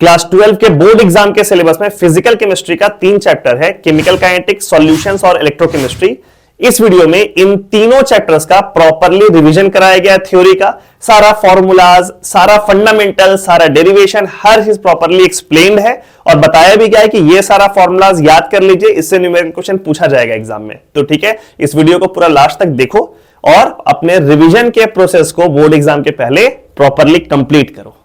Class 12 के board exam के syllabus में फिजिकल केमिस्ट्री का 3 चैप्टर है, केमिकल काइनेटिक्स, सॉल्यूशंस और इलेक्ट्रोकेमिस्ट्री। इस वीडियो में इन तीनों चैप्टर्स का प्रॉपरली रिवीजन कराया गया, थ्योरी का सारा फॉर्मूलाज, सारा फंडामेंटल, सारा डेरिवेशन, हर चीज प्रॉपरली एक्सप्लेन्ड है और बताया भी गया है कि ये सारा फॉर्मूलाज याद कर लीजिए, इससे न्यूमेरिकल क्वेश्चन पूछा जाएगा एग्जाम में। तो ठीक है, इस वीडियो को पूरा लास्ट तक देखो और अपने रिवीजन के प्रोसेस को बोर्ड एग्जाम के पहले प्रॉपरली कंप्लीट करो।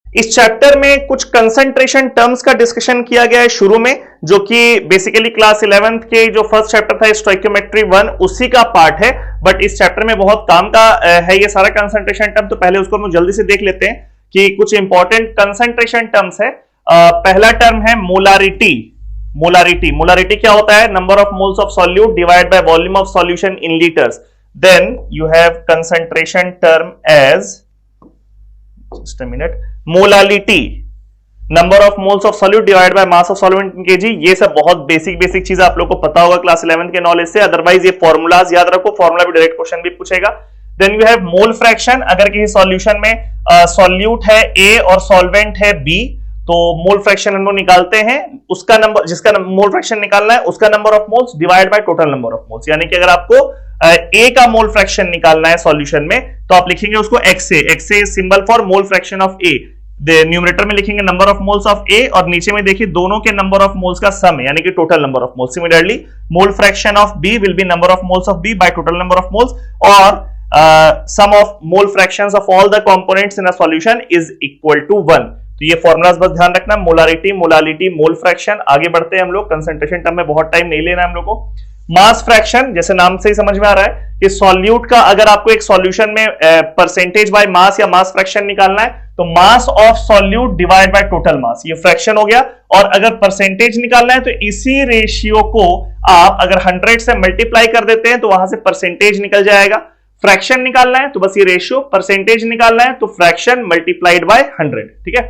इस चैप्टर में कुछ कंसंट्रेशन टर्म्स का डिस्कशन किया गया है शुरू में, जो कि बेसिकली क्लास 11th के जो फर्स्ट चैप्टर था स्टोइकियोमेट्री 1 उसी का पार्ट है। बट इस चैप्टर में बहुत काम का है ये सारा कंसंट्रेशन टर्म, तो पहले उसको हम जल्दी से देख लेते हैं कि कुछ इंपॉर्टेंट कंसंट्रेशन टर्म्स है। पहला टर्म है मोलारिटी। मोलारिटी क्या होता है? Number of moles of solute divide by volume of solution in litres. Then you have concentration term as, just a minute, molality, number of moles of solute divide by mass of solvent in kg. ये सब बहुत basic चीज आप लोग को पता होगा class 11 के नॉलेज से, अदरवाइज ये फॉर्मूलाज याद रखो, फॉर्मूला भी डायरेक्ट क्वेश्चन भी पूछेगा। Then you have mole fraction. अगर किसी सॉल्यूशन में सॉल्यूट है ए और सॉल्वेंट है बी, तो मोल फ्रैक्शन हम लोग निकालते हैं, उसका नंबर, जिसका मोल फ्रैक्शन निकालना है उसका number of moles divide by total number of moles. यानी कि अगर आपको ए का मोल फ्रैक्शन निकालना है सॉल्यूशन में, तो आप लिखेंगे उसको x a symbol for mole fraction of A. Numerator में लिखेंगे number of moles of A और नीचे में देखिए दोनों के नंबर ऑफ मोल्स का सम है, यानी कि total number of moles. Similarly mole fraction of B will be number of moles of B by total number of moles, और sum of mole fractions of all the components in a solution is equal to 1। तो ये formulas बस ध्यान रखना, molarity, molality, mole fraction. आगे बढ़ते हैं हम लोग, कंसंट्रेशन टर्म में बहुत टाइम नहीं लेना है हम लोग को। मास फ्रैक्शन, जैसे नाम से ही समझ में आ रहा है कि सॉल्यूट का अगर आपको एक सॉल्यूशन में परसेंटेज बाय मास या मास फ्रैक्शन निकालना है, तो mass of solute divide by total mass, ये फ्रैक्शन हो गया। और अगर परसेंटेज निकालना है तो इसी रेशियो को आप अगर 100 से मल्टीप्लाई कर देते हैं तो वहां से परसेंटेज निकल जाएगा। फ्रैक्शन निकालना है तो बस ये रेशियो, परसेंटेज निकालना है तो फ्रैक्शन मल्टीप्लाइड बाय 100। ठीक है।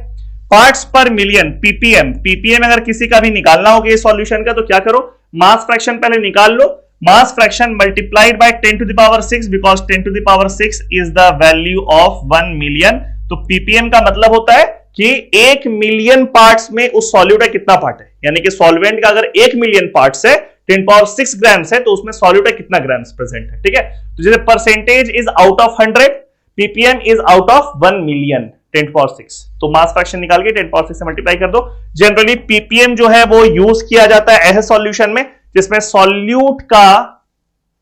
पार्ट्स पर मिलियन, पीपीएम अगर किसी का भी निकालना होगा इस सॉल्यूशन का, तो क्या करो, मास फ्रैक्शन पहले निकाल लो, mass fraction multiplied by 10 to the power 6, because 10 to the power 6 is the value of 1 million. तो पीपीएम का मतलब होता है कि 1 मिलियन पार्ट्स में उस सॉल्यूट का कितना पार्ट है, यानी कि सॉल्वेंट का अगर 1 मिलियन पार्ट्स है, 10 पावर 6 ग्राम्स है, तो उसमें सॉल्यूट का कितना ग्राम्स प्रेजेंट है। ठीक है। तो जैसे percentage is out of 100, ppm is out of 1 million, 10 power 6। तो मास फ्रैक्शन निकाल के 10 पावर 6 से मल्टीप्लाई कर दो। जनरली पीपीएम जो है वो यूज किया जाता है ऐसे सॉल्यूशन में जिसमें सॉल्यूट का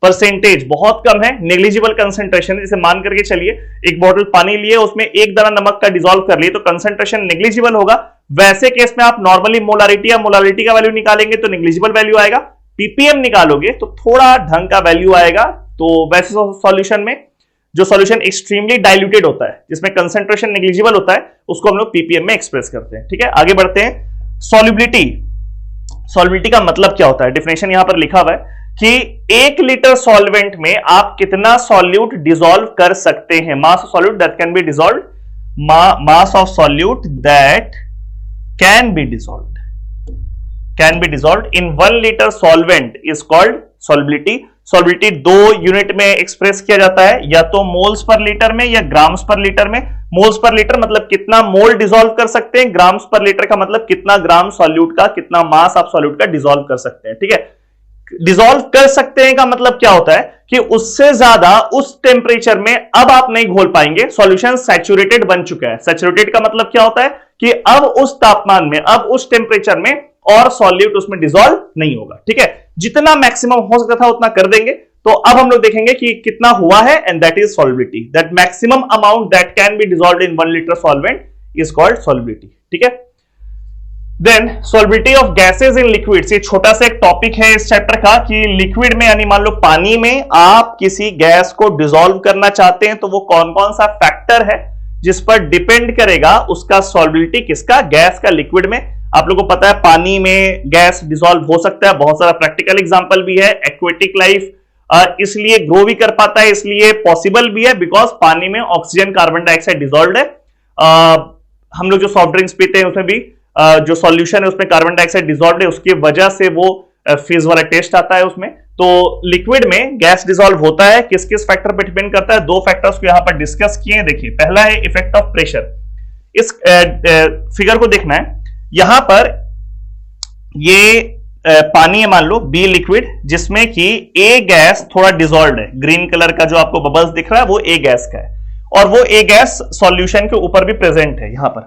परसेंटेज बहुत कम है, नेग्लिजिबल कंसंट्रेशन। जैसे मान करके चलिए एक बोतल पानी लिए, उसमें एक दाना नमक का डिसॉल्व कर लिए, तो कंसंट्रेशन नेग्लिजिबल होगा। वैसे केस में आप नॉर्मली मोलारिटी या मोलालिटी का वैल्यू निकालेंगे तो नेग्लिजिबल वैल्यू आएगा, पीपीएम निकालोगे तो थोड़ा ढंग का वैल्यू आएगा। तो वैसे सॉल्यूशन में जो सॉल्यूशन एक्सट्रीमली डाइल्यूटेड होता है, जिसमें कंसंट्रेशन नेग्लिजिबल होता है, उसको हम लोग पीपीएम में एक्सप्रेस करते हैं। ठीक है। आगे बढ़ते हैं। सॉल्युबिलिटी का मतलब क्या होता है? डेफिनेशन यहां पर लिखा हुआ है कि 1 लीटर सॉल्वेंट में आप कितना सॉल्यूट डिसॉल्व कर सकते हैं। Mass of solute that can be dissolved, mass of solute that can be dissolved in 1 litre solvent is called solubility. Solubility 2 unit में एक्सप्रेस किया जाता है, या तो मोल्स पर लीटर में या ग्राम्स पर लीटर में। मोल्स पर लीटर मतलब कितना मोल डिसॉल्व कर सकते हैं, ग्राम्स पर लीटर का मतलब कितना ग्राम सॉल्यूट का, कितना मास आप सॉल्यूट का डिसॉल्व कर सकते हैं। ठीक है। डिसॉल्व कर सकते हैं का मतलब क्या होता है कि उससे ज्यादा उस टेम्परेचर में अब आप नहीं घोल पाएंगे, सॉल्यूशन सैचुरेटेड बन चुका है। सैचुरेटेड का मतलब क्या होता है कि अब उस तापमान में, अब उस टेम्परेचर में और सॉल्यूट उसमें डिसॉल्व नहीं होगा। ठीक है। जितना मैक्सिमम हो सकता था उतना कर देंगे। तो अब हम लोग देखेंगे कि कितना हुआ है, and that is solubility. That maximum amount that can be dissolved in 1 litre solvent is called solubility. ठीक है। Then solubility of gases in liquids, ये छोटा सा एक टॉपिक है इस चैप्टर का कि लिक्विड में, यानी मान लो पानी में आप किसी गैस को डिसॉल्व करना चाहते हैं, तो वो कौन कौन सा फैक्टर है जिस पर डिपेंड करेगा उसका सॉल्युबिलिटी किसका, गैस का लिक्विड में। आप लोगों को पता है पानी में गैस डिसॉल्व हो सकता है, बहुत सारा प्रैक्टिकल एग्जांपल भी है। एक्वेटिक लाइफ इसलिए ग्रो भी कर पाता है, इसलिए पॉसिबल भी है बिकॉज पानी में ऑक्सीजन, कार्बन डाइऑक्साइड डिसॉल्व्ड है। हम लोग जो सॉफ्ट ड्रिंक्स पीते हैं उसमें भी जो सॉल्यूशन है उसमें कार्बन डाइऑक्साइड डिसॉल्व्ड है, उसकी वजह से वो फिज वाला टेस्ट आता है उसमें। तो लिक्विड में गैस डिसॉल्व होता है, किस किस फैक्टर पर डिपेंड करता है? दो फैक्टर्स को यहां पर डिस्कस किए हैं। देखिए, पहला है इफेक्ट ऑफ प्रेशर। इस फिगर को देखना है, यहां पर ये पानी है मान लो, बी लिक्विड, जिसमें कि ए गैस थोड़ा डिसॉल्व है। ग्रीन कलर का जो आपको बबल्स दिख रहा है वो ए गैस का है, और वो ए गैस सॉल्यूशन के ऊपर भी प्रेजेंट है यहां पर,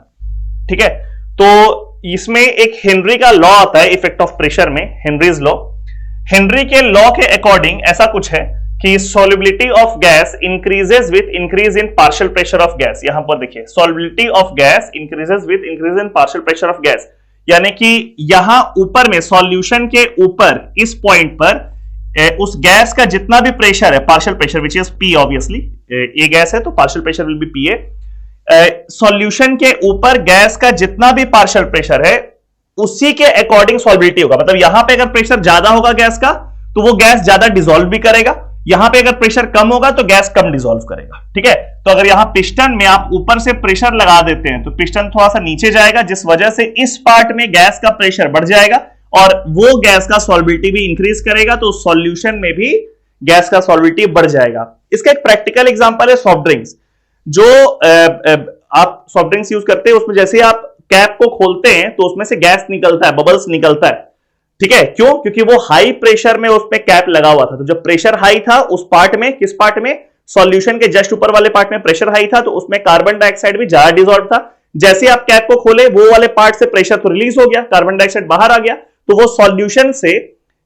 ठीक है। तो इसमें एक हेनरी का लॉ आता है इफेक्ट ऑफ प्रेशर में, हेनरीज लॉ। हेनरी के लॉ के अकॉर्डिंग ऐसा कुछ है कि solubility of gas increases with increase in partial pressure of gas. यहां पर देखिए, solubility of gas increases with increase in partial pressure of gas, यानी कि यहां ऊपर में सॉल्यूशन के ऊपर इस पॉइंट पर उस गैस का जितना भी प्रेशर है, partial pressure which is P, obviously ये गैस है तो partial pressure will be P A. Solution के ऊपर गैस का जितना भी पार्शियल प्रेशर है उसी के अकॉर्डिंग सॉल्युबिलिटी होगा। मतलब यहां पे अगर प्रेशर ज्यादा होगा गैस का तो वो गैस ज्यादा डिसॉल्व भी करेगा, यहां पे अगर प्रेशर कम होगा तो गैस कम डिसॉल्व करेगा, ठीक है। तो अगर यहां पिस्टन में आप ऊपर से प्रेशर लगा देते हैं तो पिस्टन थोड़ा सा नीचे जाएगा, जिस वजह से इस पार्ट में गैस का प्रेशर बढ़ जाएगा और वो गैस का सॉल्युबिलिटी भी इंक्रीज करेगा, तो सॉल्यूशन में भी गैस का सॉल्युबिलिटी बढ़ जाएगा। इसका एक प्रैक्टिकल एग्जांपल है सॉफ्ट ड्रिंक्स। जो आप सॉफ्ट ड्रिंक्स यूज करते हैं उसमें जैसे आप कैप को खोलते हैं तो उसमें से गैस निकलता है, बबल्स निकलता है, ठीक है। क्यों? क्योंकि वो हाई प्रेशर में उसमें कैप लगा हुआ था। तो जब प्रेशर हाई था उस पार्ट में, किस पार्ट में? सॉल्यूशन के जस्ट ऊपर वाले पार्ट में प्रेशर हाई था, तो उसमें कार्बन डाइऑक्साइड भी ज्यादा डिसॉल्व था। जैसे आप कैप को खोले वो वाले पार्ट से प्रेशर तो रिलीज हो गया, कार्बन डाइऑक्साइड बाहर आ गया, तो वो सॉल्यूशन से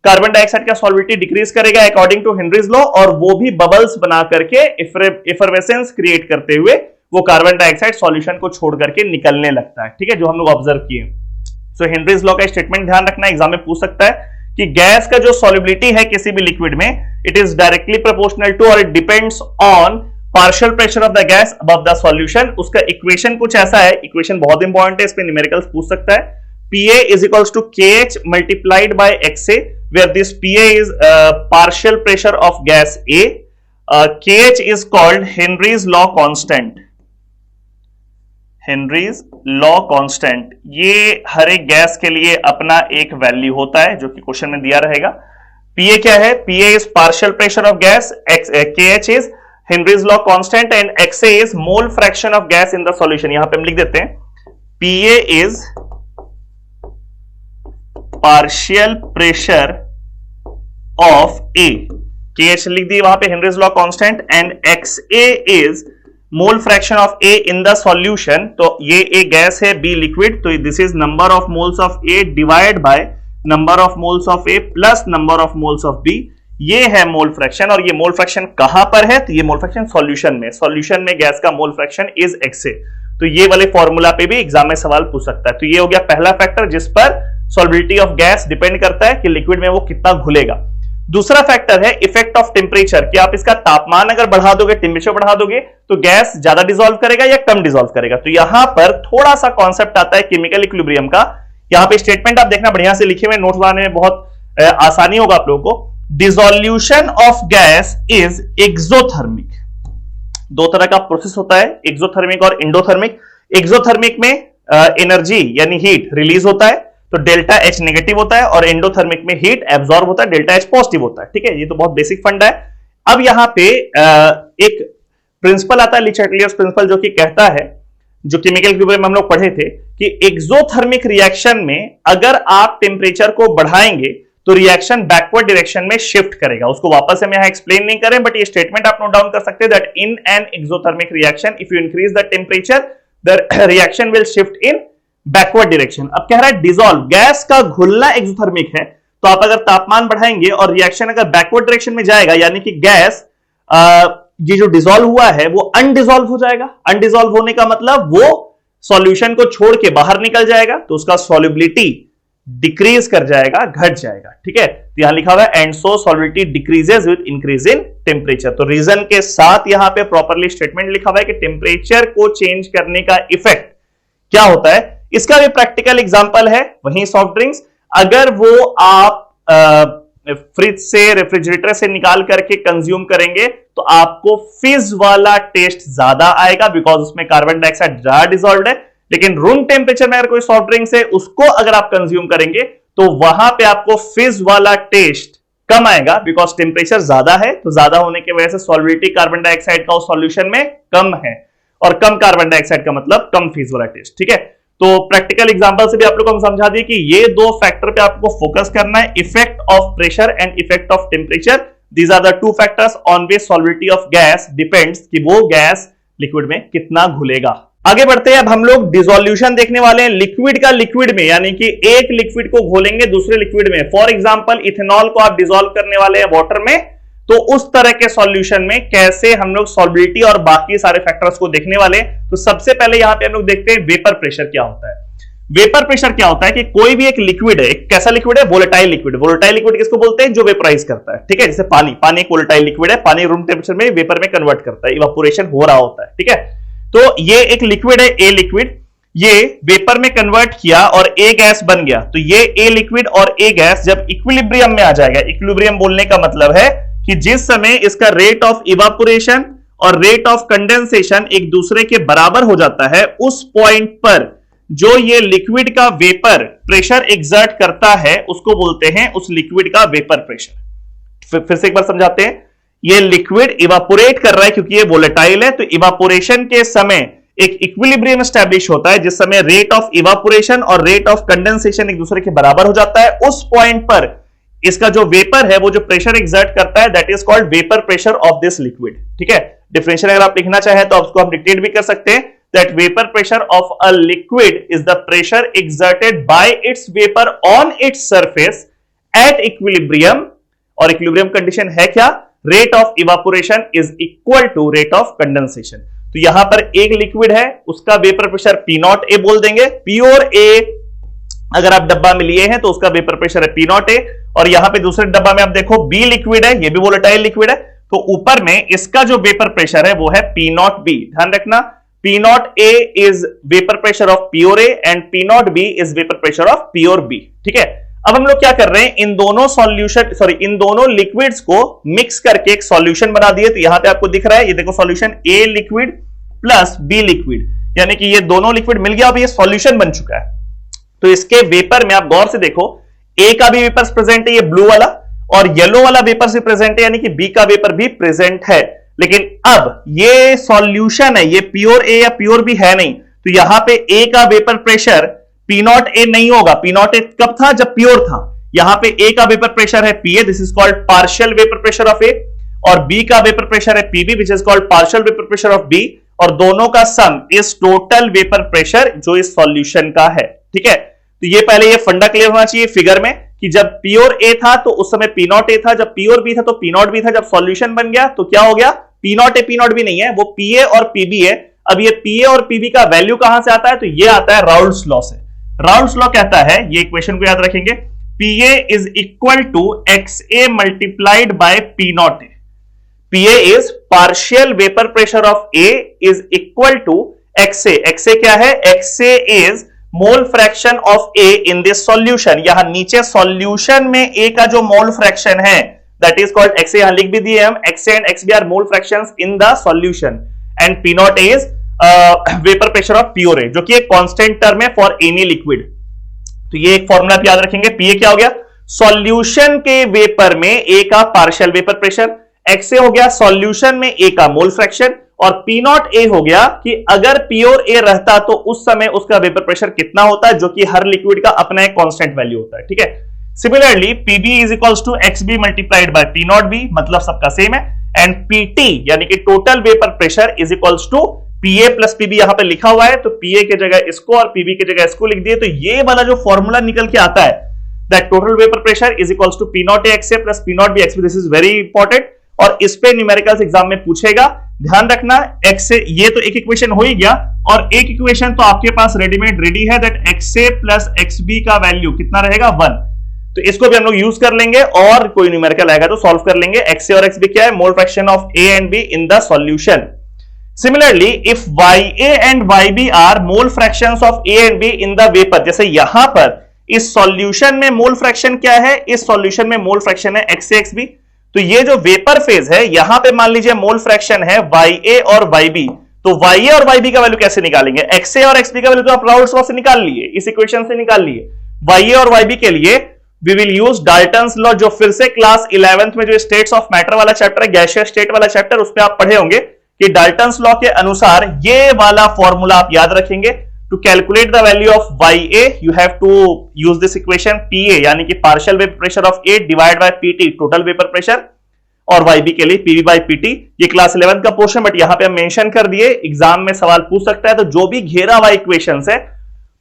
कार्बन डाइऑक्साइड का सॉल्युबिलिटी डिक्रीज करेगा अकॉर्डिंग टू हेनरीज लॉ, और वो भी बबल्स बना करके इफरवेसेंस क्रिएट करते हुए वो कार्बन डाइऑक्साइड सॉल्यूशन को छोड़ करके निकलने लगता है, ठीक है, जो हम लोग ऑब्जर्व किए। सो हेनरीज लॉ का स्टेटमेंट ध्यान रखना, एग्जाम में पूछ सकता है कि गैस का जो सॉल्युबिलिटी है किसी भी लिक्विड में, it is directly proportional to और it depends on partial pressure of the gas above the solution. उसका इक्वेशन कुछ ऐसा है, इक्वेशन बहुत इंपॉर्टेंट है, इस पे न्यूमेरिकल्स पूछ सकता है। PA is equals to KH multiplied by XA, where this PA is partial pressure of gas A. KH is called Henry's law constant. Henrys law constant, ये हर एक गैस के लिए अपना एक वैल्यू होता है जो कि क्वेश्चन में दिया रहेगा। पीए क्या है? PA is partial pressure of gas, KH is Henry's law constant and XA is mole fraction of gas in the solution. यहां पे हम लिख देते हैं PA is partial pressure of A, KH लिख दी वहां पे Henry's law constant, and XA is mole fraction of A in the solution. तो ये ए गैस है, बी लिक्विड, तो this is number of moles of A divide by number of moles of A plus number of moles of B. ये है mole fraction, और ये mole fraction कहां पर है? तो ये मोल फ्रैक्शन सॉल्यूशन में, सॉल्यूशन में गैस का मोल फ्रैक्शन इज एक्सए। तो ये वाले फॉर्मूला पे भी एग्जाम में सवाल पूछ सकता है। तो ये हो गया पहला फैक्टर जिस पर सॉल्युबिलिटी ऑफ गैस डिपेंड करता है कि लिक्विड में वो कितना घुलेगा। दूसरा फैक्टर है इफेक्ट ऑफ टेम्परेचर, कि आप इसका तापमान अगर बढ़ा दोगे, टेम्परेचर बढ़ा दोगे तो गैस ज्यादा डिसॉल्व करेगा या कम डिसॉल्व करेगा। तो यहां पर थोड़ा सा कॉन्सेप्ट आता है केमिकल इक्विलिब्रियम का। यहां पे स्टेटमेंट आप देखना, बढ़िया से लिखे हुए, नोट्स बनाने में बहुत आसानी होगा आप लोगों को। Dissolution of gas is exothermic. दो तरह का प्रोसेस होता है, एक्सोथर्मिक और एंडोथर्मिक। एक्सोथर्मिक में एनर्जी यानी हीट रिलीज होता है तो डेल्टा एच नेगेटिव होता है, और एंडोथर्मिक में हीट एब्जॉर्ब होता है, डेल्टा एच पॉजिटिव होता है, ठीक है। ये तो बहुत बेसिक फंडा है। अब यहां पे एक प्रिंसिपल आता है, लिचटेलियर्स प्रिंसिपल, जो कि कहता है, जो केमिकल इक्विलिब्रियम में हम लोग पढ़े थे, कि एक्सोथर्मिक रिएक्शन में अगर आप टेम्परेचर को बढ़ाएंगे तो रिएक्शन बैकवर्ड डायरेक्शन में शिफ्ट करेगा। उसको वापस हम यहां एक्सप्लेन नहीं करें, बट ये स्टेटमेंट आप नोट डाउन कर सकते हैं that in an exothermic reaction if you increase the temperature the reaction will shift in backward direction. अब कह रहा है डिसॉल्व, गैस का घुलना एक्सोथर्मिक है, तो आप अगर तापमान बढ़ाएंगे और रिएक्शन अगर बैकवर्ड डायरेक्शन में जाएगा, यानी कि गैस ये जो डिसॉल्व हुआ है वो अनडिसॉल्व हो जाएगा। अनडिसॉल्व होने का मतलब वो सॉल्यूशन को छोड़ के बाहर निकल जाएगा, तो उसका सॉल्युबिलिटी डिक्रीज कर जाएगा, घट जाएगा, ठीक है। तो यहां लिखा हुआ है and so solubility decreases with increase in temperature. तो रीजन के साथ यहां पे प्रॉपरली स्टेटमेंट लिखा हुआ है कि टेम्परेचर को चेंज करने का इफेक्ट क्या होता है। इसका भी प्रैक्टिकल एग्जांपल है, वहीं सॉफ्ट ड्रिंक्स, अगर वो आप फ्रिज से, रेफ्रिजरेटर से निकाल करके कंज्यूम करेंगे तो आपको फिज वाला टेस्ट ज्यादा आएगा, बिकॉज उसमें कार्बन डाइऑक्साइड ज्यादा डिसॉल्व्ड है। लेकिन रूम टेम्परेचर में अगर कोई सॉफ्ट ड्रिंक्स है उसको अगर आप कंज्यूम करेंगे तो वहां पे आपको फिज वाला टेस्ट कम आएगा, बिकॉज टेम्परेचर ज्यादा है, तो ज्यादा होने की वजह से सॉल्युबिलिटी कार्बन डाइऑक्साइड का उस सॉल्यूशन में कम है, और कम कार्बन डाइऑक्साइड का मतलब कम फेज वाला टेस्ट। ठीक है, तो प्रैक्टिकल एग्जांपल से भी आप लोग को हम समझा दिए कि ये दो फैक्टर पे आपको फोकस करना है, effect of pressure and effect of temperature. These are the two factors on which solubility of gas depends, कि वो गैस लिक्विड में कितना घुलेगा। आगे बढ़ते हैं, अब हम लोग डिसोल्यूशन देखने वाले हैं लिक्विड का लिक्विड में, यानी कि एक लिक्विड को घोलेंगे दूसरे लिक्विड में। फॉर एग्जांपल इथेनॉल को आप डिसॉल्व करने वाले हैं वाटर में, तो उस तरह के सॉल्यूशन में कैसे हम लोग सॉल्युबिलिटी और बाकी सारे फैक्टर्स को देखने वाले हैं। तो सबसे पहले यहां पे हम लोग देखते हैं वेपर प्रेशर क्या होता है। वेपर प्रेशर क्या होता है कि कोई भी एक लिक्विड है, एक कैसा लिक्विड है, वोलेटाइल लिक्विड। वोलेटाइल लिक्विड किसको बोलते हैं, जो वेपराइज करता है। ठीक है, जैसे पानी, पानी एक वोलेटाइल लिक्विड है, पानी रूम टेम्परेचर में वेपर में कन्वर्ट करता है, इवापोरेशन हो रहा होता है। ठीक है, तो ये एक लिक्विड है, ए लिक्विड, ये वेपर में कन्वर्ट किया और ए गैस बन गया। तो ये ए लिक्विड और ए गैस जब इक्विलिब्रियम में आ जाएगा, इक्विलिब्रियम बोलने का मतलब है कि जिस समय इसका रेट ऑफ इवापोरेशन और रेट ऑफ कंडेंसेशन एक दूसरे के बराबर हो जाता है, उस पॉइंट पर जो ये लिक्विड का वेपर प्रेशर एग्जर्ट करता है उसको बोलते हैं उस लिक्विड का वेपर प्रेशर। फिर से एक बार समझाते हैं, ये लिक्विड इवापोरेट कर रहा है क्योंकि ये वोलेटाइल है, तो इवापोरेशन के समय एक इक्विलिब्रियम एस्टैब्लिश होता है जिस समय रेट ऑफ इवापोरेशन और रेट ऑफ कंडेंसेशन एक दूसरे के बराबर हो जाता है। उस पॉइंट पर इसका जो वेपर है वो जो प्रेशर एग्जर्ट करता है, that is called vapour pressure of this liquid. ठीक है, डिफरेंशियल अगर आप लिखना चाहें तो उसको हम डिक्टेट भी कर सकते हैं, that vapour pressure of a liquid is the pressure exerted by its vapour on its surface at equilibrium, और इक्विलिब्रियम कंडीशन है क्या, rate of evaporation is equal to rate of condensation. तो यहां पर एक लिक्विड है, उसका vapour pressure P naught A बोल देंगे, पी और ए अगर आप डब्बा में लिए हैं तो उसका वेपर प्रेशर है पी नॉट ए, और यहां पे दूसरे डब्बा में आप देखो बी लिक्विड है, ये भी वोलेटाइल लिक्विड है, तो ऊपर में इसका जो वेपर प्रेशर है वो है पी नॉट बी। ध्यान रखना, P naught A is vapour pressure of pure A and P naught B is vapour pressure of pure B. ठीक है, अब हम लोग क्या कर रहे हैं, इन दोनों लिक्विड्स को मिक्स करके एक सॉल्यूशन बना दिए। तो यहां पे आपको दिख रहा है, ये देखो solution A liquid plus B liquid, यानी कि ये दोनों लिक्विड मिल गया, अब ये सॉल्यूशन बन चुका है। तो इसके वेपर में आप गौर से देखो, ए का भी वेपर प्रेजेंट है, ये ब्लू वाला, और येलो वाला वेपर से प्रेजेंट है, यानी कि बी का वेपर भी प्रेजेंट है। लेकिन अब ये सॉल्यूशन है, ये प्योर ए या प्योर बी है नहीं, तो यहां पे ए का वेपर प्रेशर पी नॉट ए नहीं होगा। पी नॉट ए कब था, जब प्योर था। यहां पे ए का वेपर प्रेशर है P A, this is called partial vapour pressure of A, और बी का वेपर प्रेशर है PB, which is called partial vapour pressure of B, और दोनों का sum is total vapour pressure जो इस सॉल्यूशन का है। ठीक है, तो ये पहले ये फंडा क्लियर होना चाहिए फिगर में कि जब प्योर ए था तो उस समय पी नॉट ए था, जब प्योर बी था तो पी नॉट बी था, जब सॉल्यूशन बन गया तो क्या हो गया, पी नॉट बी नहीं है, वो पी ए और पीबी है। अब ये पी ए और पीबी का वैल्यू कहां से आता है, तो ये आता है राउल्ट्स लॉ से। राउल्ट्स लॉ कहता है, ये इक्वेशन को याद रखेंगे, P A is equal to X A multiplied by P naught A. P A is partial vapour pressure of A is equal to X A. X A क्या है, X A is mole fraction of A in this solution. यहां नीचे solution में A का जो mole fraction है that is called X ए, यहां लिख भी दिए हम, X A and X B are mole fractions in the solution, and P naught is vapour pressure of pure A, जो कि एक कांस्टेंट टर्म है फॉर एनी लिक्विड। तो ये एक फॉर्मूला याद रखेंगे, पी ए क्या हो गया, सॉल्यूशन के वेपर में ए का पार्शियल वेपर प्रेशर, एक्स ए हो गया सॉल्यूशन में ए का मोल फ्रैक्शन, और पी नॉट ए हो गया कि अगर प्योर ए रहता तो उस समय उसका वेपर प्रेशर कितना होता है, जो कि हर लिक्विड का अपना एक कांस्टेंट वैल्यू होता है। ठीक है, similarly PB is equals to X B multiplied by P naught B, मतलब सबका सेम है, एंड पीटी यानी कि total vapour pressure is equals to PA plus PB, यहां पे लिखा हुआ है, तो पीए की जगह इसको और पीबी की जगह इसको लिख दिए। तो ये वाला जो फॉर्मूला निकल के आता है, that total vapour pressure is equals to P naught A X A plus P naught B X B, this is very important, और इस पे न्यूमेरिकल्स एग्जाम में पूछेगा, ध्यान रखना। एक्स ए, ये तो एक इक्वेशन हो ही गया, और एक इक्वेशन तो आपके पास रेडीमेड रेडी है, that X A plus X B का वैल्यू कितना रहेगा, 1। तो इसको भी हम लोग यूज कर लेंगे, और कोई न्यूमेरिकल आएगा तो सॉल्व कर लेंगे। एक्स ए और एक्स बी क्या है, मोल fraction of A and be in the solution. Similarly, if Ya and Yb are mole fractions of A and B in the vapor, जैसे यहां पर इस सॉल्यूशन में मोल फ्रैक्शन क्या है, इस सॉल्यूशन में मोल फ्रैक्शन है XA XB, तो ये जो वेपर फेज है यहां पे मान लीजिए मोल फ्रैक्शन है Ya और Yb, तो Ya और Yb का वैल्यू कैसे निकालेंगे, XA और XB का वैल्यू तो आप राउल्ट्स लॉ से निकाल लिए, इस इक्वेशन से निकाल लिए। Ya और Yb के लिए we will use Dalton's law, जो फिर से क्लास 11th में जो स्टेट्स ऑफ मैटर वाला चैप्टर है, गैसियस स्टेट वाला चैप्टर, उसमें आप पढ़े होंगे कि डाल्टन्स लॉ के अनुसार ये वाला फॉर्मूला आप याद रखेंगे। To calculate the value of YA you have to use this equation PA यानी कि partial vapour pressure of A divide by PT total vapour pressure, और YB के लिए PV बाय PT। ये क्लास 11 का पोर्शन, बट यहां पे हम मेंशन कर दिए, एग्जाम में सवाल पूछ सकता है। तो जो भी घेरा हुआ इक्वेशंस है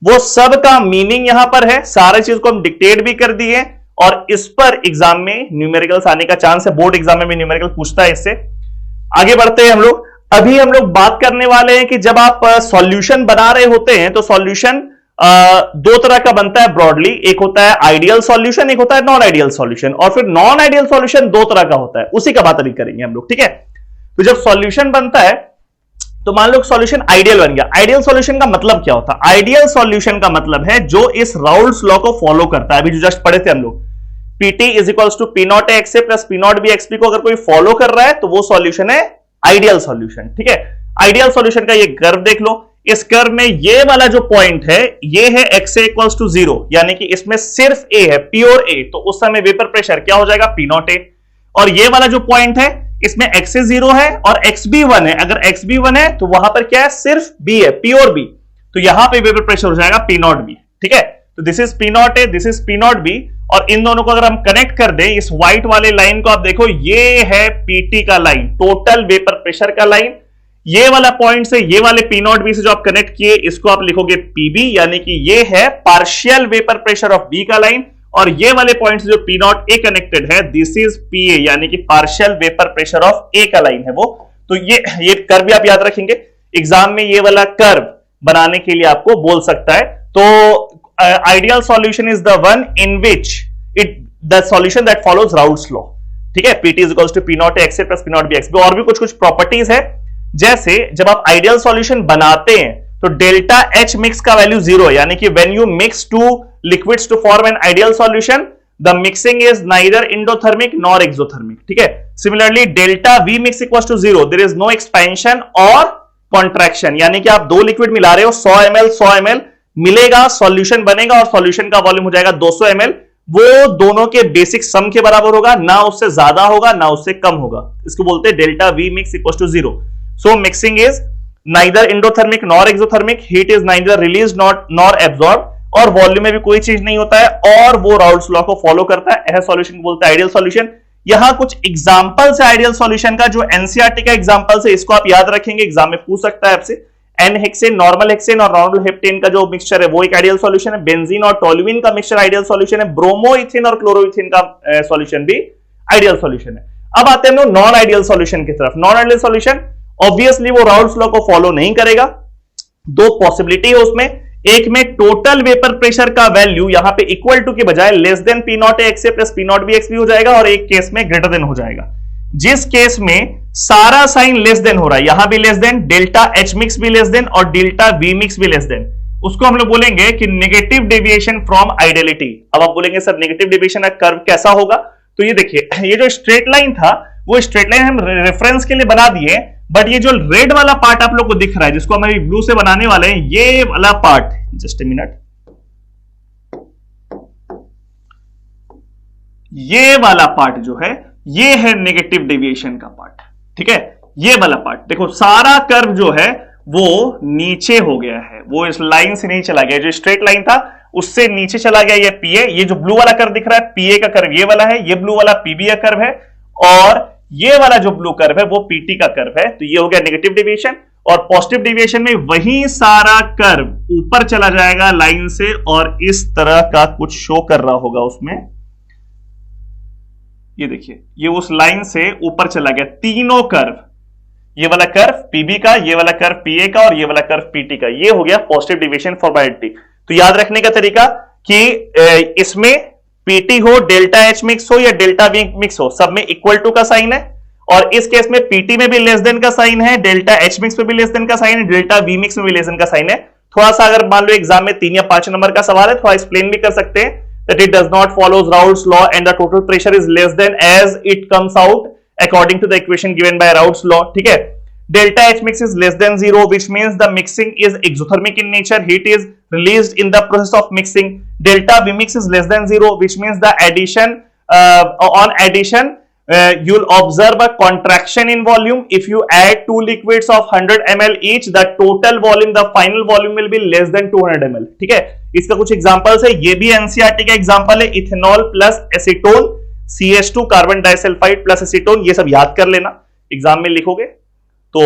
वो सब का मीनिंग यहां पर है, सारे चीज को हम डिक्टेट भी कर दिए, और इस पर एग्जाम में न्यूमेरिकल्स आने का चांस है, बोर्ड एग्जाम में भी न्यूमेरिकल पूछता है इससे। आगे बढ़ते हैं हम लोग। अभी हम लोग बात करने वाले हैं कि जब आप सॉल्यूशन बना रहे होते हैं तो सॉल्यूशन दो तरह का बनता है ब्रॉडली, एक होता है आइडियल सॉल्यूशन, एक होता है नॉन आइडियल सॉल्यूशन, और फिर नॉन आइडियल सॉल्यूशन दो तरह का होता है, उसी का बात अभी करेंगे हम लोग, ठीक है। तो जब सॉल्यूशन बनता है तो मान लो सॉल्यूशन आइडियल बन गया। आइडियल सॉल्यूशन का मतलब क्या होता है? आइडियल सॉल्यूशन का मतलब है जो इस राउल्स लॉ को फॉलो करता है। अभी जो जस्ट पढ़े थे हम लोग, PT is equals to P0 XA plus P0 B XP को अगर कोई फॉलो कर रहा है तो वो सॉल्यूशन है आइडियल सॉल्यूशन, ठीक है। आइडियल सॉल्यूशन का ये कर्व देख लो, इस कर्व में ये वाला जो पॉइंट है ये है XA इक्वल्स टू 0, यानी कि इसमें सिर्फ A है, प्योर A, तो उस समय वेपर प्रेशर क्या हो जाएगा? P0A। और ये वाला जो पॉइंट है इसमें XA 0 है और XB 1 है, अगर XB 1 है तो वहां पर क्या है? सिर्फ B है, प्योर B, तो यहां पे वेपर प्रेशर हो जाएगा P0B, ठीक है। तो this is P0A, this is P0B, और इन दोनों को अगर हम कनेक्ट कर दें, इस व्हाइट वाले लाइन को आप देखो, ये है PT का लाइन, टोटल वेपर प्रेशर का लाइन। ये वाला पॉइंट से ये वाले P0B से जो आप कनेक्ट किए इसको आप लिखोगे PB, यानी कि ये है partial vapour pressure of B का लाइन, और ये वाले पॉइंट से जो P0A कनेक्टेड है दिस इज PA, यानी कि partial vapour pressure of A का लाइन है वो। तो ये कर्व भी आप याद रखेंगे, एग्जाम में ये वाला कर्व बनाने के लिए आपको बोल सकता है। तो ideal solution is the one in which the solution that follows Raoult's law, ठीक है। PT is equals to P0A XA plus P0 B XB। और भी कुछ प्रॉपर्टीज है, जैसे जब आप आइडियल सॉल्यूशन बनाते हैं तो डेल्टा H मिक्स का वैल्यू 0 है, यानी कि when you mix two liquids to form an ideal solution the mixing is neither endothermic nor exothermic, ठीक है। Similarly delta V mix equals to 0, there is no expansion और contraction, यानी कि आप दो लिक्विड मिला रहे हो, 100 ml मिलेगा, सॉल्यूशन बनेगा और सॉल्यूशन का वॉल्यूम हो जाएगा 200 ml, वो दोनों के बेसिक सम के बराबर होगा, ना उससे ज्यादा होगा ना उससे कम होगा, इसको बोलते हैं delta V mix equals to 0। So mixing is neither endothermic nor exothermic, heat is neither released nor absorbed, और वॉल्यूम में भी कोई चीज नहीं होता है, और वो राउल्स लॉ को फॉलो करता है। ऐसा सॉल्यूशन को बोलते हैं आइडियल सॉल्यूशन। यहां कुछ एग्जांपल्स है आइडियल सॉल्यूशन का, जो एनसीईआरटी का एग्जांपल्स है, इसको आप याद रखेंगे, एग्जाम में पूछ सकता है आपसे। N-हेक्सेन, नॉर्मल हेक्सेन और नॉर्मल हेप्टेन का जो मिक्सचर है वो एक आइडियल सॉल्यूशन है। बेंजीन और टोल्यूइन का मिक्सचर आइडियल सॉल्यूशन है। ब्रोमोइथिन और क्लोरोइथिन का सॉल्यूशन भी आइडियल सॉल्यूशन है। अब आते हैं हम लोग नॉन आइडियल सॉल्यूशन की तरफ। नॉन आइडियल सॉल्यूशन ऑब्वियसली वो राउल्स लॉ को फॉलो नहीं करेगा। दो पॉसिबिलिटी है उसमें, एक में टोटल वेपर प्रेशर का वैल्यू यहां पे इक्वल टू के बजाय less than P0A XA plus P0 B XP हो जाएगा, और एक केस में ग्रेटर देन हो जाएगा। जिस केस में सारा साइन लेस देन हो रहा है, यहां भी less than, delta H mix भी लेस देन और डेल्टा V मिक्स भी लेस देन, उसको हम लोग बोलेंगे कि नेगेटिव डेविएशन फ्रॉम आइडियलिटी। अब आप बोलेंगे सर नेगेटिव डेविएशन का कर्व कैसा होगा? तो ये देखिए, ये जो स्ट्रेट लाइन था वो स्ट्रेट लाइन हम रेफरेंस के लिए बना दिए, बट ये जो रेड वाला पार्ट आप लोग को दिख रहा है, जिसको हम अभी ब्लू से बनाने वाले हैं, ये वाला पार्ट, जस्ट ए मिनट, ये वाला पार्ट जो है ये है नेगेटिव डेविएशन का पार्ट, ठीक है। ये वाला पार्ट देखो, सारा कर्व जो है वो नीचे हो गया है, वो इस लाइन से नहीं चला गया, जो स्ट्रेट लाइन था उससे नीचे चला गया ये PA। ये जो ब्लू वाला कर्व दिख रहा है PA का कर्व ये वाला है, ये ब्लू वाला PB का कर्व है, और ये वाला जो ब्लू कर्व है वो PT का कर्व है। तो ये हो गया नेगेटिव डेविएशन। और पॉजिटिव डेविएशन में वही सारा कर्व ऊपर चला जाएगा लाइन से, और इस तरह का कुछ शो कर रहा होगा उसमें, ये देखिए, ये उस लाइन से ऊपर चला गया तीनों कर्व, ये वाला कर्व PB का, ये वाला कर्व PA का और ये वाला कर्व PT का, ये हो गया पॉजिटिव डेविएशन फॉर आइडियलिटी। तो याद रखने का तरीका कि इसमें PT हो, डेल्टा H मिक्स हो या डेल्टा V मिक्स हो, सब में इक्वल टू का साइन है, और इस केस में PT में भी लेस देन का साइन है, डेल्टा H मिक्स में भी लेस देन का साइन है, डेल्टा V मिक्स में भी लेस देन का साइन है। थोड़ा सा अगर मान लो एग्जाम में 3 या 5 नंबर का सवाल है, थोड़ा एक्सप्लेन भी कर सकते हैं that it does not follows Raoult's law and the total pressure is less than as it comes out according to the equation given by Raoult's law, ठीक है। Delta H mix is less than 0, which means the mixing is exothermic in nature. Heat is released in the process of mixing. Delta V mix is less than 0, which means the addition on addition you'll observe a contraction in volume. If you add two liquids of 100 ml each, the total volume, the final volume will be less than 200 ml. ठीक है, इसका कुछ examples है, ये भी NCERT का example है, ethanol plus acetone, CH2 carbon disulphide plus acetone, ये सब याद कर लेना, एग्जाम में लिखोगे तो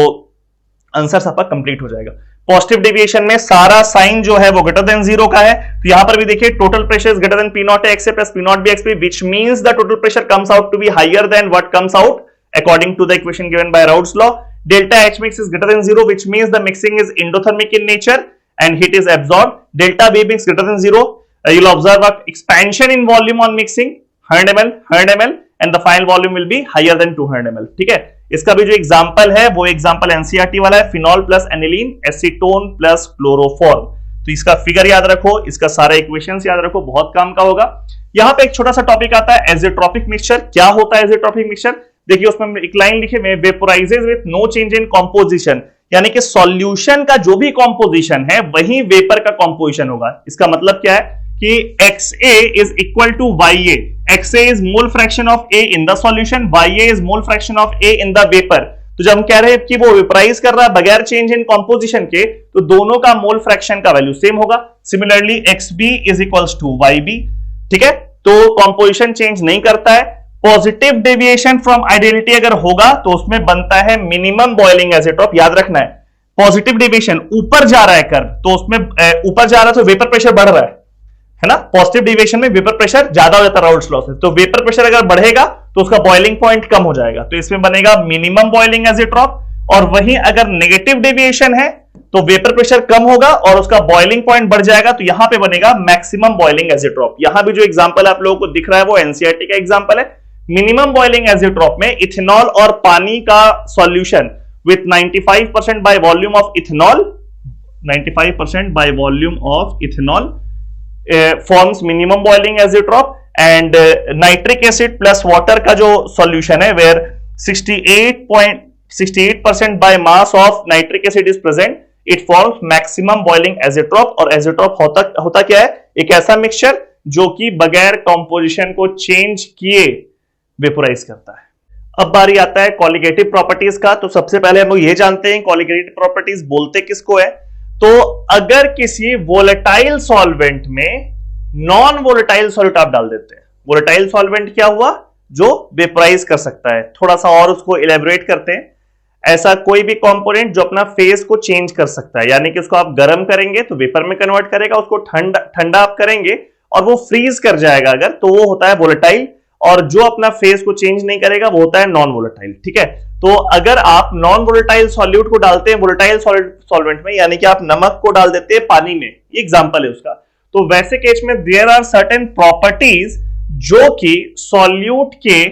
आंसर आपका कंप्लीट हो जाएगा। पॉजिटिव डेविएशन में सारा साइन जो है वो ग्रेटर देन 0 का है, तो यहां पर भी देखिए total pressure is greater than P naught X plus P naught B X P, which means the total pressure comes out to be higher than what comes out according to the equation given by Raoult's law. Delta H mix is greater than 0, which means the mixing is endothermic in nature and heat is absorbed. Delta V mix greater than 0, you'll observe a expansion in volume on mixing 100 ml and the final volume will be higher than 200 ml. ठीक है, इसका भी जो example है वो example NCERT वाला है, phenol plus aniline acetone plus chloroform. तो इसका फिगर याद रखो, इसका सारा इक्वेशंस याद रखो, बहुत काम का होगा। यहां पे एक छोटा सा टॉपिक आता है एजेट्रोपिक मिक्सचर। क्या होता है एजेट्रोपिक मिक्सचर? देखिए उसमें एक लाइन लिखे हुए, vaporises with no change in composition, यानी कि सॉल्यूशन का जो भी कंपोजिशन है वही वेपर का कंपोजिशन होगा। इसका मतलब क्या है कि XA is equal to YA. XA is mole fraction of A in the solution, YA is mole fraction of A in the vapor. तो जब हम कह रहे हैं कि वो वेपराइज कर रहा है बगैर चेंज इन कंपोजिशन के, तो दोनों का मोल फ्रैक्शन का वैल्यू सेम होगा। Similarly XB is equals to YB, ठीक है, तो कंपोजिशन चेंज नहीं करता है। पॉजिटिव डेविएशन फ्रॉम आइडियलिटी अगर होगा तो उसमें बनता है मिनिमम बॉइलिंग एजेट्रोप। याद रखना है, पॉजिटिव डेविएशन ऊपर जा रहा है कर्व, तो उसमें ऊपर जा रहा है तो वेपर प्रेशर बढ़ रहा है ना। पॉजिटिव डेविएशन में वेपर प्रेशर ज्यादा हो जाता है राउल्ट्स लॉ से, तो वेपर प्रेशर अगर बढ़ेगा तो उसका बॉइलिंग पॉइंट कम हो जाएगा, तो इसमें बनेगा मिनिमम बॉइलिंग एजेट्रोप। और वहीं अगर नेगेटिव डेविएशन है तो वेपर प्रेशर कम होगा और उसका बॉइलिंग पॉइंट बढ़ जाएगा, तो यहां पे बनेगा मैक्सिमम बॉइलिंग एजेट्रोप। यहां भी जो एग्जांपल आप लोगों को दिख रहा है वो एनसीईआरटी का एग्जांपल है। मिनिमम बॉइलिंग एजेट्रोप में इथेनॉल और पानी का solution with 95% bye volume of ethanol, 95% bye volume of ethanol forms minimum boiling azeotrope, and nitric acid plus water का जो solution है where 68% by mass of nitric acid is present, it forms maximum boiling azeotrope। और azeotrope होता क्या है? एक ऐसा mixture जो कि बगैर कंपोजिशन को चेंज किए वेपोराइज करता है। अब बारी आता है कॉलिगेटिव प्रॉपर्टीज का। तो सबसे पहले हम लोग ये जानते हैं कॉलिगेटिव प्रॉपर्टीज बोलते किसको है। तो अगर किसी वोलेटाइल सॉल्वेंट में नॉन वोलेटाइल सॉल्यूट आप डाल देते हैं, वोलेटाइल सॉल्वेंट क्या हुआ? जो वेपोराइज कर सकता है। थोड़ा सा और उसको इलेबोरेट करते हैं, ऐसा कोई भी कंपोनेंट जो अपना फेज को चेंज कर सकता है, यानी कि उसको आप गर्म करेंगे तो वेपर में कन्वर्ट करेगा, उसको ठंडा आप करेंगे और वो फ्रीज कर जाएगा अगर, तो वो होता है वोलेटाइल। और जो अपना फेज को चेंज नहीं करेगा वो होता है नॉन वोलेटाइल। ठीक है, तो अगर आप नॉन वोलेटाइल सॉल्यूट को डालते हैं वोलेटाइल सॉल्वेंट में, यानी कि आप नमक को डाल देते हैं पानी में, ये एग्जांपल है उसका, तो वैसे केस में देयर आर सर्टेन प्रॉपर्टीज जो कि सॉल्यूट के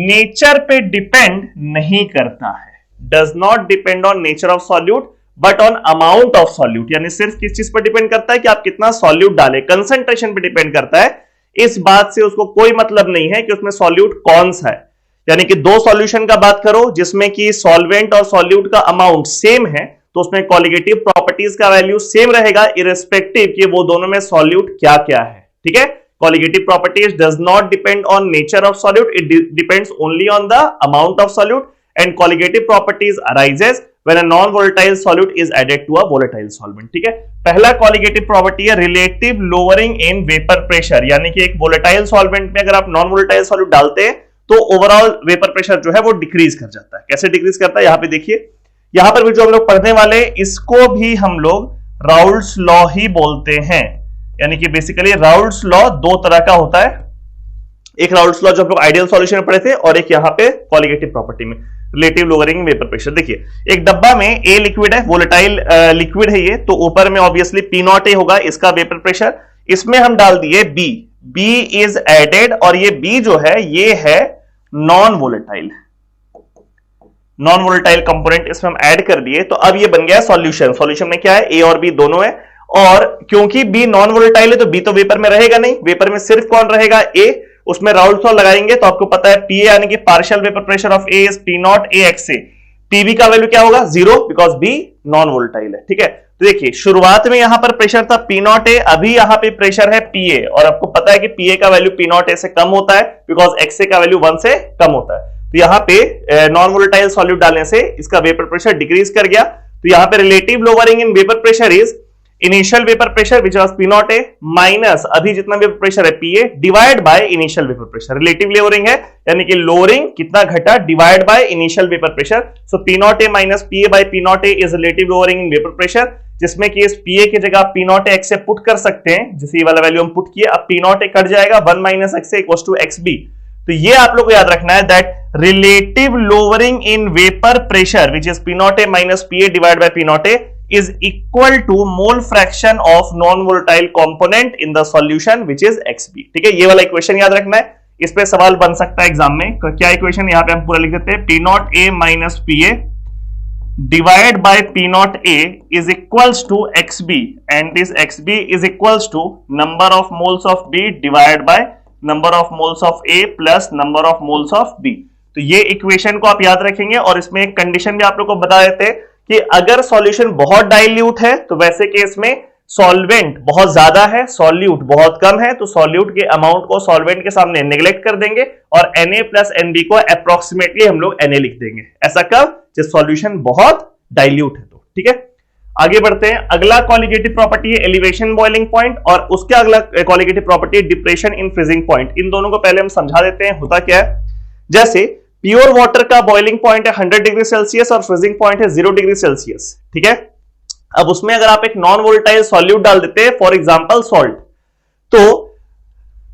नेचर पे डिपेंड नहीं करता है, does not depend on nature of solute but on amount of solute. यानी सिर्फ किस चीज पर डिपेंड करता है कि आप कितना सॉल्यूट डालें, कंसंट्रेशन पे डिपेंड करता है। इस बात से उसको कोई मतलब नहीं है कि उसमें सॉल्यूट कौन सा है। यानी कि दो सॉल्यूशन का बात करो जिसमें कि सॉल्वेंट और सॉल्यूट का अमाउंट सेम है, तो उसमें कॉलिगेटिव प्रॉपर्टीज का वैल्यू सेम रहेगा इररिस्पेक्टिव कि वो दोनों में सॉल्यूट क्या क्या है। ठीक है, colligative properties does not depend on nature of solute, it depends only on the amount of solute, and colligative properties arises when a non-volatile solute is added to a volatile solvent। ठीक है, पहला colligative property है relative lowering in vapour pressure, यानी कि एक volatile solvent में अगर आप नॉन वोलेटाइल सॉल्यूट डालते हैं तो ओवरऑल वेपर प्रेशर जो है वो डिक्रीज कर जाता है। कैसे डिक्रीज करता है, यहां पे देखिए, यहां पर भी जो हम लोग पढ़ने वाले इसको भी हम लोग राउल्ट्स लॉ ही बोलते हैं। यानी कि बेसिकली राउल्ट्स लॉ दो तरह का होता है, एक राउल्ट्स लॉ जो हम लोग आइडियल सॉल्यूशन में पढ़े थे और एक यहां पे कॉलिगेटिव प्रॉपर्टी में रिलेटिव लोअरिंग वेपर प्रेशर। देखिए एक डब्बा में ए लिक्विड है, वोलेटाइल लिक्विड है ये, तो ऊपर में ऑब्वियसली P0A होगा इसका वेपर प्रेशर। इसमें हम डाल दिए B, B इज एडेड, और ये B जो है ये है non volatile, non volatile component इसमें हम ऐड कर दिए, तो अब ये बन गया सॉल्यूशन। सॉल्यूशन में क्या है, A और B दोनों है, और क्योंकि B नॉन वोलेटाइल है तो B तो वेपर में रहेगा नहीं, वेपर में सिर्फ कौन रहेगा, A। उसमें राउल्ट्स लॉ लगाएंगे तो आपको पता है PA यानी कि partial vapour pressure of A is P0A XA। PB का वैल्यू क्या होगा 0 बिकॉज बी नॉन वोलेटाइल है। ठीक है, तो देखिए शुरुआत में यहां पर प्रेशर था पी नॉट ए, अभी यहां पे प्रेशर है पीए, और आपको पता है कि पीए का वैल्यू पी नॉट ए से कम होता है बिकॉज एक्सए का वैल्यू 1 से कम होता है। तो यहां पे नॉन वोलेटाइल सॉल्यूट डालने से इसका वेपर प्रेशर डिक्रीज कर गया। तो यहां पे relative lowering in vapour pressure is initial vapour pressure which was P naught A minus अभी जितना वेपर प्रेशर है PA divide by initial vapour pressure. Relative lowering है यानी कि लोअरिंग कितना घटा divide by initial vapour pressure. So P naught A minus PA by P naught A is relative lowering in vapour pressure, जिसमें कि इस PA की जगह पी नॉट एक्स से पुट कर सकते हैं, जैसे ये वाला वैल्यू हम पुट किए, अब पी नॉट ए कट जाएगा 1 minus X equals to X B. तो ये आप लोग को याद रखना है that relative lowering in vapour pressure which is P naught A minus PA divide by P naught A is equal to mole fraction of non-volatile component in the solution which is XB। ठीक है, ये वाला equation याद रखना है, इस पे सवाल बन सकता है एग्जाम में। क्या इक्वेशन यहाँ पे हम पूरा लिख देते हैं, P naught A minus P A divide by P naught A is equals to X B and this X B is equals to number of moles of B divide by number of moles of A plus number of moles of B. तो ये equation को आप याद रखेंगे, और इसमें एक condition भी आप लोग को बता देते हैं कि अगर सॉल्यूशन बहुत डाइल्यूट है तो वैसे केस में सॉल्वेंट बहुत ज्यादा है सॉल्यूट बहुत कम है, तो सॉल्यूट के अमाउंट को सॉल्वेंट के सामने नेग्लेक्ट कर देंगे और Na प्लस Nb को अप्रोक्सीमेटली हम लोग Na लिख देंगे। ऐसा कब, जब सॉल्यूशन बहुत डाइल्यूट है तो। ठीक है, आगे बढ़ते हैं। अगला कॉलिगेटिव प्रॉपर्टी है एलिवेशन बॉइलिंग पॉइंट, और उसके अगला कॉलिगेटिव प्रॉपर्टी है डिप्रेशन इन फ्रीजिंग पॉइंट। इन दोनों को पहले हम समझा देते हैं होता क्या है। जैसे प्योर वाटर का बॉइलिंग पॉइंट है 100 डिग्री सेल्सियस और फ्रीजिंग पॉइंट है 0 डिग्री सेल्सियस। ठीक है, अब उसमें अगर आप एक नॉन वोलेटाइल सॉल्यूट डाल देते हैं, फॉर एग्जांपल सॉल्ट, तो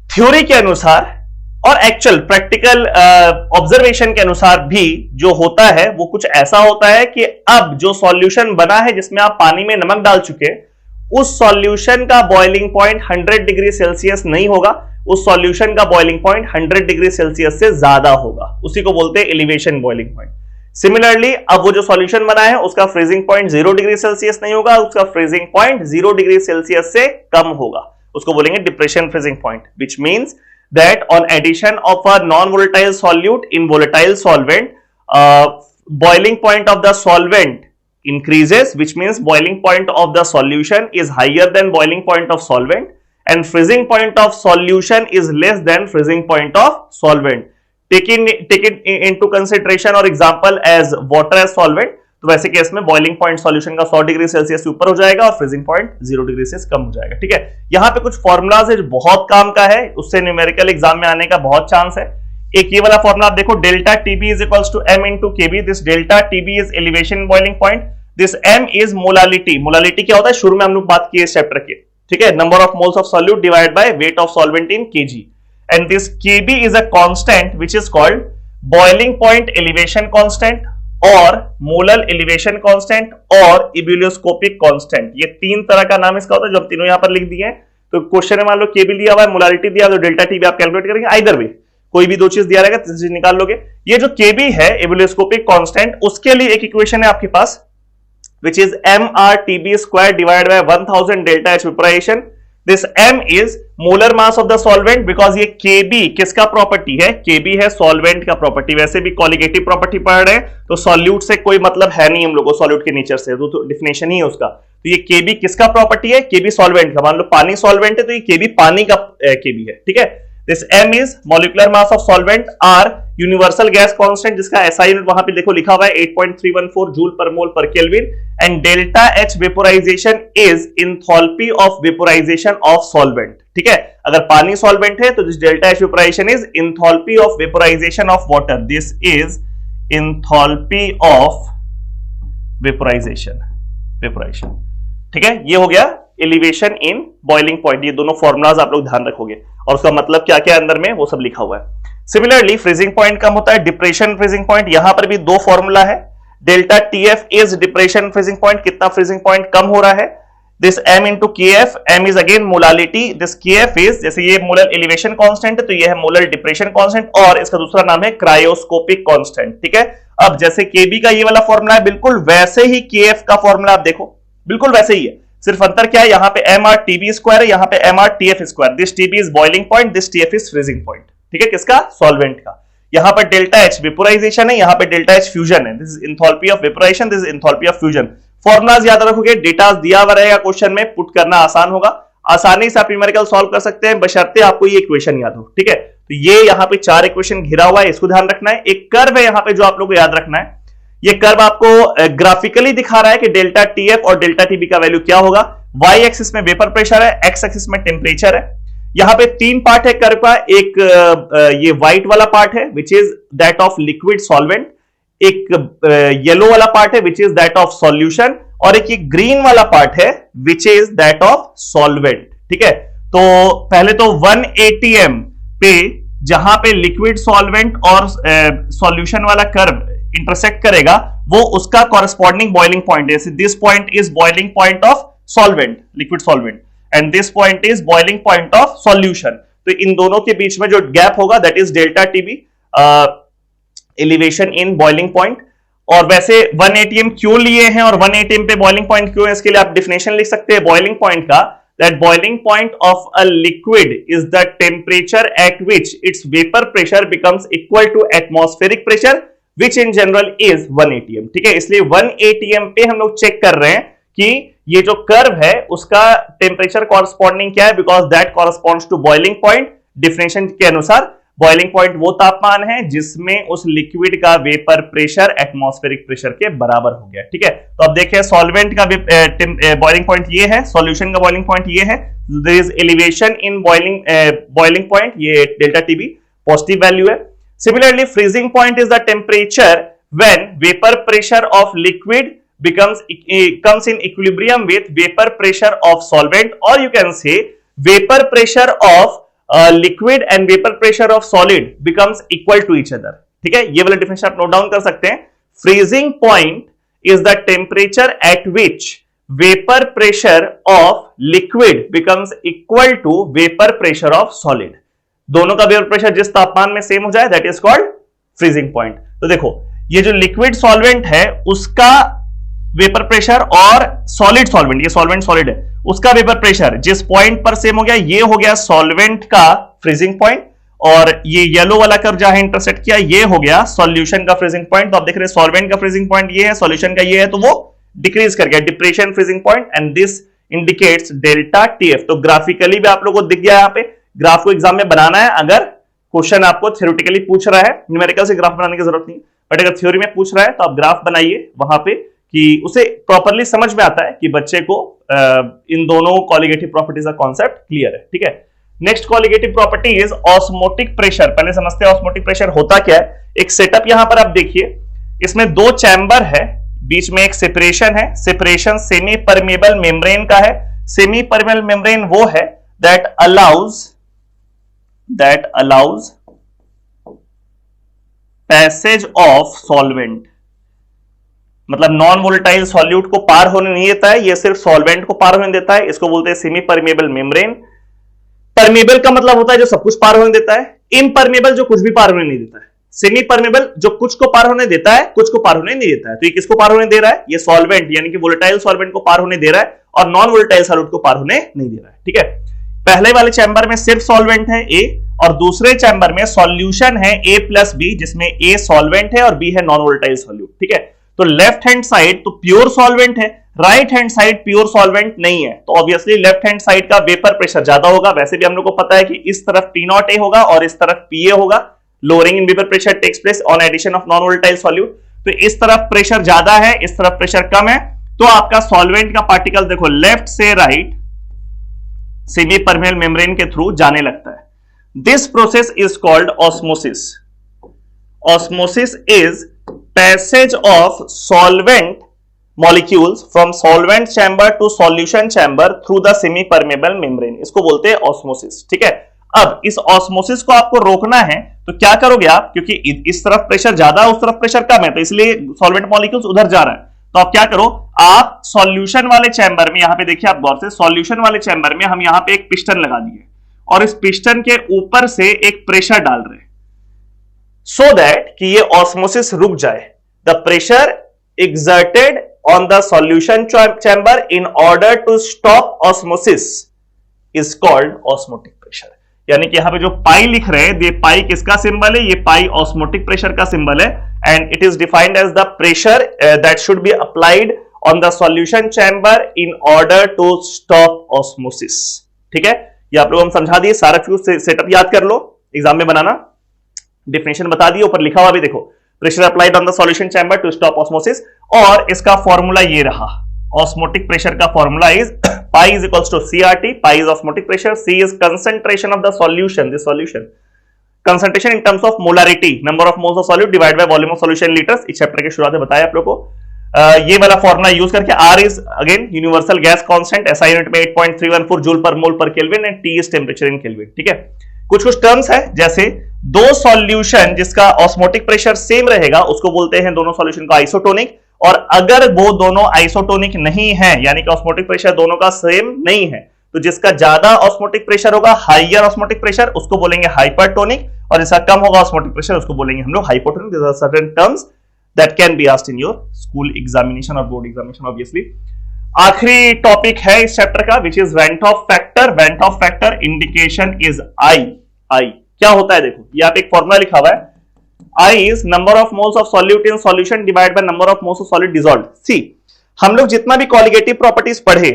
थ्योरी के अनुसार और एक्चुअल प्रैक्टिकल ऑब्जर्वेशन के अनुसार भी जो होता है वो कुछ ऐसा होता है कि अब जो सॉल्यूशन बना है जिसमें आप पानी में नमक डाल चुके हैं, उस सॉल्यूशन का बॉइलिंग पॉइंट 100 डिग्री सेल्सियस नहीं होगा, उस सॉल्यूशन का बॉइलिंग पॉइंट 100 डिग्री सेल्सियस से ज्यादा होगा, उसी को बोलते हैं एलिवेशन बॉइलिंग पॉइंट। सिमिलरली अब वो जो सॉल्यूशन बना है उसका फ्रीजिंग पॉइंट 0 डिग्री सेल्सियस नहीं होगा, उसका फ्रीजिंग पॉइंट 0 डिग्री सेल्सियस से कम होगा, उसको बोलेंगे depression freezing point, which means that on addition of a non volatile solute in volatile solvent boiling point of the solvent increases, which means boiling point of the solution is higher than boiling point of solvent, and freezing point of solution is less than freezing point of solvent. Take it into consideration or example as water as solvent. तो वैसे case में boiling point solution का 100 degree Celsius से ऊपर हो जाएगा और freezing point 0 degree से कम हो जाएगा। ठीक है, यहाँ पे कुछ फॉर्मूलाज है जो बहुत काम का है, उससे न्यूमेरिकल एग्जाम में आने का बहुत चांस है। एक ये वाला फॉर्मूला आप देखो, delta TB is equals to M into KB. This delta TB is elevation boiling point, this M is molality. Molality क्या होता है, शुरू में हम लोग बात की इस चैप्टर के। ठीक है, number of moles of solute divide by weight of solvent in KG, and this KB is a constant which is called boiling point elevation constant और मोलर एलिवेशन कांस्टेंट और इब्यूलियोस्कोपिक कांस्टेंट। ये तीन तरह का नाम इसका होता है, जो हम तीनों यहां पर लिख दिए हैं। तो क्वेश्चन में मान लो केबी दिया हुआ है, मोलारिटी दिया, तो डेल्टा टीबी आप कैलकुलेट करेंगे, आइदर वे कोई भी दो चीज दिया रहेगा, तीसरी चीज निकाल लोगे। ये जो केबी है इब्यूलियोस्कोपिक कांस्टेंट, उसके लिए एक इक्वेशन है आपके पास which is mRTB square divided by 1000 delta H vaporization. This m is molar mass of the solvent, because ये Kb किसका प्रॉपर्टी है, Kb है सॉल्वेंट का प्रॉपर्टी। वैसे भी कॉलिगेटिव प्रॉपर्टी पढ़ रहे हैं तो सॉल्यूट से कोई मतलब है नहीं हम लोग को, सॉल्यूट के नेचर से, तो डिफिनेशन ही है उसका। तो ये Kb किसका प्रॉपर्टी है, Kb सॉल्वेंट का। मान लो पानी सॉल्वेंट है तो ये Kb पानी का Kb है। ठीक है, this m is molecular mass of solvent, r universal gas constant जिसका SI यूनिट वहां पे देखो लिखा हुआ है 8.314 जूल पर मोल पर kelvin, and delta H vaporisation is enthalpy of vaporisation of solvent. ठीक है, अगर पानी सॉल्वेंट है तो this delta H vaporisation is enthalpy of vaporisation of water, this is enthalpy of vaporisation. ठीक है, ये हो गया एलिवेशन इन बॉइलिंग पॉइंट। ये दोनों फॉर्मुलाज आप लोग ध्यान रखोगे और उसका मतलब क्या क्या अंदर में वो सब लिखा हुआ है। सिमिलरली फ्रीजिंग पॉइंट कम होता है, डिप्रेशन फ्रीजिंग पॉइंट। यहां पर भी दो फॉर्मूला है, delta TF is depression freezing point, कितना फ्रीजिंग पॉइंट कम हो रहा है, this m into K F, M is again molality, this K F is, जैसे ये मोलर एलिवेशन कांस्टेंट है तो ये है मोलर डिप्रेशन कांस्टेंट, और इसका दूसरा नाम है क्रायोस्कोपिक कांस्टेंट। ठीक है, अब जैसे केबी का ये वाला फॉर्मूला है, बिल्कुल वैसे ही के एफ का फॉर्मूला आप देखो, बिल्कुल वैसे ही है, सिर्फ अंतर क्या है, यहाँ पे mRTB स्क्वायर है, यहाँ पे mRTF square. This TB is boiling point, this TF is freezing point. ठीक है, किसका, सॉल्वेंट का। यहां पर डेल्टा एच वेपोराइजेशन है, यहां पर डेल्टा एच फ्यूजन है। This is enthalpy of vaporisation, this is enthalpy of fusion. Formulas याद रखोगे, डेटा दिया हुआ रहेगा क्वेश्चन में, पुट करना आसान होगा, आसानी से आप न्यूमेरिकल सॉल्व कर सकते हैं बशर्ते आपको ये इक्वेशन याद हो। ठीक है, तो ये यहां पे 4 इक्वेशन घिरा हुआ है, इसको ध्यान रखना है। एक कर्व है यहां पे जो आप लोगों को याद रखना है, ये कर्व आपको ग्राफिकली दिखा रहा है कि डेल्टा टीएफ और डेल्टा टीबी का वैल्यू क्या होगा। वाई एक्सिस में वेपर प्रेशर है, एक्स एक्सिस में टेम्परेचर है। यहां पे 3 पार्ट है कर्व का, एक ये व्हाइट वाला पार्ट है which is that of liquid solvent, एक येलो वाला पार्ट है which is that of solution, और एक ये ग्रीन वाला पार्ट है which is that of solvent. ठीक है, तो पहले तो 1 atm पे जहां पे लिक्विड सॉल्वेंट और सॉल्यूशन वाला कर्व इंटरसेक्ट करेगा वो उसका कॉरेस्पॉन्डिंग बॉइलिंग पॉइंट है। This point is boiling point of solvent, liquid solvent, and this point is boiling point of solution. तो इन दोनों के बीच में जो गैप होगा that is delta TB, elevation in boiling point. और वैसे 1 atm क्यों लिए हैं और 1 atm पे बॉइलिंग पॉइंट क्यों है, इसके लिए आप डिफिनेशन लिख सकते हैं बॉइलिंग पॉइंट का, that boiling point of a liquid is the temperature at which its vapor pressure becomes equal to atmospheric pressure which in general is 1 atm। ठीक है, इसलिए 1 atm पे हम लोग चेक कर रहे हैं कि ये जो कर्व है उसका टेम्परेचर कॉरस्पॉन्डिंग क्या है, because that corresponds to boiling point. Definition के अनुसार बॉइलिंग पॉइंट वो तापमान है जिसमें उस लिक्विड का वेपर प्रेशर एटमॉस्फेरिक प्रेशर के बराबर हो गया। ठीक है, तो अब देखिए सॉल्वेंट का बॉइलिंग पॉइंट ये है, सॉल्यूशन का बॉइलिंग पॉइंट ये है, there is elevation in boiling point, ये डेल्टा टीबी पॉजिटिव वैल्यू है। Similarly freezing point is the temperature when vapour pressure of liquid comes in equilibrium with vapor pressure of solvent, or you can say vapor pressure of liquid and vapor pressure of solid becomes equal to each other। ठीक है, ये वाला definition आप note down कर सकते हैं। Freezing point is the temperature at which vapour pressure of liquid becomes equal to vapour pressure of solid. दोनों का वेपर प्रेशर जिस तापमान में सेम हो जाए that is called freezing point. तो देखो ये जो लिक्विड सॉल्वेंट है उसका वेपर प्रेशर और सॉलिड सॉल्वेंट, ये सॉल्वेंट सॉलिड है, उसका वेपर प्रेशर जिस पॉइंट पर सेम हो गया ये हो गया सॉल्वेंट का फ्रीजिंग पॉइंट, और ये येलो वाला कर्व जहां इंटरसेक्ट किया ये हो गया सॉल्यूशन का फ्रीजिंग पॉइंट। तो आप देख रहे हैं सॉल्वेंट का फ्रीजिंग पॉइंट ये है, सॉल्यूशन का ये है, तो वो डिक्रीज कर गया, depression freezing point, and this indicates delta TF. तो ग्राफिकली भी आप लोगों को दिख गया, यहाँ पे ग्राफ को एग्जाम में बनाना है अगर क्वेश्चन आपको थ्योरेटिकली पूछ रहा है, न्यूमेरिकल से ग्राफ बनाने की जरूरत नहीं, बट अगर थ्योरी में पूछ रहा है तो आप ग्राफ बनाइए वहां पे कि उसे प्रॉपरली समझ में आता है कि बच्चे को इन दोनों कॉलिगेटिव प्रॉपर्टीज का कॉन्सेप्ट क्लियर है। ठीक है, next colligative property is osmotic pressure. पहले समझते हैं ऑस्मोटिक प्रेशर होता क्या है। एक सेटअप यहां पर आप देखिए, इसमें 2 चैम्बर है, बीच में एक सेपरेशन है, सेपरेशन सेमी परमेबल मेम्ब्रेन का है। सेमी परमेबल मेम्ब्रेन वो है that allows passage of solvent, मतलब नॉन वोलेटाइल सॉल्यूट को पार होने नहीं देता है, ये सिर्फ सॉल्वेंट को पार होने देता है, इसको बोलते हैं सेमी परमेबल मेम्ब्रेन। परमेबल का मतलब होता है जो सब कुछ पार होने देता है, इम्परमेबल जो कुछ भी पार होने नहीं देता है, सेमी परमेबल जो कुछ को पार होने देता है कुछ को पार होने नहीं देता है। तो ये किसको पार होने दे रहा है, ये सॉल्वेंट यानी कि वोलेटाइल सॉल्वेंट को पार होने दे रहा है, और नॉन वोलेटाइल सॉल्यूट को पार होने नहीं दे रहा है। ठीक है, पहले वाले चैम्बर में सिर्फ सॉल्वेंट है ए, और दूसरे चैम्बर में सॉल्यूशन है ए प्लस बी, जिसमें ए सॉल्वेंट है और बी है नॉन वोलेटाइल सॉल्यूट। ठीक है, तो लेफ्ट हैंड साइड तो प्योर सॉल्वेंट है, right hand side pure solvent नहीं है, तो ऑब्वियसली लेफ्ट हैंड साइड का वेपर प्रेशर ज्यादा होगा। वैसे भी हम लोग को पता है कि इस तरफ T0A होगा और इस तरफ PA होगा। Lowering in vapour pressure takes place on addition of non volatile solute. तो इस तरफ प्रेशर ज्यादा है, इस तरफ प्रेशर कम है, तो आपका सॉल्वेंट का पार्टिकल देखो लेफ्ट से राइट सेमी परमेबल मेम्ब्रेन के थ्रू जाने लगता है। This process is called osmosis. Osmosis is passage of solvent molecules from solvent chamber to solution chamber through the semi permeable membrane, इसको बोलते हैं ऑस्मोसिस। ठीक है, अब इस ऑस्मोसिस को आपको रोकना है तो क्या करोगे आप, क्योंकि इस तरफ प्रेशर ज्यादा है उस तरफ प्रेशर कम है, तो इसलिए सॉल्वेंट मॉलिक्यूल्स उधर जा रहा है। तो आप क्या करो, आप सॉल्यूशन वाले चैम्बर में, यहां पे देखिए आप गौर से, सॉल्यूशन वाले चैम्बर में हम यहां पे एक पिस्टन लगा दिए और इस पिस्टन के ऊपर से एक प्रेशर डाल रहे हैं सो दैट कि ये ऑस्मोसिस रुक जाए। The pressure exerted on the solution chamber in order to stop osmosis is called osmotic pressure। यानी कि यहां पे जो पाई लिख रहे हैं, ये पाई किसका सिंबल है? ये पाई ऑस्मोटिक प्रेशर का सिंबल है and it is defined as the pressure that should be applied on the solution chamber in order to stop osmosis. ठीक है, ये आप लोग हम समझा दिए, सारा फ्यूज सेटअप याद कर लो, एग्जाम में बनाना। डेफिनेशन बता दिए, ऊपर लिखा हुआ भी देखो, pressure applied on the solution chamber to stop osmosis. और इसका फॉर्मूला ये रहा, ऑस्मोटिक प्रेशर का formula is pi is equals to CRT, pi is osmotic pressure, C is concentration of the solution, this solution concentration in terms of molarity, number of moles of solute divide by volume of solution litres. इस chapter के शुरुआत में बताया आप लोगों को। ये वाला फॉर्मूला यूज करके R is again universal gas constant, SI unit में 8.314 जूल पर मोल पर kelvin and T is temperature in kelvin. ठीक है, कुछ कुछ टर्म्स है, जैसे दो सॉल्यूशन जिसका ऑस्मोटिक प्रेशर सेम रहेगा उसको बोलते हैं दोनों सॉल्यूशन को आइसोटोनिक, और अगर वो दोनों आइसोटोनिक नहीं है यानी कि ऑस्मोटिक प्रेशर दोनों का सेम नहीं है, तो जिसका ज्यादा ऑस्मोटिक प्रेशर होगा, हाइयर ऑस्मोटिक प्रेशर, उसको बोलेंगे हाइपरटोनिक, और जिसका कम होगा ऑस्मोटिक प्रेशर उसको बोलेंगे हम लोग hypotonic. This are certain terms that can be asked in your school examination और बोर्ड एग्जामिनेशन ऑब्वियसली। आखिरी टॉपिक है इस चैप्टर का which is van't Hoff factor. Van't Hoff factor indication is I. I क्या होता है? देखो यहाँ पे एक फॉर्मूला लिखा हुआ है, I is number of moles of solute in solution divided by number of moles of solid dissolved। See, हम लोग जितना भी कॉलिगेटिव प्रॉपर्टीज पढ़े,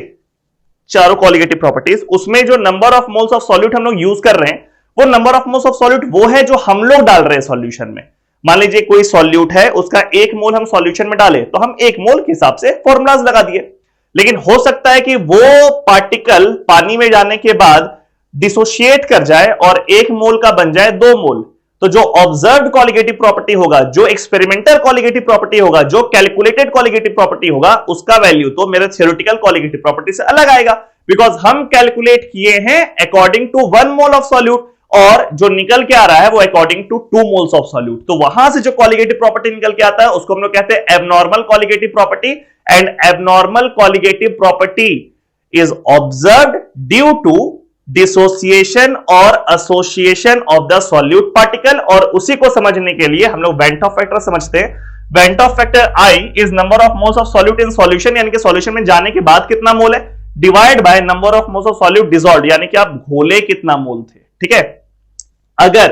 चारों कॉलिगेटिव प्रॉपर्टीज, उसमें जो number of moles of solute हम लोग यूज कर रहे हैं, वो number of moles of solute वो है जो हम लोग डाल रहे हैं सॉल्यूशन में। मान लीजिए कोई सॉल्यूट है, उसका 1 मोल हम सॉल्यूशन में डाले, तो हम 1 मोल के हिसाब से फॉर्मूलाज लगा दिए। लेकिन हो सकता है कि वो पार्टिकल पानी में जाने के बाद डिसोशिएट कर जाए और 1 मोल का बन जाए 2 मोल। तो जो ऑब्जर्व्ड कॉलिगेटिव प्रॉपर्टी होगा, जो एक्सपेरिमेंटल कॉलिगेटिव प्रॉपर्टी होगा, जो कैलकुलेटेड कॉलिगेटिव प्रॉपर्टी होगा, उसका वैल्यू तो मेरे थ्योरेटिकल कॉलिगेटिव प्रॉपर्टी से अलग आएगा, बिकॉज हम कैलकुलेट किए हैं according to 1 mole of solute, और जो निकल के आ रहा है वो according to 2 moles of solute. तो वहां से जो कॉलिगेटिव प्रॉपर्टी निकल के आता है उसको हम लोग कहते हैं abnormal colligative property, and abnormal colligative property is observed due to dissociation और association of the solute particle. और उसी को समझने के लिए हम लोग वेंट ऑफ फैक्टर समझते हैं। Went Hoff factor I is number of moles of solute in solution, यानी कि सॉल्यूशन में जाने के बाद कितना मोल है, divide by number of moles of solute dissolved, यानी कि आप घोले कितना मोल थे। ठीक है, अगर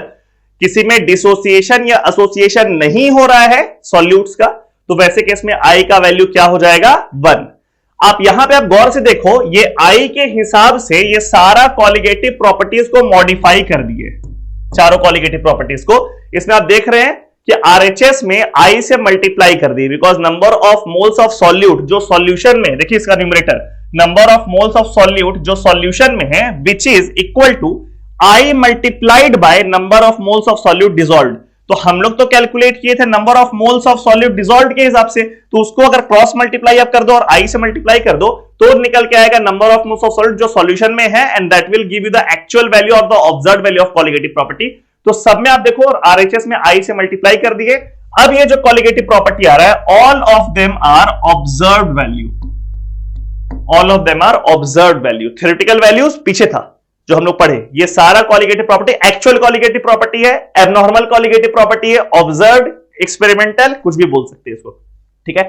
किसी में डिसोसिएशन या एसोसिएशन नहीं हो रहा है सॉल्यूट्स का, तो वैसे केस में I का वैल्यू क्या हो जाएगा? 1। आप यहां पे आप गौर से देखो, ये I के हिसाब से ये सारा कॉलिगेटिव प्रॉपर्टीज को मॉडिफाई कर दिए, चारों कॉलिगेटिव प्रॉपर्टीज को। इसमें आप देख रहे हैं कि RHS में I से मल्टीप्लाई कर दी, because number of moles of solute जो सॉल्यूशन में, देखिए इसका numerator, number of moles of solute जो सॉल्यूशन में है, which is equal to I multiplied by number of moles of solute dissolved. तो हम लोग तो कैलकुलेट किए थे number of moles of solute dissolved के हिसाब से, तो उसको अगर क्रॉस मल्टीप्लाई आप कर दो और I से मल्टीप्लाई कर दो, तो निकल के आएगा number of moles of solute जो सॉल्यूशन में है, and that will give you the actual value of the observed value of colligative property. तो सब में आप देखो, और RHS में I से मल्टीप्लाई कर दिए। अब ये जो कॉलिगेटिव प्रॉपर्टी आ रहा है, all of them are observed value, all of them are observed value. Theoretical values पीछे था जो हम लोग पढ़े, ये सारा colligative property actual colligative property है, एबनॉर्मल कॉलिगेटिव प्रॉपर्टी है, ऑब्जर्व्ड, एक्सपेरिमेंटल, कुछ भी बोल सकते हैं इसको। ठीक है,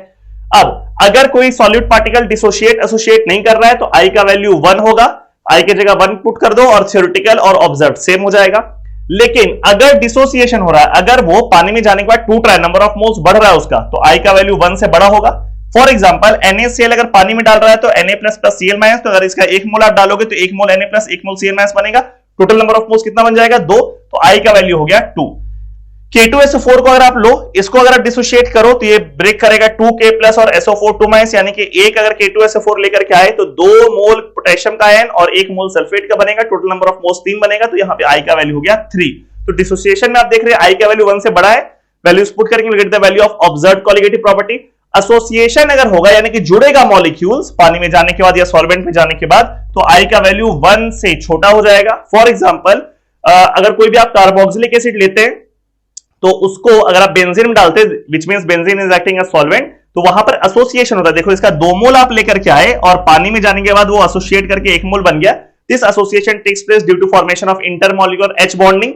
अब अगर कोई सॉल्यूट पार्टिकल डिसोशिएट एसोसिएट नहीं कर रहा है तो I का वैल्यू 1 होगा, I की जगह 1 पुट कर दो और थ्योरेटिकल और ऑब्जर्व्ड सेम हो जाएगा। लेकिन अगर डिसोसिएशन हो रहा है, अगर वो पानी में जाने के बाद टूट रहा है, नंबर ऑफ मोल्स बढ़ रहा है उसका, तो I का वैल्यू 1 से बड़ा होगा। फॉर एग्जाम्पल NaCl अगर पानी में डाल रहा है तो Na++Cl-, तो अगर इसका 1 मोल आप डालोगे तो 1 मोल Na+ 1 मोल Cl- बनेगा। टोटल नंबर ऑफ मोल्स कितना बन जाएगा? 2। तो I का वैल्यू हो गया 2। K2SO4 को अगर आप लो, इसको अगर आप डिसोशिएट करो तो ये ब्रेक करेगा 2K+ और SO4 2-, यानी कि एक अगर K2SO4 लेकर के आए तो 2 मोल पोटेशियम का आयन और 1 मोल सल्फेट का बनेगा। टोटल नंबर ऑफ मोल्स 3 बनेगा, तो यहाँ पे I का वैल्यू हो गया 3। तो डिसोसिएशन में आप देख रहे हैं I का वैल्यू 1 से बड़ा है, वैल्यूज पुट करके will get the value of observed colligative property. Association अगर होगा यानी कि जुड़ेगा मॉलिक्यूल्स पानी में जाने के बाद या सॉल्वेंट में जाने के बाद, तो I का वैल्यू 1 से छोटा हो जाएगा। फॉर एग्जांपल अगर कोई भी आप कार्बोक्सिलिक एसिड लेते हैं तो उसको अगर आप बेंजीन में डालते हैं, which means benzene is acting as solvent, तो वहां पर एसोसिएशन होता है। देखो इसका 2 मोल आप लेकर के आए और पानी में जाने के बाद वो एसोसिएट करके 1 मोल बन गया। This association takes place due to formation of intermolecular H bonding.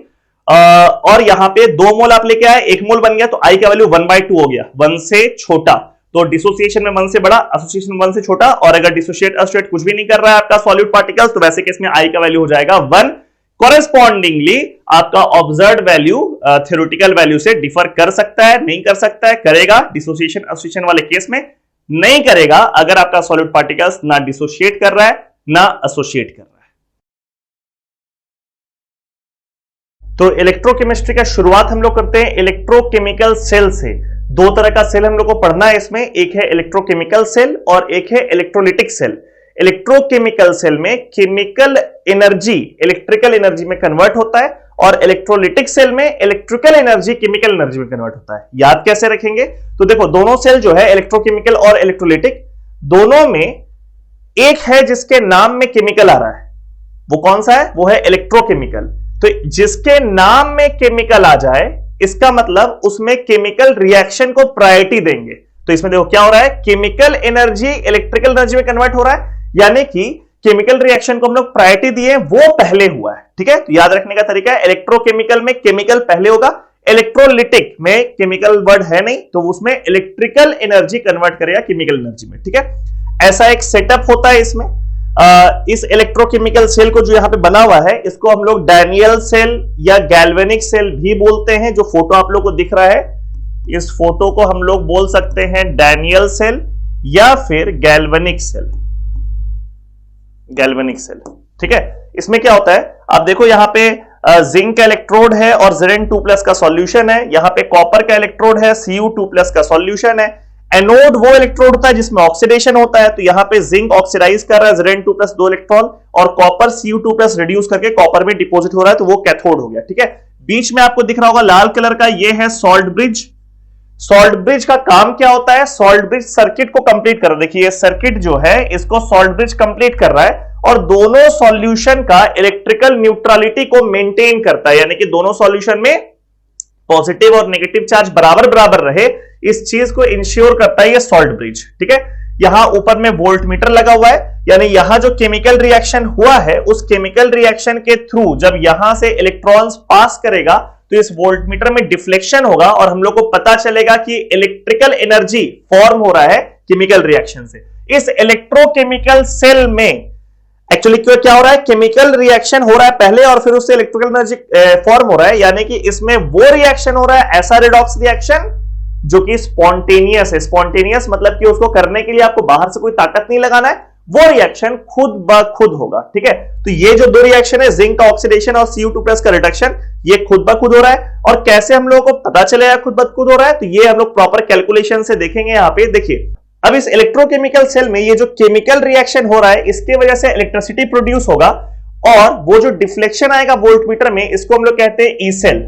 और यहां पे 2 मोल आप लेके आए, 1 मोल बन गया, तो I का वैल्यू 1/2 हो गया, 1 से छोटा। तो डिसोसिएशन में 1 से बड़ा, एसोसिएशन में 1 से छोटा। और अगर डिसोशिएट एसोसिएट कुछ भी नहीं कर रहा है आपका सॉल्यूट पार्टिकल्स, तो वैसे केस में I का वैल्यू हो जाएगा 1। कॉरेस्पॉन्डिंगली आपका ऑब्जर्व्ड वैल्यू थ्योरेटिकल वैल्यू से डिफर कर सकता है, नहीं कर सकता है, करेगा डिसोसिएशन एसोसिएशन वाले केस में, नहीं करेगा अगर आपका सॉलिड पार्टिकल्स ना डिसोशिएट कर रहा है ना एसोसिएट कर रहा है। तो इलेक्ट्रोकेमिस्ट्री का शुरुआत हम लोग करते हैं इलेक्ट्रोकेमिकल सेल से। दो तरह का सेल हम लोग को पढ़ना है इसमें, एक है इलेक्ट्रोकेमिकल सेल और एक है इलेक्ट्रोलिटिक सेल। इलेक्ट्रोकेमिकल सेल में केमिकल एनर्जी इलेक्ट्रिकल एनर्जी में कन्वर्ट होता है और इलेक्ट्रोलिटिक सेल में इलेक्ट्रिकल एनर्जी केमिकल एनर्जी में कन्वर्ट होता है। याद कैसे रखेंगे? तो देखो दोनों सेल जो है इलेक्ट्रोकेमिकल और इलेक्ट्रोलिटिक, दोनों में एक है जिसके नाम में केमिकल आ रहा है, वो कौन सा है? वो है इलेक्ट्रोकेमिकल। तो जिसके नाम में केमिकल आ जाए इसका मतलब उसमें केमिकल रिएक्शन को प्रायोरिटी देंगे। तो इसमें देखो क्या हो रहा है, केमिकल एनर्जी इलेक्ट्रिकल एनर्जी में कन्वर्ट हो रहा है, यानी कि केमिकल रिएक्शन को हम लोग प्रायोरिटी दिए, वो पहले हुआ है। ठीक है, तो याद रखने का तरीका है, इलेक्ट्रोकेमिकल में केमिकल पहले होगा, इलेक्ट्रोलिटिक में केमिकल वर्ड है नहीं तो उसमें इलेक्ट्रिकल एनर्जी कन्वर्ट करेगा केमिकल एनर्जी में। ठीक है, ऐसा एक सेटअप होता है इसमें। इस इलेक्ट्रोकेमिकल सेल को जो यहां पे बना हुआ है इसको हम लोग डैनियल सेल या गैल्वेनिक सेल भी बोलते हैं। जो फोटो आप लोग को दिख रहा है, इस फोटो को हम लोग बोल सकते हैं डैनियल सेल या फिर गैल्वेनिक सेल। गैल्वेनिक सेल, ठीक है। इसमें क्या होता है, आप देखो यहां पे जिंक का इलेक्ट्रोड है और Zn2+ का सॉल्यूशन है, यहां पे कॉपर का इलेक्ट्रोड है, Cu2+ का सॉल्यूशन है। एनोड वो इलेक्ट्रोड होता है जिसमें ऑक्सीडेशन होता है, तो यहां पे जिंक ऑक्सीडाइज कर रहा है Zn2+ 2 इलेक्ट्रॉन और कॉपर Cu2+ रिड्यूस करके कॉपर में डिपॉजिट हो रहा है, तो वो कैथोड हो गया। ठीक है, बीच में आपको दिख रहा होगा लाल कलर का, ये है सॉल्ट ब्रिज। सॉल्ट ब्रिज का काम क्या होता है? सॉल्ट ब्रिज सर्किट को कंप्लीट कर, देखिए सर्किट जो है इसको सॉल्ट ब्रिज कंप्लीट कर रहा है और दोनों सॉल्यूशन का इलेक्ट्रिकल न्यूट्रलिटी को मेंटेन करता है, यानी कि दोनों सॉल्यूशन में पॉजिटिव और नेगेटिव चार्ज बराबर बराबर रहे, इस चीज को इंश्योर करता है ये सॉल्ट ब्रिज। ठीक है, यहां ऊपर में वोल्ट मीटर लगा हुआ है, यानी यहां जो केमिकल रिएक्शन हुआ है उस केमिकल रिएक्शन के थ्रू जब यहां से इलेक्ट्रॉन्स पास करेगा तो इस वोल्ट मीटर में डिफ्लेक्शन होगा और हम लोग को पता चलेगा कि इलेक्ट्रिकल एनर्जी फॉर्म हो रहा है केमिकल रिएक्शन से। इस इलेक्ट्रोकेमिकल सेल में एक्चुअली क्या हो रहा है, केमिकल रिएक्शन हो रहा है पहले और फिर उससे इलेक्ट्रिकल एनर्जी फॉर्म हो रहा है, यानी कि इसमें वो रिएक्शन हो रहा है ऐसा रेडॉक्स रिएक्शन जो कि स्पॉन्टेनियस है। स्पॉन्टेनियस मतलब कि उसको करने के लिए आपको बाहर से कोई ताकत नहीं लगाना है, वो रिएक्शन खुद ब खुद होगा। ठीक है, तो ये जो दो रिएक्शन है, जिंक का ऑक्सीडेशन और Cu2+ का रिडक्शन, ये खुद ब खुद हो रहा है। और कैसे हम लोगों को पता चलेगा खुद ब खुद हो रहा है, तो ये हम लोग प्रॉपर कैलकुलेशन से देखेंगे। यहां पे देखिए, अब इस इलेक्ट्रोकेमिकल सेल में ये जो केमिकल रिएक्शन हो रहा है इसके वजह से इलेक्ट्रिसिटी प्रोड्यूस होगा और वो जो डिफ्लेक्शन आएगा वोल्ट मीटर में, इसको हम लोग कहते हैं E cell.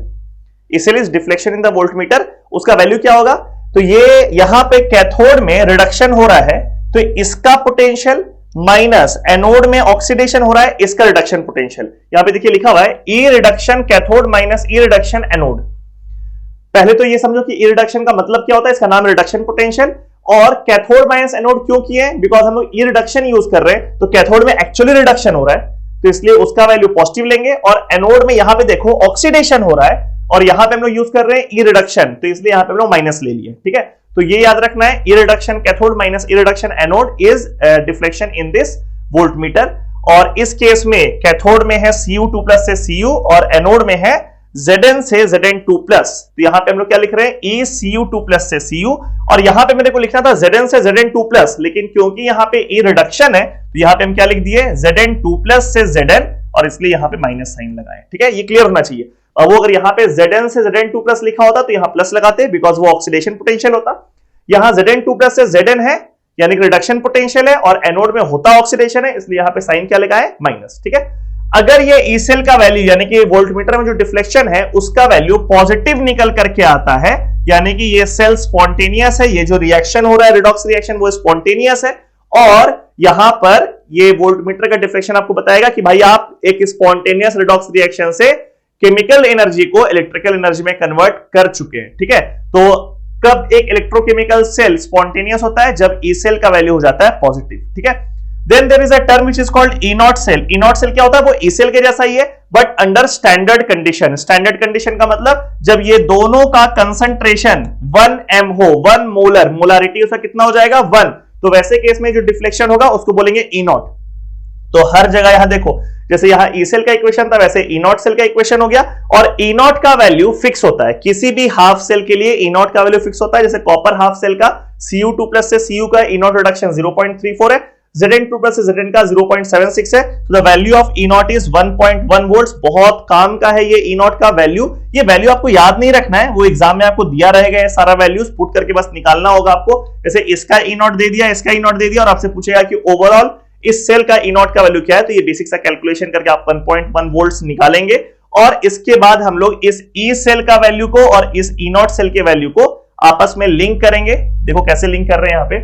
E cell is deflection in the voltmeter. उसका वैल्यू क्या होगा, तो ये यहां पे कैथोड में रिडक्शन हो रहा है तो इसका पोटेंशियल माइनस एनोड में ऑक्सीडेशन हो रहा है, इसका रिडक्शन पोटेंशियल। यहां पे देखिए लिखा हुआ है E reduction cathode minus E reduction anode. पहले तो ये समझो कि ई रिडक्शन का मतलब क्या होता है, इसका नाम रिडक्शन पोटेंशियल। और कैथोड माइनस एनोड क्यों किए, बिकॉज हम लोग ई रिडक्शन यूज कर रहे हैं तो कैथोड में एक्चुअली रिडक्शन हो रहा है तो इसलिए उसका वैल्यू पॉजिटिव लेंगे। और एनोड में यहां पे देखो ऑक्सीडेशन हो रहा है और यहां पे हम लोग यूज कर रहे हैं ई रिडक्शन, तो इसलिए यहां पे हम लोग माइनस ले लिए। ठीक है, तो ये याद रखना है, E reduction cathode minus E reduction anode is deflection in this volt meter. और इस केस में कैथोड में है Cu2+ से Cu और एनोड में है Zn से Zn2+। तो यहां पे हम लोग क्या लिख रहे हैं, E Cu2+ से Cu, और यहां पे मेरे को लिखना था Zn से Zn2+, लेकिन क्योंकि यहां पे E रिडक्शन है तो यहां पे हम क्या लिख दिए, Zn2+ से Zn, और इसलिए यहां पे माइनस साइन लगाए। ठीक है, ये क्लियर होना चाहिए। अब वो अगर यहां पे Zn से Zn2+ लिखा होता तो यहां प्लस लगाते बिकॉज वो ऑक्सीडेशन पोटेंशियल होता। यहां Zn2+ से Zn है यानी कि रिडक्शन पोटेंशियल है और एनोड में होता ऑक्सीडेशन है, इसलिए यहां पे साइन क्या लगाए, माइनस। ठीक है, अगर ये ई सेल का वैल्यू यानी कि वोल्टमीटर में जो डिफ्लेक्शन है उसका वैल्यू पॉजिटिव निकल करके आता है, यानी कि ये सेल स्पॉन्टेनियस है, ये जो रिएक्शन हो रहा है रिडॉक्स रिएक्शन वो स्पॉन्टेनियस है, और यहां पर ये वोल्टमीटर का डिफ्लेक्शन आपको बताएगा कि भाई आप एक स्पॉन्टेनियस रिडॉक्स रिएक्शन से केमिकल एनर्जी को इलेक्ट्रिकल एनर्जी में कन्वर्ट कर चुके हैं। ठीक है, तो कब एक इलेक्ट्रोकेमिकल सेल स्पॉन्टेनियस होता है, जब ई सेल का वैल्यू हो जाता है पॉजिटिव। ठीक है, then there is a term which is called E not cell. E not cell क्या होता है, वो ई सेल के जैसा ही है but under standard condition. Standard condition का मतलब जब ये दोनों का कंसंट्रेशन 1 m हो, 1 मोलर, मोलारिटी उसका कितना हो जाएगा 1, तो वैसे केस में जो डिफ्लेक्शन होगा उसको बोलेंगे ई नॉट। तो हर जगह यहां देखो जैसे यहां ई सेल का इक्वेशन था वैसे ई नॉट सेल का इक्वेशन हो गया, और ई नॉट का वैल्यू फिक्स होता है किसी भी हाफ सेल के लिए, ई नॉट का वैल्यू फिक्स होता है। जैसे कॉपर हाफ सेल का Cu2 प्लस से Cu का ई नॉट रिडक्शन 0.34 है, Zn2 प्लस से Zn का 0.76 है, तो the value of E not is 1.1 volts. बहुत काम का है ये ई नॉट का वैल्यू, ये वैल्यू आपको याद नहीं रखना है, वो एग्जाम में आपको दिया रहेगा, ये सारा वैल्यूज पुट करके बस निकालना होगा आपको। जैसे इसका ई नॉट दे दिया, इसका ई नॉट दे दिया, और आपसे पूछेगा कि ओवरऑल इस सेल का ई नॉट का वैल्यू क्या है, तो ये बेसिक सा कैलकुलेशन करके आप 1.1 वोल्ट्स निकालेंगे, और इसके बाद हम लोग इस ई सेल का वैल्यू को और इस ई नॉट सेल के वैल्यू को आपस में लिंक करेंगे। देखो कैसे लिंक कर रहे हैं यहाँ पे,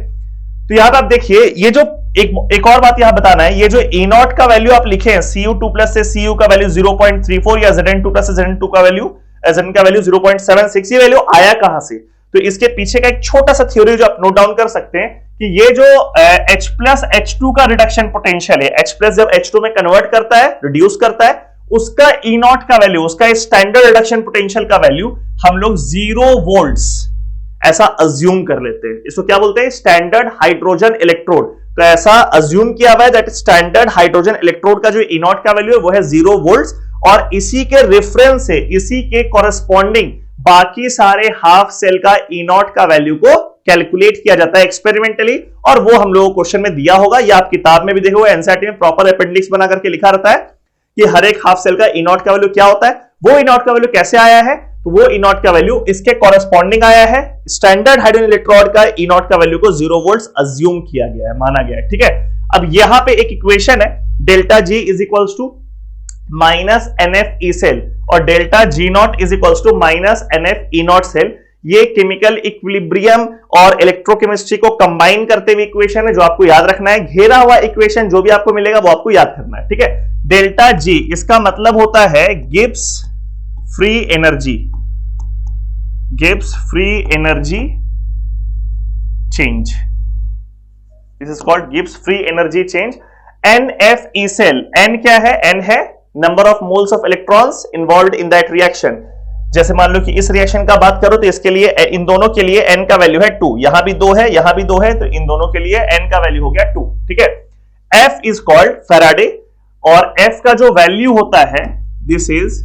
तो यहां पे आप देखिए, ये जो एक और बात यहां बताना है, ये जो ई नॉट का वैल्यू आप लिखे हैं Cu2 प्लस से Cu का वैल्यू 0.34 या Zn2 प्लस से Zn2 का वैल्यू Zn का वैल्यू 0.76, ये वैल्यू आया कहां से? तो इसके पीछे का एक छोटा सा थ्योरी जो आप नोट डाउन कर सकते हैं कि ये जो H प्लस H2 का रिडक्शन पोटेंशियल है, H प्लस जब H2 में कन्वर्ट करता है, रिड्यूस करता है, उसका ई नॉट का वैल्यू, उसका स्टैंडर्ड रिडक्शन पोटेंशियल का वैल्यू हम लोग 0 वोल्ट्स ऐसा अज्यूम कर लेते हैं। इसको क्या बोलते हैं? Standard hydrogen electrode. तो ऐसा अज्यूम किया हुआ है दैट स्टैंडर्ड हाइड्रोजन इलेक्ट्रोड का जो ई नॉट का वैल्यू है वो है 0 वोल्ट्स, और इसी के रेफरेंस से, इसी के कॉरेस्पॉन्डिंग बाकी सारे हाफ सेल का ई नॉट का वैल्यू को कैलकुलेट किया जाता है एक्सपेरिमेंटली, और वो हम लोगों को क्वेश्चन में दिया होगा, या आप किताब में भी देखोगे, एनसीईआरटी में प्रॉपर अपेंडिक्स बना करके लिखा रहता है कि हर एक हाफ सेल का ई नॉट का वैल्यू क्या होता है। वो ई नॉट का वैल्यू कैसे आया है? तो वो ई नॉट का वैल्यू इसके कॉरेस्पॉन्डिंग आया है, स्टैंडर्ड हाइड्रोजन इलेक्ट्रोड का ई नॉट का वैल्यू को 0 वोल्ट्स अज्यूम किया गया है, माना गया है, ठीक है। अब यहां पे एक इक्वेशन है, delta G is equals to minus NF E cell और delta G not is equals to minus NF E not cell. ये केमिकल इक्विलिब्रियम और इलेक्ट्रोकेमिस्ट्री को कंबाइन करते हुए इक्वेशन है जो आपको याद रखना है। घेरा हुआ इक्वेशन जो भी आपको मिलेगा वो आपको याद करना है, ठीक है। डेल्टा जी इसका मतलब होता है Gibbs free energy, Gibbs free energy change, this is called Gibbs free energy change. NF E cell, N क्या है? N है number of moles of electrons involved in that reaction. जैसे मान लो कि इस रिएक्शन का बात करो तो इसके लिए, इन दोनों के लिए N का वैल्यू है 2, यहां भी 2 है, यहां भी 2 है, तो इन दोनों के लिए N का वैल्यू हो गया 2, ठीक है। F इज कॉल्ड फैराडे, और F का जो वैल्यू होता है दिस इज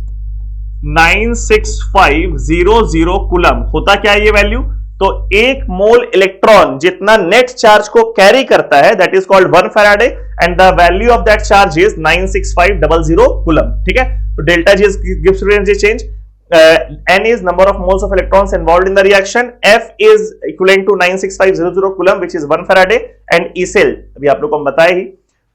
96500 कूलम। होता क्या है ये वैल्यू? तो एक मोल इलेक्ट्रॉन जितना नेट चार्ज को कैरी करता है that is called 1 Faraday, and the value of that charge is 96500 coulomb, ठीक है। तो delta G Gibbs free energy change, N is number of moles of electrons involved in the reaction, F is equivalent to 96500 coulomb which is 1 Faraday, and E cell अभी आप लोग को हम बताए ही।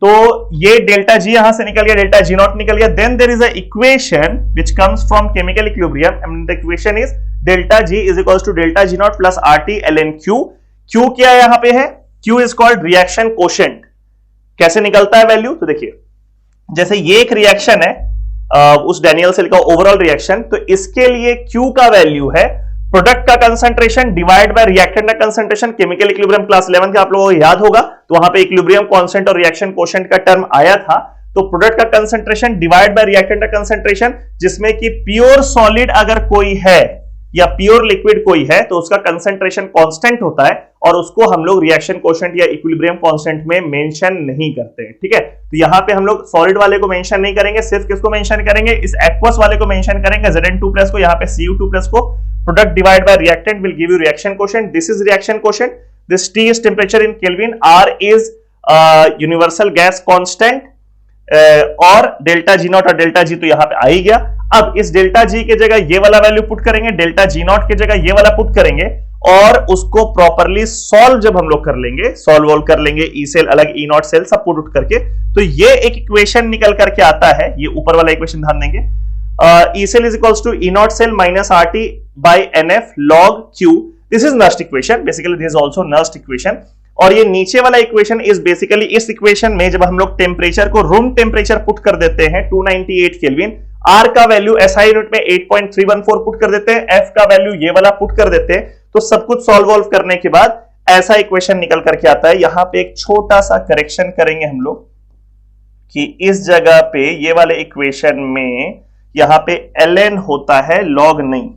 तो ये डेल्टा जी यहां से निकल गया, डेल्टा जी नॉट निकल गया। Then there is a equation which comes from chemical equilibrium, and the equation is delta G is equals to delta G naught plus RT ln Q। Q क्या यहां पे है? Q is called reaction quotient. कैसे निकलता है value? तो देखिए, जैसे ये एक रिएक्शन है, उस डैनियल सेल का ओवरऑल रिएक्शन, तो इसके लिए Q का वैल्यू है प्रोडक्ट का कंसंट्रेशन डिवाइड बाय रिएक्टेंट का कंसंट्रेशन। केमिकल इक्विलिब्रियम क्लास 11 का आप लोगों को याद होगा, तो वहां पे इक्विलिब्रियम कांस्टेंट और रिएक्शन कोशेंट का टर्म आया था। तो प्रोडक्ट का कंसंट्रेशन डिवाइड बाय रिएक्टेंट का कंसंट्रेशन, जिसमें कि प्योर सॉलिड अगर कोई है या प्योर लिक्विड कोई है तो उसका कंसंट्रेशन कांस्टेंट होता है, और उसको हम लोग रिएक्शन कोशेंट या इक्विलिब्रियम कांस्टेंट में मेंशन नहीं करते हैं, ठीक है। तो यहां पे हम लोग सॉलिड वाले को मेंशन नहीं करेंगे, सिर्फ किसको मेंशन करेंगे? इस एक्वस वाले को मेंशन करेंगे, Zn2 प्लस को, यहां पे Cu2 प्लस को। Product divide by reactant will give you reaction quotient, this is reaction quotient. This T is temperature in kelvin, R is universal gas constant, और डेल्टा जी नॉट और delta जी तो यहां पे आ ही गया। अब इस डेल्टा जी के जगह ये वाला वैल्यू पुट करेंगे, डेल्टा जी नॉट के जगह ये वाला पुट करेंगे, और उसको प्रॉपरली सॉल्व जब हम लोग कर लेंगे, सॉल्व कर लेंगे, ई सेल अलग, ई नॉट सेल सब पुट करके, तो ये एक इक्वेशन निकल करके आता है। ये ऊपर वाला इक्वेशन ध्यान देंगे, E cell is equals to E not cell minus RT by NF log Q। This is Nernst equation, basically this is also Nernst equation. और ये नीचे वाला इक्वेशन इज बेसिकली, इस इक्वेशन में जब हम लोग टेम्परेचर को, रूम टेम्परेचर पुट कर देते हैं 298 केल्विन, R का वैल्यू SI यूनिट में 8.314 पुट कर देते हैं, F का वैल्यू ये वाला पुट कर देते हैं, तो सब कुछ सॉल्व करने के बाद ऐसा इक्वेशन निकल करके आता है। यहां पे एक छोटा सा करेक्शन करेंगे हम लोग कि इस जगह पे ये वाले इक्वेशन में यहां पे ln होता है, log नहीं,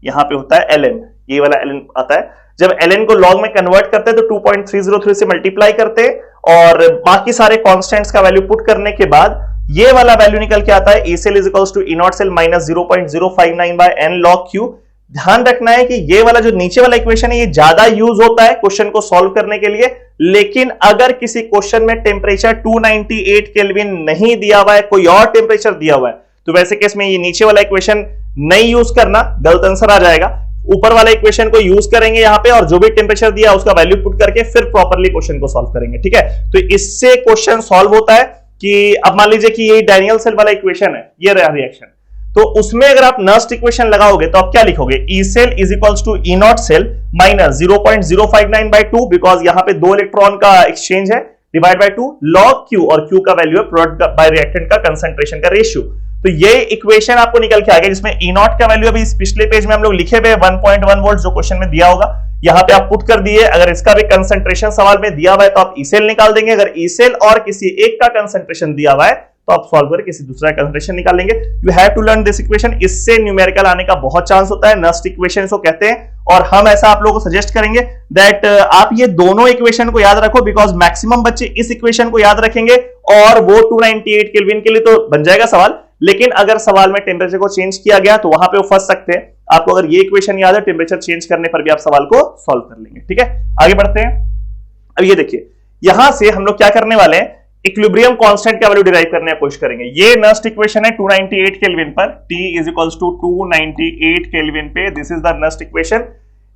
यहां पे होता है ln, ये वाला ln आता है। जब ln को log में कन्वर्ट करते हैं तो 2.303 से मल्टीप्लाई करते हैं, और बाकी सारे कांस्टेंट्स का वैल्यू पुट करने के बाद ये वाला वैल्यू निकल के आता है E cell is equals to E not cell minus 0.059 by n log Q। ध्यान रखना है कि ये वाला जो नीचे वाला इक्वेशन है ये ज्यादा यूज होता है क्वेश्चन को सॉल्व करने के लिए, लेकिन अगर किसी क्वेश्चन में टेम्परेचर 298 केल्विन नहीं दिया हुआ है, कोई और टेम्परेचर दिया हुआ है, तो वैसे केस में ये नीचे वाला इक्वेशन नहीं यूज करना, गलत आंसर आ जाएगा। ऊपर वाला इक्वेशन को यूज करेंगे यहां पे और जो भी टेम्परेचर दिया उसका वैल्यू पुट करके फिर प्रॉपर्ली क्वेश्चन को सॉल्व करेंगे, ठीक है। तो इससे क्वेश्चन सॉल्व होता है कि अब मान लीजिए कि ये डायनियल सेल वाला इक्वेशन है, ये रहा रिएक्शन, तो उसमें अगर आप नस्ट इक्वेशन लगाओगे तो आप क्या लिखोगे, E cell is equals to E not cell minus 0.059 by 2, because यहां पे 2 इलेक्ट्रॉन का एक्सचेंज है, डिवाइड बाय 2 लॉग क्यू, और क्यू का वैल्यू है प्रोडक्ट बाय रिएक्टेंट का कंसंट्रेशन का रेशियो। तो ये इक्वेशन आपको निकल के आ गया, जिसमें ई नॉट का वैल्यू अभी इस पिछले पेज में हम लोग लिखे हुए 1.1 वोल्ट जो क्वेश्चन में दिया होगा, यहां पे आप पुट कर दिए। अगर इसका भी कंसंट्रेशन सवाल में दिया हुआ है तो आप ई सेल निकाल देंगे, अगर ई सेल और किसी एक का कंसंट्रेशन दिया हुआ है तो आप सॉल्व करके किसी दूसरा कंसंट्रेशन निकाल लेंगे। You have to learn this equation, इससे न्यूमेरिकल आने का बहुत चांस होता है, नस्ट इक्वेशन को कहते हैं। और हम ऐसा आप लोगों को सजेस्ट करेंगे दैट आप ये दोनों इक्वेशन को याद रखो, बिकॉज मैक्सिमम बच्चे इस इक्वेशन को याद रखेंगे और वो 298 केल्विन के लिए तो बन जाएगा सवाल, लेकिन अगर सवाल में टेम्परेचर को चेंज किया गया तो वहां पे वो फंस सकते हैं। आपको अगर ये इक्वेशन याद है, टेम्परेचर चेंज करने पर भी आप सवाल को सॉल्व कर लेंगे, ठीक है। आगे बढ़ते हैं। अब ये देखिए, यहां से हम लोग क्या करने वाले हैं, इक्विलिब्रियम कांस्टेंट का वैल्यू डिराइव करने की कोशिश करेंगे। ये नस्ट इक्वेशन है 298 केल्विन पर, T is equals to 298 kelvin पे, this is the Nernst equation.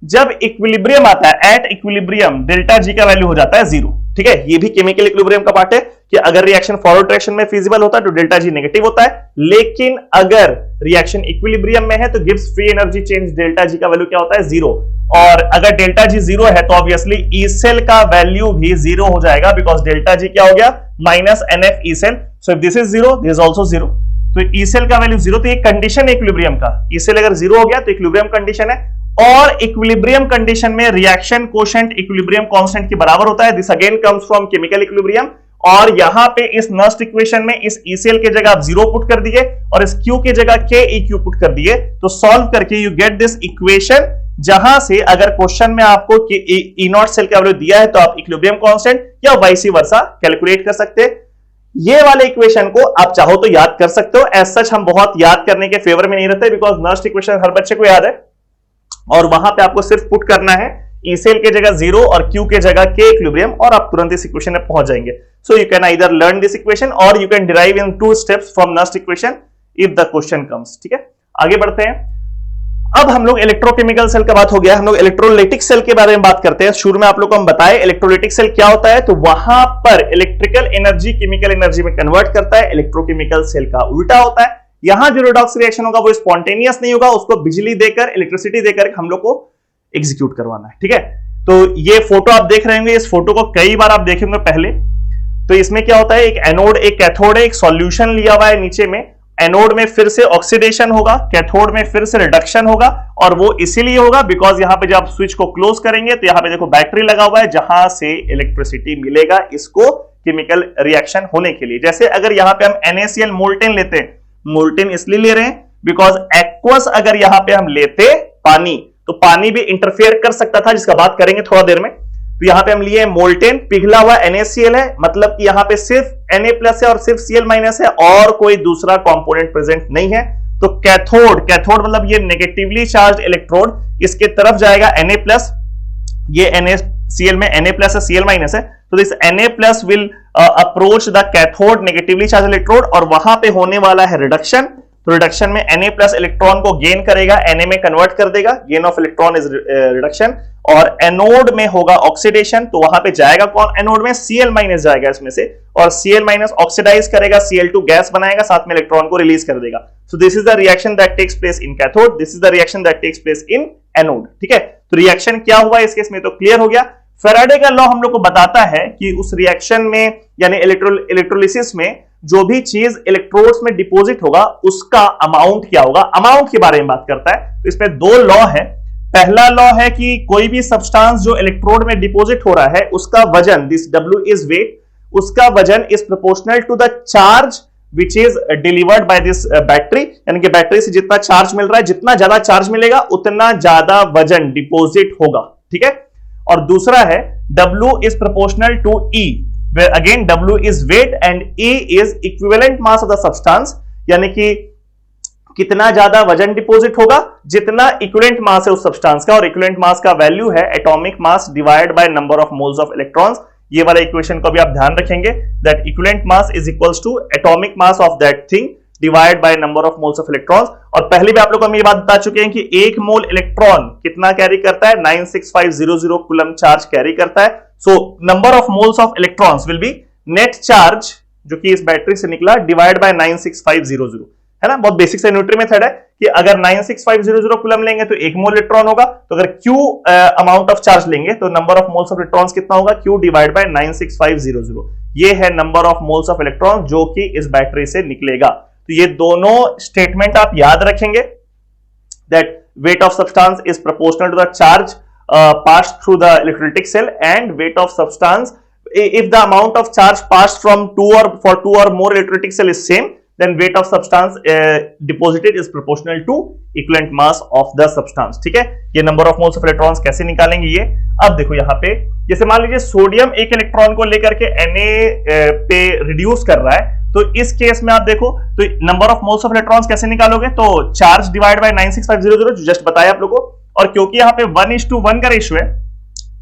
जब इक्विलिब्रियम आता है, एट इक्विलिब्रियम डेल्टा जी का वैल्यू हो जाता है 0, ठीक है। ये भी केमिकल इक्विलिब्रियम का पार्ट है कि अगर रिएक्शन फॉरवर्ड डायरेक्शन में फिजिबल होता है तो डेल्टा जी नेगेटिव होता है, लेकिन अगर रिएक्शन इक्विलिब्रियम में है तो gives free energy change, delta G का वैल्यू क्या होता है 0। और अगर डेल्टा जी 0 है तो ऑब्वियसली ई सेल का वैल्यू भी 0 हो जाएगा, बिकॉज डेल्टा जी क्या हो गया, minus NF E cell. So if this is 0, this is also 0। तो ई सेल का वैल्यू 0, तो ये कंडीशन है इक्विलिब्रियम का। ई सेल अगर 0 हो गया तो इक्विलिब्रियम कंडीशन है, और इक्विलिब्रियम कंडीशन में रिएक्शन कोशेंट इक्विलिब्रियम कांस्टेंट के बराबर होता है। This again comes from chemical equilibrium. और यहां पे इस नस्ट इक्वेशन में इस ई सेल के जगह आप 0 पुट कर दिए और इस क्यू की जगह के ई क्यू पुट कर दिए, तो सॉल्व करके यू गेट दिस इक्वेशन, जहां से अगर क्वेश्चन में आपको ई नॉट सेल का वैल्यू दिया है तो आप इक्विलिब्रियम कांस्टेंट या वाइस वर्सा कैलकुलेट कर सकते हैं। ये वाले इक्वेशन को आप चाहो तो याद कर सकते हो, एज सच हम बहुत याद करने के फेवर में नहीं रहते, बिकॉज नस्ट इक्वेशन हर बच्चे को याद है, और वहां पे आपको सिर्फ पुट करना है ई सेल के जगह 0 और क्यू के जगह के इक्विलिब्रियम, और आप तुरंत इस इक्वेशन में पहुंच जाएंगे। So you can either learn this equation और you can derive in 2 steps from Nernst equation if the question comes, ठीक है। आगे बढ़ते हैं। अब हम लोग इलेक्ट्रोकेमिकल सेल का बात हो गया, हम लोग इलेक्ट्रोलाइटिक सेल के बारे में बात करते हैं। शुरू में आप लोग को हम बताए इलेक्ट्रोलाइटिक सेल क्या होता है, तो वहां पर इलेक्ट्रिकल एनर्जी केमिकल एनर्जी में कन्वर्ट करता है। इलेक्ट्रोकेमिकल सेल का उल्टा होता है, यहां जो रिडॉक्स रिएक्शन होगा वो स्पॉन्टेनियस नहीं होगा, उसको बिजली देकर, इलेक्ट्रिसिटी देकर हम लोग को एग्जीक्यूट करवाना है, ठीक है। तो ये फोटो आप देख रहे होंगे, इस फोटो को कई बार आप देखेंगे पहले। तो इसमें क्या होता है, एक एनोड एक कैथोड है, एक सॉल्यूशन लिया हुआ है नीचे में, एनोड में फिर से ऑक्सीडेशन होगा, कैथोड में फिर से रिडक्शन होगा, और वो इसीलिए होगा बिकॉज यहां पे जब आप स्विच को क्लोज करेंगे तो यहां पे देखो बैटरी लगा हुआ है जहां से इलेक्ट्रिसिटी मिलेगा इसको केमिकल रिएक्शन होने के लिए। जैसे अगर यहां पे हम NaCl मोल्टेन लेते हैं, मोल्टेन इसलिए ले रहे हैं बिकॉज एक्वस अगर यहां पे हम लेते पानी तो पानी भी इंटरफेयर कर सकता था, जिसका बात करेंगे थोड़ा देर में। तो यहां पे हम लिए मोल्टेन, पिघला हुआ NaCl है, मतलब कि यहां पे सिर्फ Na+ है और सिर्फ Cl- है और कोई दूसरा कंपोनेंट प्रेजेंट नहीं है। तो कैथोड, कैथोड मतलब ये नेगेटिवली चार्ज इलेक्ट्रोड, इसके तरफ जाएगा Na+, ये NaCl में Na+ है, Cl- है, तो this Na+ will approach the cathode negatively charge electrode, और वहां पे होने वाला है रिडक्शन। तो रिडक्शन में Na+ इलेक्ट्रॉन को गेन करेगा, Na में कन्वर्ट कर देगा, gain of electron is reduction. और एनोड में होगा ऑक्सीडेशन, तो वहां पे जाएगा कौन, एनोड में Cl- जाएगा इसमें से, और Cl- ऑक्सीडाइज करेगा, Cl2 गैस बनाएगा, साथ में इलेक्ट्रॉन को रिलीज कर देगा। So this is the reaction that takes place in cathode, this is the reaction that takes place in anode, ठीक है। तो रिएक्शन क्या हुआ इस केस में तो क्लियर हो गया। फैराडे का लॉ हम लोग को बताता है कि उस रिएक्शन में यानी इलेक्ट्रोलिसिस में जो भी चीज इलेक्ट्रोड्स में डिपॉजिट होगा उसका अमाउंट क्या होगा, अमाउंट के बारे में बात करता है। तो इसमें 2 लॉ है। पहला लॉ है कि कोई भी सब्सटेंस जो इलेक्ट्रोड में डिपॉजिट हो रहा है उसका वजन, दिस W इज वेट, उसका वजन is proportional to the charge which is delivered by this battery, यानी कि बैटरी से जितना चार्ज मिल रहा है, जितना ज्यादा चार्ज मिलेगा उतना ज्यादा वजन डिपॉजिट होगा, ठीक है। और दूसरा है W is proportional to E, where again W is weight and E is equivalent mass of the substance, यानी कि कितना ज्यादा वजन डिपॉजिट होगा जितना इक्विवेलेंट मास है उस सब्सटेंस का, और इक्विवेलेंट मास का वैल्यू है atomic mass divide by number of moles of electrons. ये वाला इक्वेशन को भी आप ध्यान रखेंगे, that equivalent mass is equals to atomic mass of that thing divide by number of moles of electrons. और पहले भी आप लोगों को हम ये बात बता चुके हैं कि एक मोल इलेक्ट्रॉन कितना कैरी करता है, 96500 कूलम चार्ज कैरी करता है। So number of moles of electrons will be net charge जो कि इस बैटरी से निकला डिवाइड बाय 96500, है ना। बहुत बेसिक सा न्यूट्री मेथड है कि अगर 96500 कूलम लेंगे तो एक मोल इलेक्ट्रॉन होगा, तो अगर Q अमाउंट ऑफ चार्ज लेंगे तो number of moles of electrons कितना होगा, Q डिवाइड बाय 96500। ये है number of moles of electron जो कि इस बैटरी से निकलेगा। तो ये दोनों स्टेटमेंट आप याद रखेंगे, that weight of substance is proportional to the charge passed through the electrolytic cell, and weight of substance if the amount of charge passed from two or more electrolytic cell is same, then weight of substance deposited is proportional to equivalent mass of the substance। ठीक है, ये number of moles of electrons कैसे निकालेंगे ये अब देखो। यहाँ पे जैसे मान लीजिए सोडियम एक इलेक्ट्रॉन को लेकर के Na पे रिड्यूस कर रहा है, तो इस केस में आप देखो तो number of moles of electrons कैसे निकालोगे, तो चार्ज डिवाइड बाय 96500 जो जस्ट बताया आप लोगों को, और क्योंकि यहाँ पे 1:1 का रेशियो है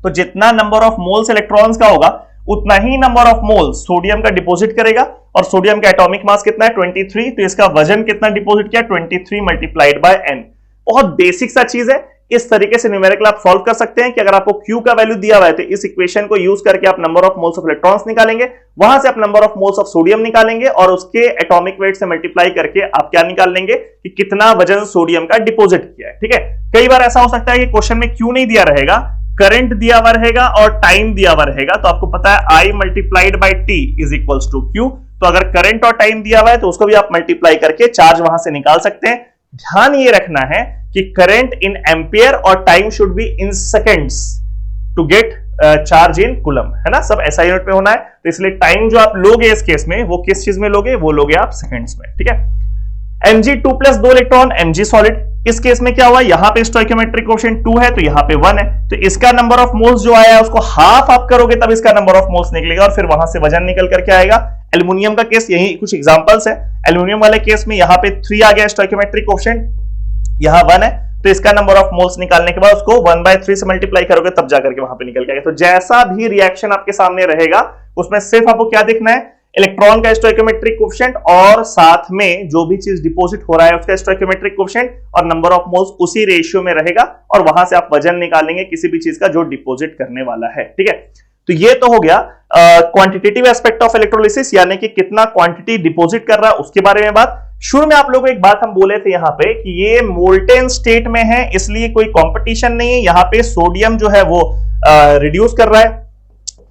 तो जितना नंबर ऑफ मोल्स इलेक्ट्रॉन्स का होगा उतना ही नंबर ऑफ मोल्स सोडियम का डिपॉजिट करेगा, और सोडियम का एटॉमिक मास कितना है 23, तो इसका वजन कितना डिपॉजिट किया 23 मल्टीप्लाइड बाय n। बहुत बेसिक सा चीज है, इस तरीके से न्यूमेरिकल आप सॉल्व कर सकते हैं कि अगर आपको Q का वैल्यू दिया हुआ है तो इस इक्वेशन को यूज करके आप number of moles of electrons निकालेंगे, वहां से आप number of moles of sodium निकालेंगे और उसके एटॉमिक वेट से मल्टीप्लाई करके आप क्या निकाल लेंगे कि कितना वजन सोडियम का डिपॉजिट किया है। ठीक है, कई बार ऐसा हो सकता है कि क्वेश्चन में Q नहीं दिया रहेगा, करंट दिया हुआ रहेगा और टाइम दिया हुआ रहेगा, तो आपको पता है I multiplied by T is equals to Q, तो अगर करंट और टाइम दिया हुआ है तो उसको भी आप मल्टीप्लाई करके चार्ज वहां से निकाल सकते हैं। ध्यान ये रखना है कि करंट इन एम्पियर और time should be in seconds to get charge in coulomb, है ना, सब SI यूनिट में होना है, तो इसलिए टाइम जो आप लोगे इस केस में वो किस चीज में लोगे, वो लोगे आप सेकेंड्स में। ठीक है, Mg2 + 2 इलेक्ट्रॉन Mg सॉलिड, इस केस में क्या हुआ, यहां पे स्टोइकियोमेट्रिक कोएफिशिएंट 2 है तो यहां पे 1 है, तो इसका नंबर ऑफ मोल्स जो आया है उसको हाफ आप करोगे तब इसका नंबर ऑफ मोल्स निकलेगा और फिर वहां से वजन निकल करके आएगा। एल्युमिनियम का केस यही कुछ एग्जांपल्स है, एल्युमिनियम वाले केस में यहां पे 3 आ गया स्टोइकियोमेट्रिक कोएफिशिएंट, यहां 1 है, तो इसका नंबर ऑफ मोल्स निकालने के बाद उसको 1/3 से मल्टीप्लाई करोगे तब जाकर के वहां पे निकल के आएगा। तो जैसा भी रिएक्शन आपके सामने रहेगा उसमें सिर्फ आपको क्या देखना है, इलेक्ट्रॉन का स्टोइकियोमेट्रिक कोएफिशिएंट और साथ में जो भी चीज डिपॉजिट हो रहा है उसका स्टोइकियोमेट्रिक कोएफिशिएंट और नंबर ऑफ मोल्स उसी रेशियो में रहेगा, और वहां से आप वजन निकालेंगे किसी भी चीज का जो डिपॉजिट करने वाला है। ठीक है, तो ये तो हो गया क्वांटिटेटिव एस्पेक्ट ऑफ इलेक्ट्रोलिसिस, यानी कि कितना क्वांटिटी डिपॉजिट कर रहा है उसके बारे में बात। शुरू में आप लोगों को एक बात हम बोले थे यहाँ पे कि ये मोल्टेन स्टेट में है इसलिए कोई कंपटीशन नहीं है, यहाँ पे सोडियम जो है वो रिड्यूस कर रहा है,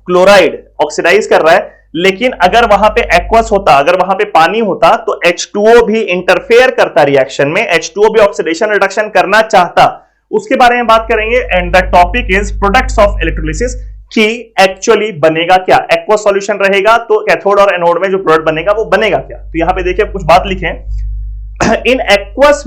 क्लोराइड ऑक्सीडाइज कर रहा है, लेकिन अगर वहां पे एक्वस होता, अगर वहां पे पानी होता तो H2O भी इंटरफेयर करता रिएक्शन में, H2O भी ऑक्सीडेशन रिडक्शन करना चाहता, उसके बारे में बात करेंगे। And the topic is products of electrolysis, कि एक्चुअली बनेगा क्या, एक्वस सॉल्यूशन रहेगा तो कैथोड और एनोड में जो प्रोडक्ट बनेगा वो बनेगा क्या। तो यहां पे देखिए कुछ बात लिखें, इन एक्वस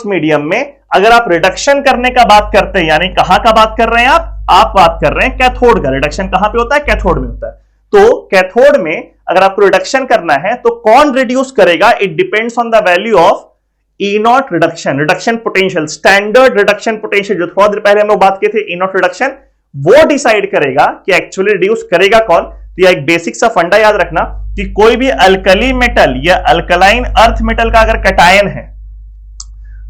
मीडियम में अगर आप रिडक्शन करने का बात करते हैं, यानी कहां का बात कर रहे हैं आप बात कर रहे हैं कैथोड का। रिडक्शन कहां पे होता है, कैथोड में होता है। तो कैथोड में अगर आपको रिडक्शन करना है तो कौन रिड्यूस करेगा, it depends on the value of E0 reduction potential, standard reduction potential, जो थोड़ा देर पहले हम लोग बात किए थे E0 रिडक्शन, वो डिसाइड करेगा कि एक्चुअली रिड्यूस करेगा कौन। तो यह एक बेसिक सा फंडा याद रखना कि कोई भी अल्कली मेटल या अल्कलाइन अर्थ मेटल का अगर कैटायन है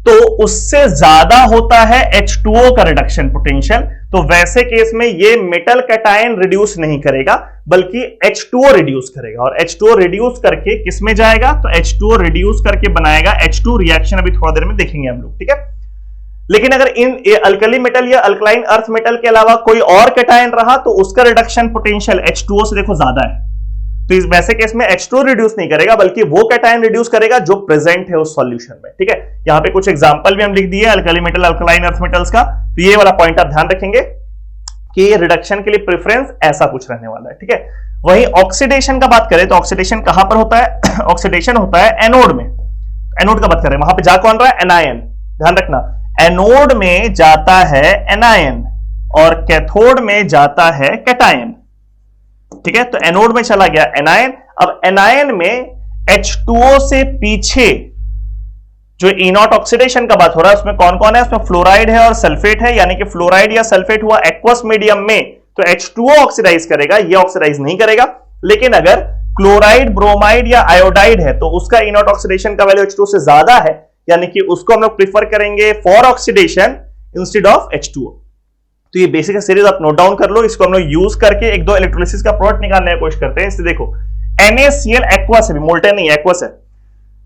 तो उससे ज्यादा होता है H2O का रिडक्शन पोटेंशियल, तो वैसे केस में ये मेटल कैटायन रिड्यूस नहीं करेगा बल्कि H2O रिड्यूस करेगा, और H2O रिड्यूस करके किस में जाएगा, तो H2O रिड्यूस करके बनाएगा H2 रिएक्शन, अभी थोड़ा देर में देखेंगे हम लोग। ठीक है, लेकिन अगर इन अल्कली मेटल या अल्कलाइन अर्थ मेटल के अलावा कोई और कैटायन रहा तो उसका रिडक्शन पोटेंशियल H2O से देखो ज्यादा है, तो इस वैसे केस में H2O रिड्यूस नहीं करेगा बल्कि वो कैटायन रिड्यूस करेगा जो प्रेजेंट है उस सॉल्यूशन में। ठीक है, यहां पे कुछ एग्जांपल भी हम लिख दिए alkali metal alkaline earth metals का, तो ये वाला पॉइंट आप ध्यान रखेंगे कि ये रिडक्शन के लिए प्रेफरेंस ऐसा कुछ रहने वाला है। ठीक है, वहीं ऑक्सीडेशन का बात करें तो ऑक्सीडेशन कहां पर होता है, ऑक्सीडेशन होता है एनोड में। एनोड का बात करें, वहां पे जा कौन रहा है, एनायन, ध्यान रखना, एनोड में जाता है एनायन और कैथोड में जाता है कैटायन। ठीक है, तो एनोड में चला गया एनायन। अब एनायन में H2O से पीछे जो E0 ऑक्सीडेशन का बात हो रहा है उसमें कौन कौन है, उसमें फ्लोराइड है और सल्फेट है, यानी कि फ्लोराइड या सल्फेट हुआ एक्वस मीडियम में तो H2O ऑक्सीडाइज करेगा, ये ऑक्सीडाइज नहीं करेगा। लेकिन अगर क्लोराइड, ब्रोमाइड या आयोडाइड है तो उसका E0 ऑक्सीडेशन का वैल्यू H2O से ज्यादा है, यानी कि उसको हम लोग प्रीफर करेंगे for oxidation instead of H2O। तो ये बेसिक सीरीज आप नोट डाउन कर लो, इसको हम लोग यूज करके एक दो इलेक्ट्रोलिसिस का प्रोडक्ट निकालने की कोशिश करते हैं। इससे देखो NaCl एक्वस है, मोल्टेन नहीं एक्वस है,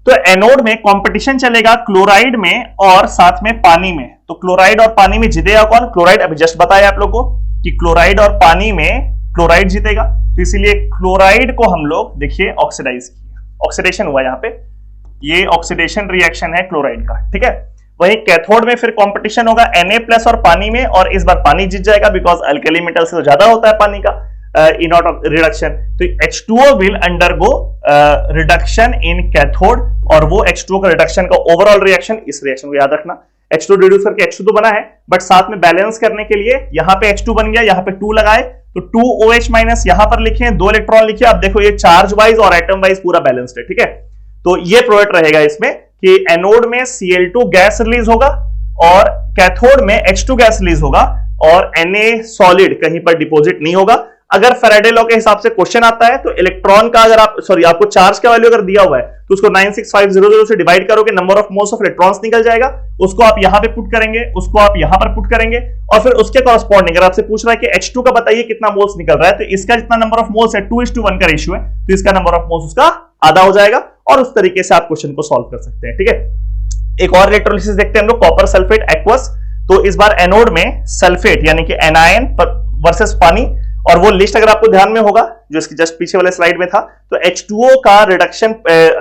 तो एनोड में कंपटीशन चलेगा क्लोराइड में और साथ में पानी में। तो क्लोराइड और पानी में जीतेगा कौन, क्लोराइड। अभी जस्ट बताया आप लोगों को कि क्लोराइड और पानी में क्लोराइड जीतेगा, तो इसीलिए क्लोराइड को हम लोग देखिए ऑक्सीडाइज किया, ऑक्सीडेशन हुआ यहां पे, ये ऑक्सीडेशन रिएक्शन है क्लोराइड का, ठीक है। वहीं कैथोड में फिर कंपटीशन होगा Na+ और पानी में, और इस बार पानी जीत जाएगा बिकॉज अल्कली मेटल से तो ज्यादा होता है पानी का E0 रिडक्शन। तो H2O will undergo reduction in cathode, और वो H2O का रिडक्शन का ओवरऑल रिएक्शन, इस रिएक्शन को याद रखना, H2 रिड्यूस करके H2 तो बना है, बट साथ में बैलेंस करने के लिए यहां पे H2 बन गया, यहां पे 2 लगाए तो 2OH- यहां पर लिखे, 2 इलेक्ट्रॉन लिखे। आप देखो ये चार्ज वाइज और एटम वाइज पूरा बैलेंस्ड है, ठीक है। तो ये प्रोडक्ट रहेगा इसमें कि एनोड में Cl2 गैस रिलीज होगा और कैथोड में H2 गैस रिलीज होगा, और Na सॉलिड कहीं पर डिपॉजिट नहीं होगा। अगर फैराडे लॉ के हिसाब से क्वेश्चन आता है तो इलेक्ट्रॉन का अगर आप आपको चार्ज का वैल्यू अगर दिया हुआ है तो उसको 96500 से डिवाइड करोगे, number of moles of electrons निकल जाएगा, उसको आप यहां पे पुट करेंगे, उसको आप यहां पर पुट करेंगे, और फिर उसके कॉरस्पॉन्डिंग अगर आपसे पूछ रहा है कि H2 का बताइए कितना मोल्स निकल रहा है, तो इसका जितना नंबर ऑफ मोल्स है 2:1 का रेशियो है, तो इसका नंबर ऑफ मोल्स उसका आधा हो जाएगा, और उस तरीके से आप क्वेश्चन को सॉल्व कर सकते हैं, ठीक है। एक और इलेक्ट्रोलिसिस देखते हैं हम लोग, कॉपर सल्फेट एक्वस। तो इस बार एनोड में सल्फेट यानी कि एनायन वर्सेस पानी, और वो लिस्ट अगर आपको ध्यान में होगा जो इसकी जस्ट पीछे वाले स्लाइड में था, तो H2O का रिडक्शन,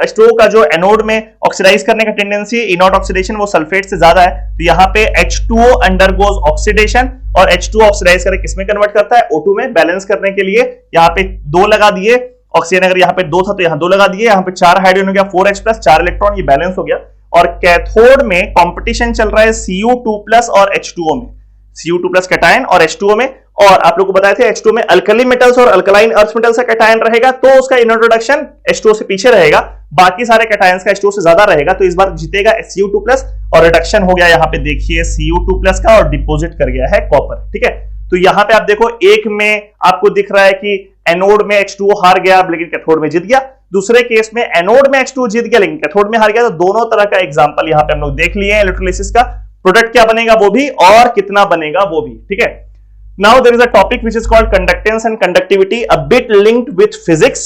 H2O का जो एनोड में ऑक्सीडाइज करने का टेंडेंसी E0 ऑक्सीडेशन वो सल्फेट से ज्यादा है, तो यहाँ पे H2O अंडरगोज ऑक्सीडेशन, और H2O ऑक्सीडाइज करके किसमें कन्वर्ट करता है, O2 में। बैलेंस करने के लिए यहाँ पे 2 लगा दिए ऑक्सीजन, अगर यहाँ पे 2 था तो यहाँ 2 लगा दिए, यहाँ पे 4 हाइड्रोजन हो गया, 4H+, 4 इलेक्ट्रॉन, ये बैलेंस हो गया। और कैथोड में कंपटीशन चल रहा है Cu2+ और H2O में, Cu2+ कैटायन और H2O में, और आप लोग को बताए थे H2O में अल्कली मेटल्स और अल्कलाइन अर्थ मेटल्स का कैटायन रहेगा, तो उसका इंट्रोडक्शन H2O से पीछे रहेगा, बाकी सारे कैटायंस का H2O से ज्यादा रहेगा, तो इस बार जीतेगा Cu2+, और रिडक्शन हो गया यहाँ पे देखिए Cu2+ का, और डिपोजिट कर गया है कॉपर, ठीक है। तो यहाँ पे आप देखो एक में आपको दिख रहा है कि एनोड में H2O हार गया लेकिन कैथोड में जीत गया, दूसरे केस में एनोड में H2O जीत गया लेकिन कैथोड में हार गया। तो दोनों तरह का एग्जांपल यहाँ पे हम लोग देख लिए हैं इलेक्ट्रोलिसिस का। प्रोडक्ट क्या बनेगा वो भी, और कितना बनेगा वो भी, ठीक है। Now there is a topic which is called conductance and conductivity, a bit linked with physics,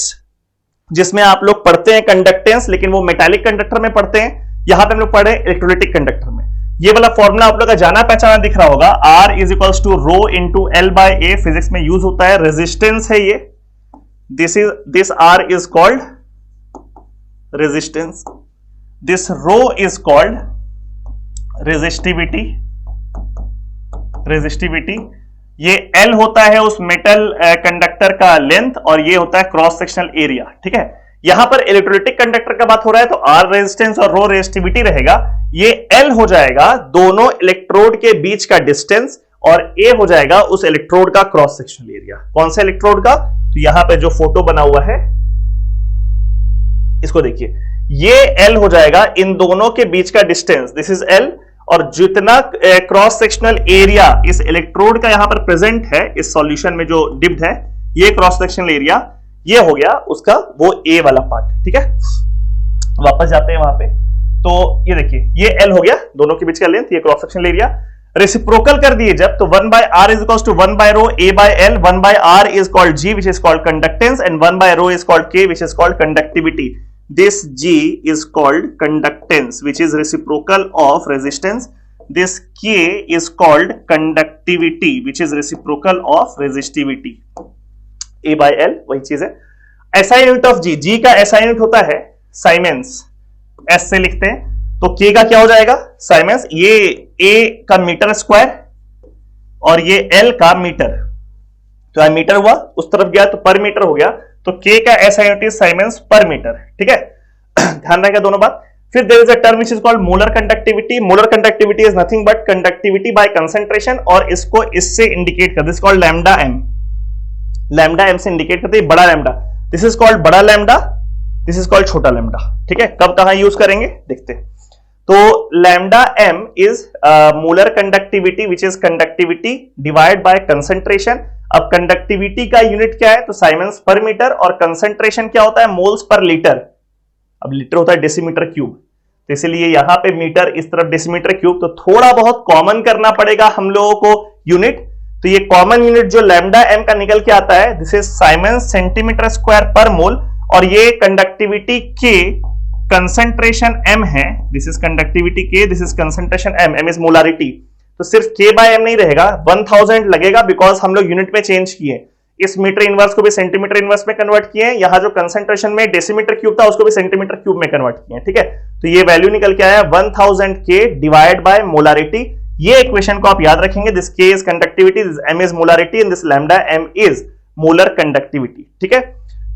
जिसमें आप लोग पढ़ते हैं कंडक्टेंस लेकिन वो मेटालिक कंडक्टर में पढ़ते हैं, यहां पे हम लोग पढ़े इलेक्ट्रोलाइटिक कंडक्टर में। ये वाला फॉर्मूला आप लोग का जाना पहचाना दिख रहा होगा, R is equals to rho into L by A, physics में यूज होता है, रेजिस्टेंस है ये, this R is called resistance, this rho is called resistivity, resistivity, ये L होता है उस मेटल कंडक्टर का लेंथ, और ये होता है क्रॉस सेक्शनल एरिया, ठीक है। यहां पर इलेक्ट्रोलाइटिक कंडक्टर का बात हो रहा है तो R रेजिस्टेंस और रो रेजिस्टिविटी रहेगा, ये L हो जाएगा दोनों इलेक्ट्रोड के बीच का डिस्टेंस, और A हो जाएगा उस इलेक्ट्रोड का क्रॉस सेक्शनल एरिया। कौन सा इलेक्ट्रोड का, तो यहां पे जो फोटो बना हुआ है इसको देखिए, ये L हो जाएगा इन दोनों के बीच का डिस्टेंस, दिस इज L, और जितना क्रॉस सेक्शनल एरिया इस इलेक्ट्रोड का यहां पर प्रेजेंट है इस सॉल्यूशन में जो डिप्ड है, ये क्रॉस सेक्शनल एरिया, ये हो गया उसका वो A वाला पार्ट, ठीक है। वापस जाते हैं वहां पे, तो ये देखिए ये L हो गया दोनों के बीच का लेंथ, ये क्रॉस सेक्शनल एरिया। रेसिप्रोकल कर दिए जब, तो 1/r is equals to 1/ρ A/L, 1/r is called G which is called conductance, and 1/ρ is called K which is called conductivity. This G is called conductance which is reciprocal of resistance. This K is called conductivity which is reciprocal of resistivity. A/L वही चीज है। SI unit of G, G का SI unit होता है साइमेंस, S से लिखते हैं, तो K का क्या हो जाएगा साइमेंस, ये A का मीटर स्क्वायर और ये L का मीटर, तो मीटर हुआ उस तरफ गया तो पर मीटर हो गया, तो K का SI यूनिट इज साइमेंस पर मीटर, ठीक है। ध्यान रखेगा दोनों बात। फिर there is a term which is called molar conductivity, molar conductivity is nothing but conductivity by concentration, और इसको इससे इंडिकेट कर, this called lambda m, lambda m से इंडिकेट करते हैं बड़ा लैम्डा, दिस इज कॉल्ड बड़ा लैम्डा, दिस इज कॉल्ड छोटा लैम्डा। ठीक है, कब कहां यूज करेंगे देखते हैं। तो lambda M is molar conductivity which is conductivity divide by concentration. अब कंडक्टिविटी का यूनिट क्या है, तो साइमंस पर मीटर, और कंसंट्रेशन क्या होता है, मोल्स पर लीटर। अब लीटर होता है डेसीमीटर क्यूब, तो इसलिए यहां पे मीटर, इस तरफ डेसीमीटर क्यूब, तो थोड़ा बहुत कॉमन करना पड़ेगा हम लोगों को यूनिट। तो ये कॉमन यूनिट जो लैम्डा एम का निकल के आता है, this is siemens centimetre square per mole, और ये कंडक्टिविटी के, कंसंट्रेशन एम है, this is conductivity K, this is concentration M, M is molarity. तो सिर्फ के बाय एम नहीं रहेगा, 1000 लगेगा, बिकॉज हम लोग यूनिट में चेंज किए, इस मीटर इनवर्स को भी सेंटीमीटर इनवर्स में कन्वर्ट किए, यहां जो कंसंट्रेशन में डेसीमीटर क्यूब था उसको भी सेंटीमीटर क्यूब में कन्वर्ट किए। ठीक है, तो ये वैल्यू निकल के आया 1000 के डिवाइड बाय मोलारिटी। ये इक्वेशन को आप याद रखेंगे, this K is conductivity, this M is molarity and this lambda M is molar conductivity. ठीक है,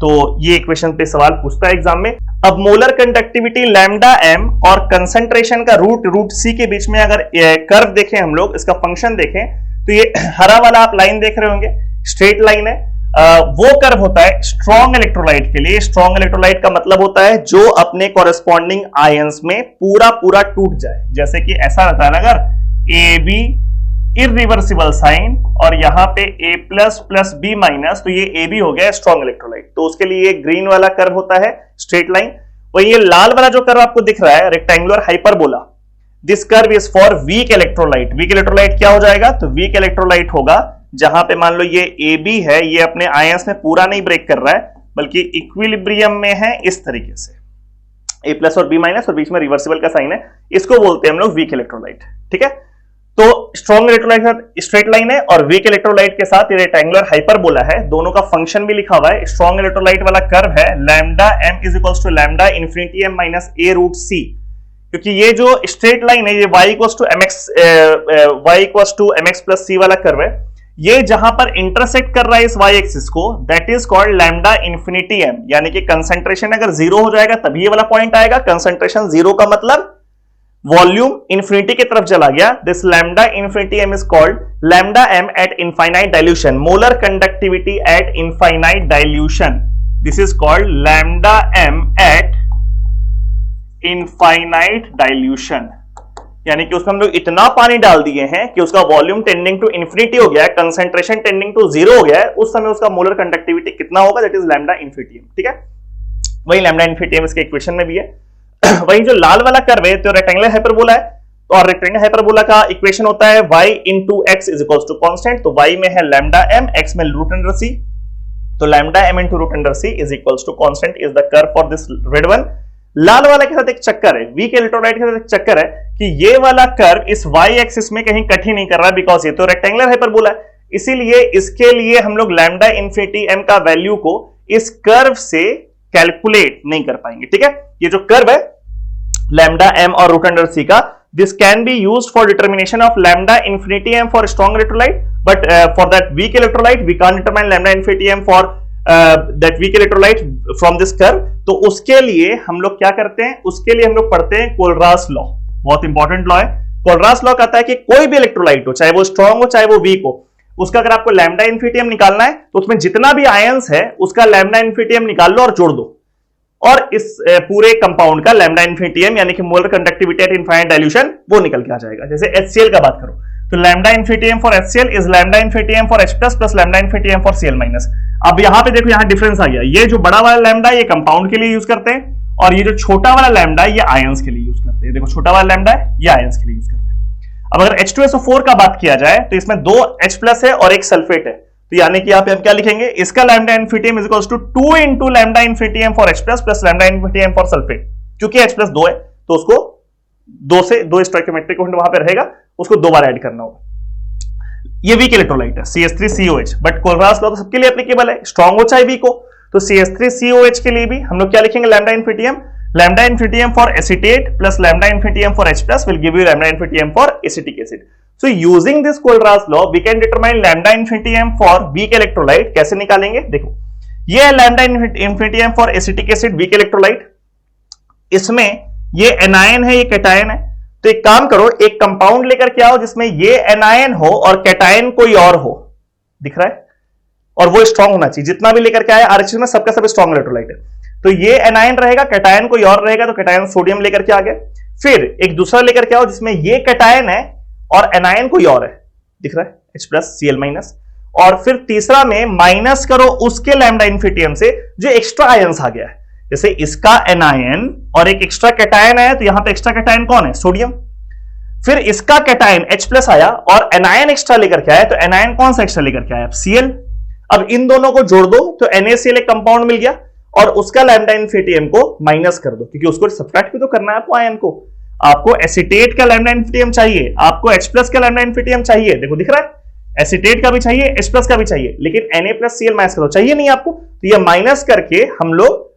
तो ये इक्वेशन पे सवाल पूछता है एग्जाम में। अब मोलर कंडक्टिविटी लैम्डा एम और कंसंट्रेशन का रूट सी के बीच में अगर कर्व देखें हम लोग, इसका फंक्शन देखें, तो ये हरा वाला आप लाइन देख रहे होंगे, स्ट्रेट लाइन है, वो कर्व होता है स्ट्रॉन्ग इलेक्ट्रोलाइट के लिए। स्ट्रॉन्ग इलेक्ट्रोलाइट का मतलब होता है जो अपने कॉरेस्पॉन्डिंग आयंस में पूरा टूट जाए, जैसे कि ऐसा रहता है ना, अगर ए बी इरिवर्सिबल साइन और यहां पे A plus plus B minus, तो ये ए बी हो गया स्ट्रॉन्ग इलेक्ट्रोलाइट, तो उसके लिए ग्रीन वाला कर्व होता है स्ट्रेट लाइन। और ये लाल वाला जो कर्व आपको दिख रहा है rectangular hyperbola, this curve is for weak electrolyte. Weak electrolyte क्या हो जाएगा, तो वीक इलेक्ट्रोलाइट होगा जहां पे मान लो ये AB है, ये अपने आयंस में पूरा नहीं ब्रेक कर रहा है बल्कि इक्विलिब्रियम में है, इस तरीके से A प्लस और B माइनस और बीच में रिवर्सिबल का साइन है, इसको बोलते हैं हम लोग वीक इलेक्ट्रोलाइट। ठीक है, तो स्ट्रॉन्ग इलेक्ट्रोलाइट के साथ स्ट्रेट लाइन है और वीक इलेक्ट्रोलाइट के साथ ये रेक्टेंगुलर हाइपरबोला है, दोनों का फंक्शन भी लिखा हुआ है। स्ट्रॉन्ग इलेक्ट्रोलाइट वाला कर्व है lambda M is equals to lambda infinity M minus A root C, क्योंकि ये जो स्ट्रेट लाइन है ये y equals to mx plus C वाला कर्व है, ये जहां पर इंटरसेक्ट कर रहा है इस y एक्सिस को, that is called lambda infinity m, यानी कि कंसंट्रेशन अगर जीरो हो जाएगा तभी ये वाला पॉइंट आएगा। कंसंट्रेशन जीरो का मतलब वॉल्यूम इंफिनिटी की तरफ चला गया, this lambda infinity m is called lambda m at infinite dilution, molar conductivity at infinite dilution, this is called lambda m at infinite dilution, यानी कि उसमें हम लोग इतना पानी डाल दिए हैं कि उसका वॉल्यूम टेंडिंग टू इंफिनिटी हो गया है, कंसंट्रेशन टेंडिंग टू जीरो हो गया है, उस समय उसका मोलर कंडक्टिविटी कितना होगा, that is lambda infinity m. ठीक है, वही लैम्डा इन्फिनिटी एम इसके इक्वेशन में भी है। वही जो लाल वाला कर्व है तो रेक्टेंगुलर हाइपरबोला है, और रेक्टेंगुलर हाइपरबोला का इक्वेशन होता है y into X is equals to constant, तो y में है लैम्डा एम, x में रूट अंडर सी, तो lambda M into root under C is equals to constant is the curve for this red one. लाल वाला के साथ एक चक्कर है, वीक इलेक्ट्रोलाइट के साथ एक चक्कर है कि ये वाला कर्व इस y एक्सिस में कहीं कट ही नहीं कर रहा, बिकॉज ये तो रेक्टेंगुलर हाइपरबोला है, इसीलिए इसके लिए हम लोग लैम्डा इन्फिनिटी एम का वैल्यू को इस कर्व से कैलकुलेट नहीं कर पाएंगे। ठीक है, ये जो कर्व है लैम्डा एम और रूट अंडर सी का, this can be used for determination of lambda infinity m for strong electrolyte, but for that weak electrolyte we can't determine lambda infinity m for that weak electrolyte from this curve। तो उसके लिए हम लोग क्या करते हैं, उसके लिए हम लोग पढ़ते हैं कोलरास लॉ, बहुत इंपॉर्टेंट लॉ है। कोलरास लॉ कहता है कि कोई भी इलेक्ट्रोलाइट हो, चाहे वो स्ट्रॉन्ग हो चाहे वो वीक हो, उसका अगर आपको लैम्डा इन्फिनिटी m निकालना है तो उसमें जितना भी आयंस है उसका लैम्डा इन्फिनिटी m निकाल लो और जोड़ दो, और इस पूरे कंपाउंड का लैम्डा इन्फिनिटी एम यानी कि molar conductivity at infinite dilution वो निकल के आ जाएगा। जैसे HCl का बात करो तो lambda infinity m for HCl is lambda infinity m for H plus lambda infinity m for Cl minus. अब यहां पे देखो, यहां डिफरेंस आ गया, ये जो बड़ा वाला लैम्डा ये कंपाउंड के लिए यूज करते हैं, और ये जो छोटा वाला लैम्डा ये आयंस के लिए यूज करते हैं। देखो छोटा वाला लैम्डा है, ये आयंस के लिए यूज करते हैं। अब अगर H2SO4 का बात किया जाए तो इसमें 2 H प्लस है और एक सल्फेट है, तो यानी कि यहाँ पे हम क्या लिखेंगे, इसका lambda infinity m is equals to 2 into lambda infinity m for H plus lambda infinity m for sulphate, क्योंकि H प्लस 2 है तो उसको 2 से 2 स्टोइकियोमेट्रिक कोएफिशिएंट वहां पे रहेगा, उसको 2 बार ऐड करना होगा। ये वीक इलेक्ट्रोलाइट है CH3COH, बट कोलरास लॉ तो सबके लिए एप्लीकेबल है, स्ट्रॉन्ग हो चाहे वीक हो। तो CH3COH के लिए भी हम लोग क्या लिखेंगे, lambda infinity m for acetate plus lambda infinity m for H plus will give you lambda infinity m for acetic acid. So using this Kohlraas law, we can determine lambda infinity m for weak electrolyte। कैसे निकालेंगे, देखो ये है lambda infinity m for acetic acid weak electrolyte, इसमें ये anion है, ये cation है, तो एक काम करो, एक कंपाउंड लेकर के आओ जिसमें ये anion हो और cation कोई और हो, दिख रहा है, और वो स्ट्रांग होना चाहिए। जितना भी लेकर के आया आरएचएस में सबका सब स्ट्रांग इलेक्ट्रोलाइट है। तो ये एनायन रहेगा, कैटायन कोई और रहेगा, तो कैटायन सोडियम लेकर के आ गया। फिर एक दूसरा लेकर के आओ जिसमें ये कैटायन है और एनायन कोई और है, दिख रहा है H+Cl-। और फिर तीसरा में माइनस करो उसके लैम्डा इन्फिनिटियम से जो एक्स्ट्रा आयंस आ गया है। जैसे इसका एनायन और एक एक्स्ट्रा कैटायन है, तो यहां पे एक्स्ट्रा कैटायन कौन है? सोडियम। फिर इसका कैटायन H+ आया और एनायन एक्स्ट्रा लेकर के आया, तो एनायन कौन सा एक्स्ट्रा लेकर के आया? Cl। अब इन दोनों को जोड़ दो तो NaCl एक कंपाउंड मिल गया और उसका लैम्डा इन्फिनिटियम को माइनस कर दो, क्योंकि उसको सब्ट्रैक्ट भी तो करना है आपको आयन को। आपको एसीटेट का लैम्डा इन्फिनिटियम चाहिए, आपको H+ का लैम्डा इन्फिनिटियम चाहिए, देखो दिख रहा है, एसीटेट का भी चाहिए, H+ का भी चाहिए, लेकिन Na+Cl माइनस करो, चाहिए नहीं आपको, तो ये माइनस करके हम लोग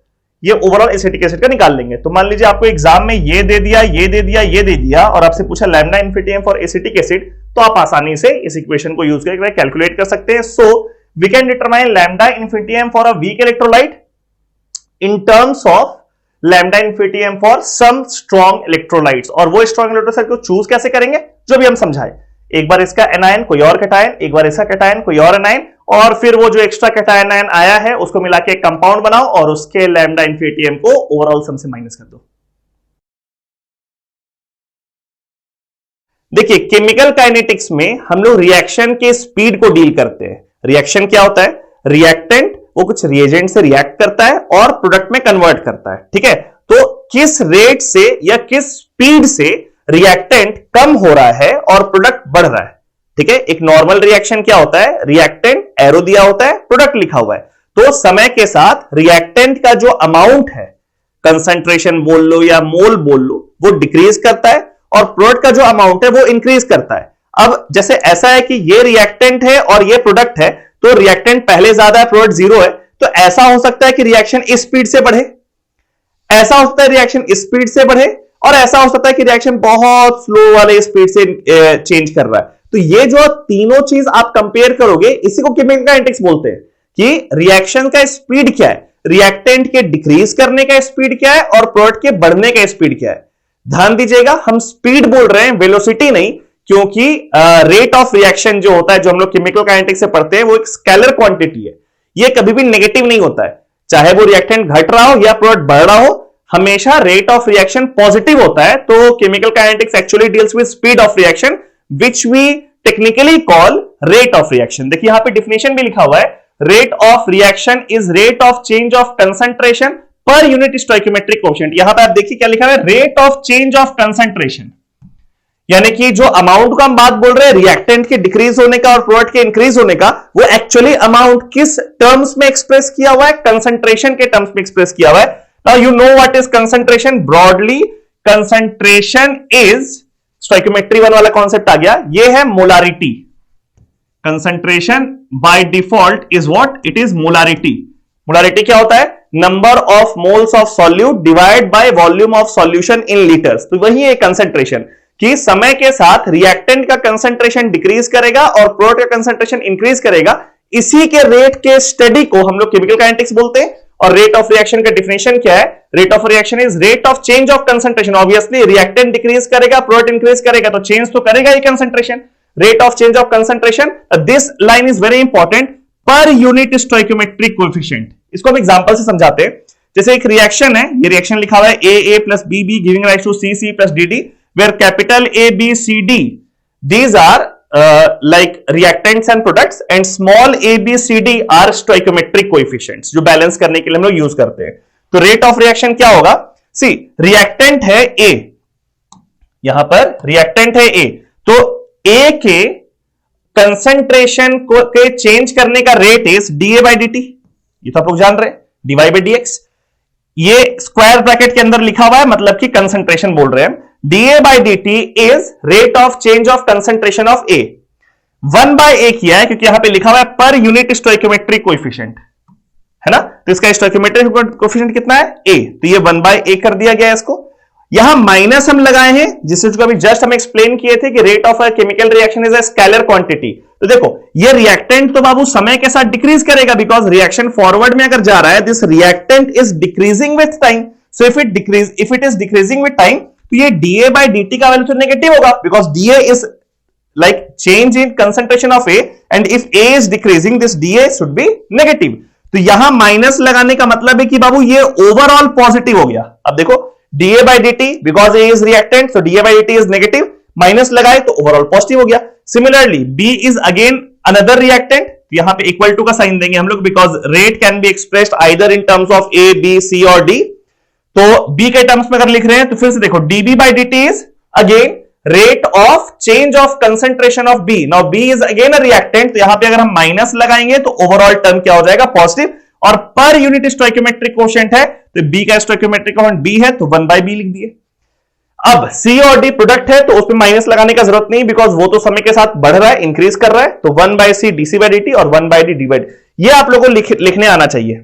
ये ओवरऑल एसिटिक एसिड का निकाल लेंगे। तो मान लीजिए आपको एग्जाम में ये दे दिया, ये दे दिया, ये दे दिया और आपसे पूछा lambda infinitium for acetic acid, तो आप आसानी से इस इक्वेशन को यूज करके कैलकुलेट कर सकते हैं। So we can determine lambda infinitium for a weak electrolyte in terms of lambda infinitium for some strong electrolytes. और वो स्ट्रॉन्ग इलेक्ट्रोलाइट को चूज कैसे करेंगे, जो भी हम समझाए, एक बार इसका एनायन कोई और कैटायन, एक बार इसका कैटायन कोई और एनायन, और फिर वो जो एक्स्ट्रा कैटायन आया है उसको मिला के एक कंपाउंड बनाओ और उसके लैम्डा इन्फिनिटियम को ओवरऑल सम से माइनस कर दो। देखिए केमिकल काइनेटिक्स में हम लोग रिएक्शन के स्पीड को डील करते हैं। रिएक्शन क्या होता है? रिएक्टेंट वो कुछ रिएजेंट से रिएक्ट करता है और प्रोडक्ट में कन्वर्ट करता है, ठीक है। तो किस रेट से या किस स्पीड से रिएक्टेंट कम हो रहा है और प्रोडक्ट बढ़ रहा है, ठीक है। एक नॉर्मल रिएक्शन क्या होता है? रिएक्टेंट एरो दिया होता है, प्रोडक्ट लिखा हुआ है, तो समय के साथ रिएक्टेंट का जो अमाउंट है, कंसंट्रेशन बोल लो या मोल बोल लो, वो डिक्रीज करता है और प्रोडक्ट का जो अमाउंट है वो इंक्रीज करता है। अब जैसे ऐसा है कि ये रिएक्टेंट है और ये प्रोडक्ट है, तो रिएक्टेंट पहले ज्यादा है, प्रोडक्ट जीरो है, तो ऐसा हो सकता है कि रिएक्शन इस स्पीड से बढ़े, ऐसा हो सकता है रिएक्शन इस स्पीड से बढ़े, और ऐसा हो सकता है कि रिएक्शन बहुत स्लो वाले स्पीड से चेंज कर रहा है। तो ये जो तीनों चीज आप कंपेयर करोगे, इसी को केमिकल काइनेटिक्स बोलते हैं कि रिएक्शन का स्पीड क्या है, रिएक्टेंट के डिक्रीज करने का स्पीड क्या है और प्रोडक्ट के बढ़ने का स्पीड क्या है। ध्यान दीजिएगा, हम स्पीड बोल रहे हैं, वेलोसिटी नहीं, क्योंकि रेट ऑफ रिएक्शन जो होता है, जो हम लोग केमिकल काइनेटिक्स से पढ़ते हैं, वो एक स्केलर क्वांटिटी है, ये कभी भी नेगेटिव नहीं होता है। चाहे वो रिएक्टेंट घट रहा हो या प्रोडक्ट बढ़ रहा हो, हमेशा रेट ऑफ रिएक्शन पॉजिटिव होता है। तो chemical kinetics actually deals with speed of reaction which we technically call rate of reaction. देखिए यहां पे डिफिनेशन भी लिखा हुआ है, rate of reaction is rate of change of concentration per unit stoichiometric coefficient. यहां पे आप देखिए क्या लिखा है, rate of change of concentration, यानी कि जो अमाउंट का हम बात बोल रहे हैं रिएक्टेंट के डिक्रीज होने का और प्रोडक्ट के इंक्रीज होने का, वो एक्चुअली अमाउंट किस टर्म्स में एक्सप्रेस किया हुआ है? कंसंट्रेशन के टर्म्स में एक्सप्रेस किया हुआ है। Now you know what is concentration. Broadly concentration is, stoichiometry 1 वाला कॉन्सेप्ट आ गया, ये है molarity. Concentration by default is what? It is molarity. Molarity क्या होता है? Number of moles of solute divide by volume of solution in litres. तो वही है कंसंट्रेशन, कि समय के साथ रिएक्टेंट का कंसंट्रेशन डिक्रीज करेगा और प्रोडक्ट का कंसंट्रेशन इंक्रीज करेगा। इसी के रेट के स्टडी को हम लोग केमिकल काइनेटिक्स बोलते हैं। और रेट ऑफ रिएक्शन का डिफिनेशन क्या है? Rate of reaction is rate of change of concentration. Obviously reactant decrease करेगा, प्रोडक्ट इंक्रीज करेगा, तो चेंज तो करेगा ही concentration. Rate of change of concentration, this line is very important, per unit stoichiometric coefficient. इसको हम एग्जांपल से समझाते हैं। जैसे एक रिएक्शन है, ये रिएक्शन लिखा हुआ है A plus BB giving rise to C plus DD, where capital A, B, C, D, these are like reactants and products, and small a, b, c, d are stoichiometric coefficients, जो balance करने के लिए हम लोग use करते हैं। तो rate of reaction क्या होगा? सी रिएक्टेंट है A, यहां पर रिएक्टेंट है A, तो A के कंसंट्रेशन को के चेंज करने का रेट इज dA/dt, ये तो आप लोग जान रहे हैं, dy/dx। ये स्क्वायर ब्रैकेट के अंदर लिखा हुआ है, मतलब कि कंसंट्रेशन बोल रहे हैं। dA/dt is rate of change of concentration of A। 1/A किया है क्योंकि यहां पे लिखा हुआ है पर यूनिट स्टोइकियोमेट्रिक कोएफिशिएंट, है ना। तो इसका स्टोइकियोमेट्रिक कोएफिशिएंट कितना है? A। तो ये 1/A कर दिया गया है इसको। यहां माइनस हम लगाए हैं, जिससे अभी जस्ट हम एक्सप्लेन किए थे कि rate of a chemical reaction is a scalar quantity. तो देखो ये रिएक्टेंट तो बाबू समय के साथ डिक्रीज करेगा, बिकॉज रिएक्शन फॉरवर्ड में अगर जा रहा है, this reactant is decreasing with time. So if it is decreasing with time, तो ये dA/dt का वैल्यू तो नेगेटिव होगा, because dA is like change in concentration of A, and if A is decreasing, this dA should be negative. तो यहां minus लगाने का मतलब है कि बाबू ये ओवरऑल पॉजिटिव हो गया। अब देखो dA by dt, because A is reactant, so dA by dt is negative, minus लगाए तो ओवरऑल पॉजिटिव हो गया। Similarly B is again another reactant, यहां पे इक्वल टू का साइन देंगे हम लोग, because rate can be expressed either in terms of A, B, C और D। तो B के टर्म्स में अगर लिख रहे हैं तो फिर से देखो dB by dt is again rate of change of concentration of B. Now B is again a reactant, तो यहां पे अगर हम माइनस लगाएंगे तो ओवरऑल टर्म क्या हो जाएगा, पॉजिटिव। और पर यूनिट स्टोइकियोमेट्रिक कोएफिशिएंट है तो B का स्टोइकियोमेट्रिक कोएफिशिएंट B है, तो 1/B लिख दिए। अब C और D प्रोडक्ट है तो उसमें माइनस लगाने का जरूरत नहीं, बिकॉज वो तो समय के साथ बढ़ रहा है, इंक्रीज कर रहा है, तो 1/C dC by dt और 1/D d by dt। ये आप लोगों को लिखने आना चाहिए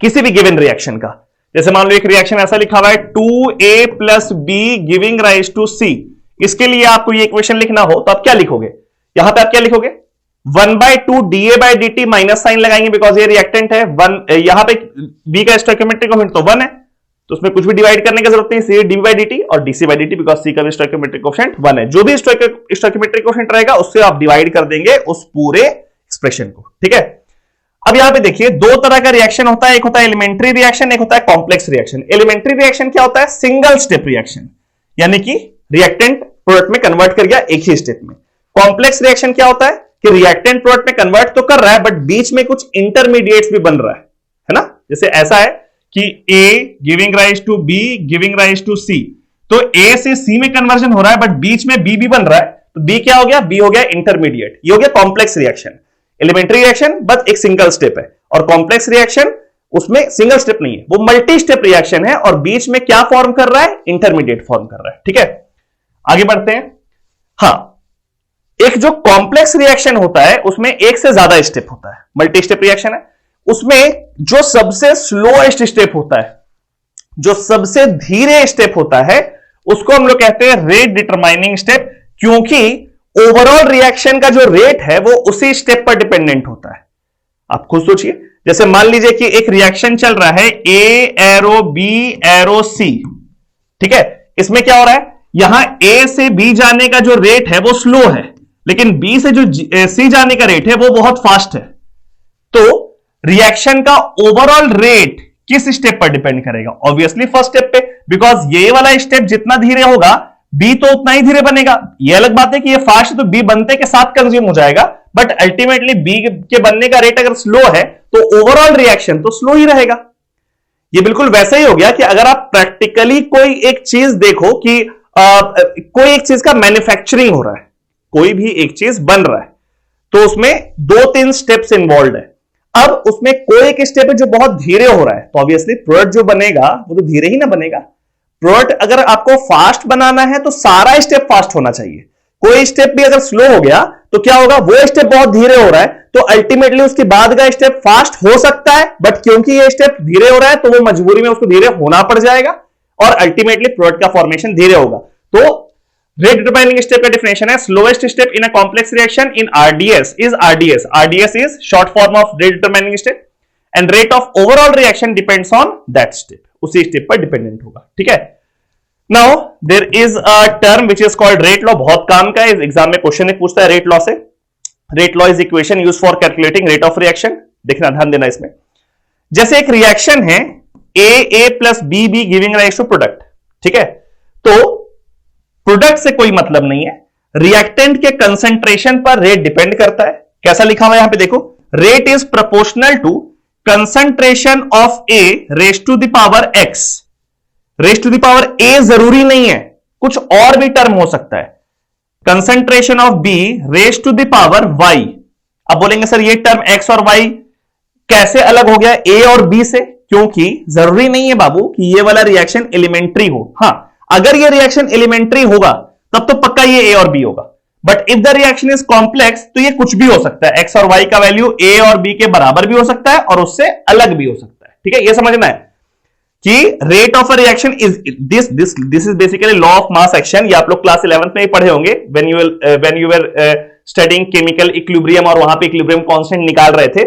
किसी भी गिवन रिएक्शन का। जैसे मान लो एक रिएक्शन ऐसा लिखा हुआ है 2A plus B giving rise to C, इसके लिए आपको ये इक्वेशन लिखना हो तो आप क्या लिखोगे, यहां पे आप क्या लिखोगे, 1/2 dA by dt minus sign लगाएंगे बिकॉज ये रिएक्टेंट है। यहां पे B का स्टोइकियोमेट्रिक कोएफिशिएंट तो 1 है, तो उसमें कुछ भी डिवाइड करने की जरूरत नहीं, C dB by dt और dC by dt, because C का भी स्टोइकियोमेट्रिक कोएफिशिएंट 1 है। जो भी स्टोइकियोमेट्रिक कोएफिशिएंट रहेगा उससे आप डिवाइड कर देंगे उस पूरे एक्सप्रेशन को, ठीक है। अब यहां पे देखिए दो तरह का रिएक्शन होता है, एक होता है एलिमेंट्री रिएक्शन, एक होता है कॉम्प्लेक्स रिएक्शन। एलिमेंट्री रिएक्शन क्या होता है, सिंगल स्टेप रिएक्शन, यानी कि रिएक्टेंट प्रोडक्ट में कन्वर्ट कर गया एक ही स्टेप में। कॉम्प्लेक्स रिएक्शन क्या होता है कि रिएक्टेंट प्रोडक्ट में कन्वर्ट तो कर रहा है बट बीच में कुछ इंटरमीडिएट्स भी बन रहा है ना। जैसे ऐसा है कि A giving rise to B giving rise to C, तो A से C में कन्वर्जन हो रहा है बट बीच में B भी बन रहा है, तो B क्या हो गया, B हो गया इंटरमीडिएट। ये हो गया कॉम्प्लेक्स रिएक्शन। एलिमेंट्री रिएक्शन बस एक सिंगल स्टेप है, और कॉम्प्लेक्स रिएक्शन उसमें सिंगल स्टेप नहीं है, वो मल्टी स्टेप रिएक्शन है और बीच में क्या फॉर्म कर रहा है, इंटरमीडिएट फॉर्म कर रहा है, ठीक है। आगे बढ़ते हैं। हाँ, एक जो कॉम्प्लेक्स रिएक्शन होता है उसमें एक से ज्यादा स्टेप होता है, मल्टी स्टेप रिएक्शन है। उसमें जो सबसे स्लोएस्ट स्टेप होता है, जो सबसे धीरे स्टेप होता है, उसको हम लोग कहते हैं रेट डिटरमाइनिंग स्टेप, क्योंकि ओवरऑल रिएक्शन का जो रेट है वो उसी स्टेप पर डिपेंडेंट होता है। आप खुद सोचिए, जैसे मान लीजिए कि एक रिएक्शन चल रहा है A arrow B arrow C, ठीक है। इसमें क्या हो रहा है, यहां A से B जाने का जो रेट है वो स्लो है, लेकिन B से जो C जाने का रेट है वो बहुत फास्ट है। तो रिएक्शन का ओवरऑल रेट किस स्टेप पर डिपेंड करेगा, ऑब्वियसली फर्स्ट स्टेप पे, बिकॉज ये वाला स्टेप जितना धीरे होगा B तो उतना ही धीरे बनेगा। ये अलग बात है कि ये फास्ट है तो B बनते के साथ कंज्यूम हो जाएगा, बट अल्टीमेटली B के बनने का रेट अगर स्लो है तो ओवरऑल रिएक्शन तो स्लो ही रहेगा। ये बिल्कुल वैसा ही हो गया कि अगर आप प्रैक्टिकली कोई एक चीज देखो कि कोई एक चीज का मैन्युफैक्चरिंग हो रहा है, कोई भी एक चीज बन रहा है, तो उसमें 2-3 स्टेप्स इन्वॉल्व है। अब उसमें कोई एक स्टेप है जो बहुत धीरे हो रहा है, तो ऑब्वियसली प्रोडक्ट जो बनेगा वो तो धीरे ही ना बनेगा। प्रोडक्ट अगर आपको फास्ट बनाना है तो सारा स्टेप फास्ट होना चाहिए। कोई स्टेप भी अगर स्लो हो गया तो क्या होगा, वो स्टेप बहुत धीरे हो रहा है तो अल्टीमेटली उसके बाद का स्टेप फास्ट हो सकता है, बट क्योंकि ये स्टेप धीरे हो रहा है तो वो मजबूरी में उसको धीरे होना पड़ जाएगा और अल्टीमेटली प्रोडक्ट का फॉर्मेशन धीरे होगा। तो रेट डिटरमाइनिंग स्टेप का डेफिनेशन है, slowest step in a complex reaction in RDS is RDS. RDS is short form of rate determining step and rate of overall reaction depends on that step. उसी step पर dependent होगा, ठीक है। Now there is a term which is called rate law, बहुत काम का है, इस एग्जाम में क्वेश्चन ही पूछता है रेट लॉ से। Rate law is equation use for calculating rate of reaction. देखना, ध्यान देना इसमें। जैसे एक रिएक्शन है A plus B giving rise to product, ठीक है। तो प्रोडक्ट से कोई मतलब नहीं है, रिएक्टेंट के कंसंट्रेशन पर रेट डिपेंड करता है। कैसा लिखा हुआ है यहां पे देखो, rate is proportional to concentration of A raise to the power X। Raise to the power A जरूरी नहीं है, कुछ और भी टर्म हो सकता है। Concentration of B raise to the power Y। अब बोलेंगे सर ये टर्म X और Y कैसे अलग हो गया A और B से, क्योंकि जरूरी नहीं है बाबू कि ये वाला रिएक्शन एलिमेंट्री हो। हां, अगर ये रिएक्शन एलिमेंट्री होगा तब तो पक्का ये A और B होगा, but if the reaction is complex तो ये कुछ भी हो सकता है। X और Y का वैल्यू A और B के बराबर भी हो सकता है और उससे अलग भी हो सकता है, ठीक है। ये समझना है कि rate of a reaction is this is basically law of mass action. ये आप लोग क्लास 11th में ही पढ़े होंगे when you were studying chemical equilibrium, और वहां पे इक्विलिब्रियम कांस्टेंट निकाल रहे थे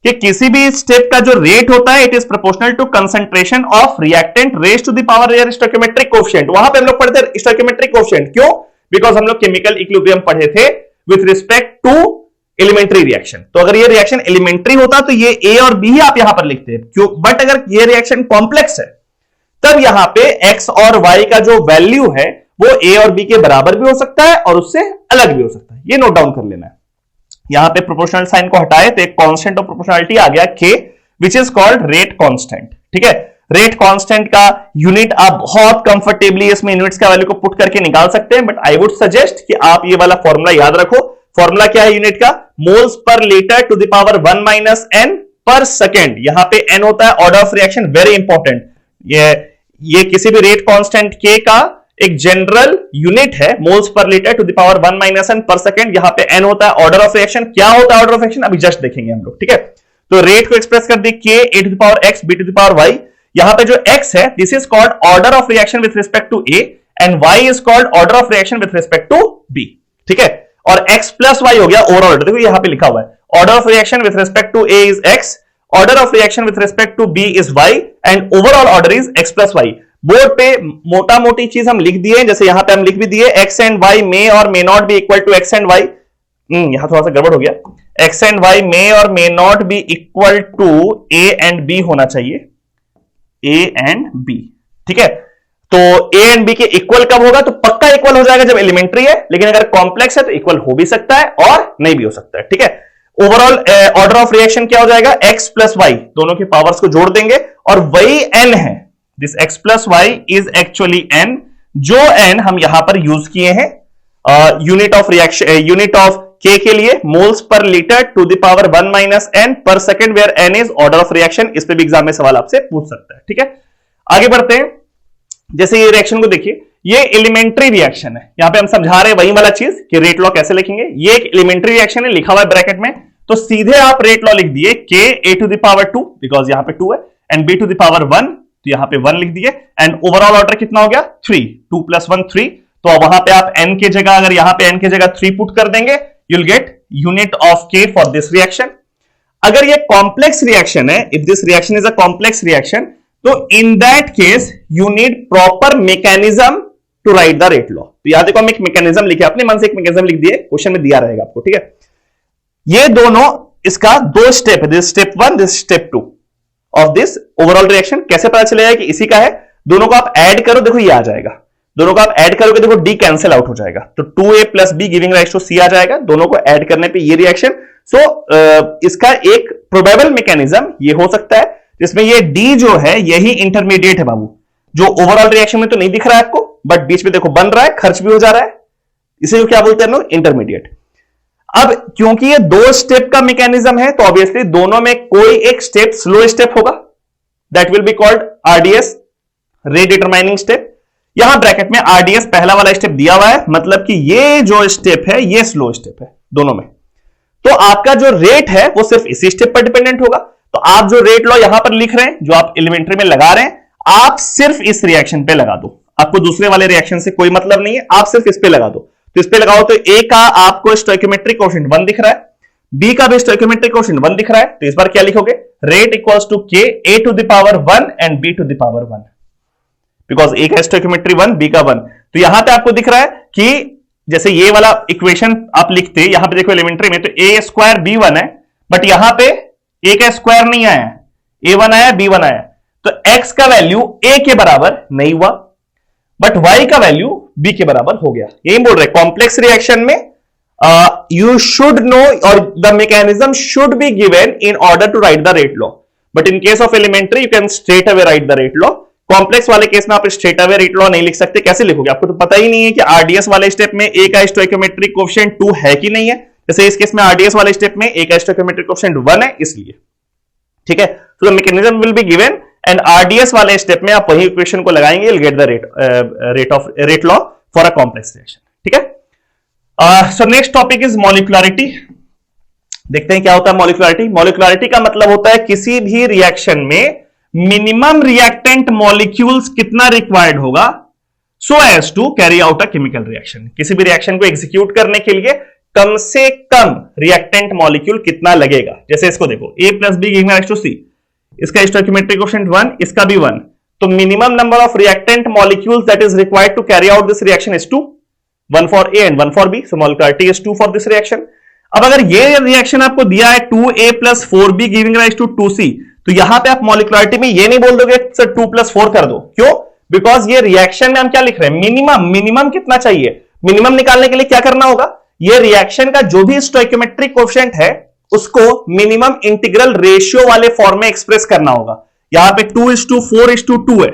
कि किसी भी स्टेप का जो रेट होता है it is proportional to concentration of reactant raise to the power stoichiometric coefficient. वहां पे हम लोग पढ़ते हैं स्टोइकियोमेट्रिक कोएफिशिएंट, क्यों, बिकॉज हम लोग केमिकल इक्विलिब्रियम पढ़े थे with respect to elementary reaction. तो अगर ये रिएक्शन एलिमेंट्री होता तो ये ए और बी ही आप यहां पर लिखते हैं, क्यों? बट अगर ये रिएक्शन कॉम्प्लेक्स है तब यहां पे एक्स और वाई का जो वैल्यू है वो ए और बी के बराबर भी हो सकता है और उससे अलग भी हो सकता है। ये नोट डाउन कर लेना है। यहां पे प्रोपोर्शनल साइन को हटाए तो एक कांस्टेंट ऑफ प्रोपोर्शनलिटी आ गया के, विच इज कॉल्ड रेट कांस्टेंट। ठीक है, रेट कांस्टेंट का यूनिट आप बहुत कंफर्टेबली इसमें यूनिट्स का वैल्यू को पुट करके निकाल सकते हैं, बट आई वुड सजेस्ट कि आप ये वाला फॉर्मूला याद रखो। फॉर्मूला क्या है यूनिट का? Moles per litre to the power 1 minus N per second. यहां पे एन होता है order of reaction, very important. ये किसी भी रेट कांस्टेंट के का एक जनरल यूनिट है, moles per litre to the power 1 minus N per second. यहां पे एन होता है ऑर्डर ऑफ रिएक्शन। क्या होता है ऑर्डर ऑफ रिएक्शन अभी जस्ट देखेंगे हम लोग। ठीक है, तो रेट को एक्सप्रेस कर दी के A to the power X B to the power Y. यहां पे जो x है this is called order of reaction with respect to a and y is called order of reaction with respect to b। ठीक है, और x plus y हो गया overall. देखो यहां पे लिखा हुआ है order of reaction with respect to a is x, order of reaction with respect to b is y and overall order is x plus y। Board पे मोटा मोटी चीज हम लिख दिए, जैसे यहां पे हम लिख भी दिए x and y may or may not be equal to x and y। यहां थोड़ा सा गड़बड़ हो गया, x and y may or may not be equal to a and b होना चाहिए, A एंड B। ठीक है, तो A एंड B के इक्वल कब होगा? तो पक्का इक्वल हो जाएगा जब एलिमेंट्री है, लेकिन अगर कॉम्प्लेक्स है तो इक्वल हो भी सकता है और नहीं भी हो सकता है। ठीक है, ओवरऑल ऑर्डर ऑफ रिएक्शन क्या हो जाएगा? x प्लस वाई, दोनों के पावर्स को जोड़ देंगे और वही n है। This x plus Y is actually n, जो n हम यहां पर यूज किए हैं unit of reaction, unit of K के लिए moles per litre to the power 1 minus N per second, where n is order of reaction. इस पे भी एग्जाम में सवाल आपसे पूछ सकता है। ठीक है, आगे बढ़ते हैं। जैसे ये रिएक्शन को देखिए, ये एलिमेंट्री रिएक्शन है। यहां पे हम समझा रहे हैं वही वाला चीज कि रेट लॉ कैसे लिखेंगे। ये एक एलिमेंट्री रिएक्शन है, लिखा हुआ है ब्रैकेट में, तो सीधे आप रेट लॉ लिख दिए K a to the power 2 because यहां पे 2 है, and b to the power 1, तो यहां पे 1 लिख दिए, एंड ओवरऑल ऑर्डर कितना हो गया? 3, 2 प्लस 1 3। तो वहां पे आप n के जगह, अगर यहां पे n के जगह 3 पुट कर देंगे, you'll get unit of K for this reaction। अगर ये complex reaction है, if this reaction is a complex reaction, तो in that case you need proper mechanism to write the rate law। तो यहां देखो हम एक mechanism लिखे, अपने मन से एक mechanism लिख दिए, क्वेश्चन में दिया रहेगा आपको। ठीक है, ये दोनों, इसका 2 स्टेप है, this step 1, this step 2 of this overall reaction. कैसे पता चलेगा कि इसी का है? दोनों को आप ऐड करो, देखो ये आ जाएगा। दोनों को आप ऐड करोगे, देखो d कैंसिल आउट हो जाएगा, तो 2a plus b giving rise to c आ जाएगा। दोनों को ऐड करने पे ये रिएक्शन। सो इसका एक प्रोबेबल मैकेनिज्म ये हो सकता है जिसमें ये d जो है यही इंटरमीडिएट है बाबू, जो ओवरऑल रिएक्शन में तो नहीं दिख रहा है आपको, बट बीच में देखो बन रहा है, खर्च भी हो जा रहा है, इसे क्या बोलते हैं लोग? इंटरमीडिएट। अब क्योंकि ये 2 स्टेप का मैकेनिज्म है, तो ऑब्वियसली दोनों में कोई एक स्टेप स्लो स्टेप होगा, that will be called RDS, rate determining step. यहां ब्रैकेट में RDS पहला वाला स्टेप दिया हुआ है, मतलब कि ये जो स्टेप है ये स्लो स्टेप है दोनों में। तो आपका जो रेट है वो सिर्फ इसी स्टेप पर डिपेंडेंट होगा। तो आप जो रेट लॉ यहां पर लिख रहे हैं, जो आप एलिमेंट्री में लगा रहे हैं, आप सिर्फ इस रिएक्शन पे लगा दो। आपको दूसरे वाले रिएक्शन से कोई मतलब नहीं है, आप सिर्फ इस पे लगा दो। तो इस पे लगाओ तो A का आपको स्टोइकियोमेट्रिक कोएफिशिएंट 1 दिख रहा है, B का भी स्टोइकियोमेट्रिक कोएफिशिएंट 1 दिख रहा है। तो इस बार क्या लिखोगे? Rate equals to K a to the power 1 and b to the power 1, because A का स्टोइकियोमेट्री 1, B का 1। तो यहां पे आपको दिख रहा है कि जैसे ये वाला इक्वेशन आप लिखते, यहां पे देखो एलिमेंट्री में तो a स्क्वायर b1 है, बट यहां पे a का स्क्वायर नहीं आया, a1 आया b1 आया, तो x का वैल्यू a के बराबर नहीं हुआ, बट y का वैल्यू b के बराबर हो गया। यही बोल रहे कॉम्प्लेक्स रिएक्शन में you should know or the mechanism should be given in order to write the rate law, but in case of elementary you can straight away write the rate law। Complex वाले case में आप straight away rate law नहीं लिख सकते। कैसे लिखोगे? आपको तो पता ही नहीं है कि RDS वाले स्टेप में A का स्टोइकियोमेट्रिक कोएफिशिएंट 2 है कि नहीं है। जैसे इस केस में RDS वाले स्टेप में A का स्टोइकियोमेट्रिक कोएफिशिएंट 1 है, इसलिए। ठीक है, तो the mechanism will be given and RDS वाले स्टेप में आप वही इक्वेशन को लगाएंगे, you'll get the rate law for a complex reaction। ठीक है, सो नेक्स्ट टॉपिक इज मॉलिक्युलरिटी। देखते हैं क्या होता है मॉलिक्युलरिटी। मॉलिक्युलरिटी का मतलब होता है किसी भी रिएक्शन में मिनिमम रिएक्टेंट मॉलिक्यूल्स कितना रिक्वायर्ड होगा so as to carry out a chemical reaction. किसी भी रिएक्शन को एग्जीक्यूट करने के लिए कम से कम रिएक्टेंट मॉलिक्यूल कितना लगेगा। जैसे इसको देखो, a plus B giving rise to c, इसका स्टोइकियोमेट्रिक कोएफिशिएंट 1, इसका भी 1, तो minimum number of reactant molecules that is required to carry out this reaction is 2। 1 for A and 1 for B, so molecularity is 2 for this reaction. अब अगर ये reaction आपको दिया है 2a plus 4b giving rise to 2c, तो यहां पे आप मोलिकुलरिटी में ये नहीं बोल दोगे सर 2 प्लस 4 कर दो, क्यों? बिकॉज ये रिएक्शन में हम क्या लिख रहे हैं, मिनिमम। मिनिमम कितना चाहिए? मिनिमम निकालने के लिए क्या करना होगा, ये रिएक्शन का जो भी स्टोइकियोमेट्रिक कोएफिशिएंट है उसको मिनिमम इंटीग्रल रेशियो वाले फॉर्म में एक्सप्रेस करना होगा। यहां पे 2:4:2 है,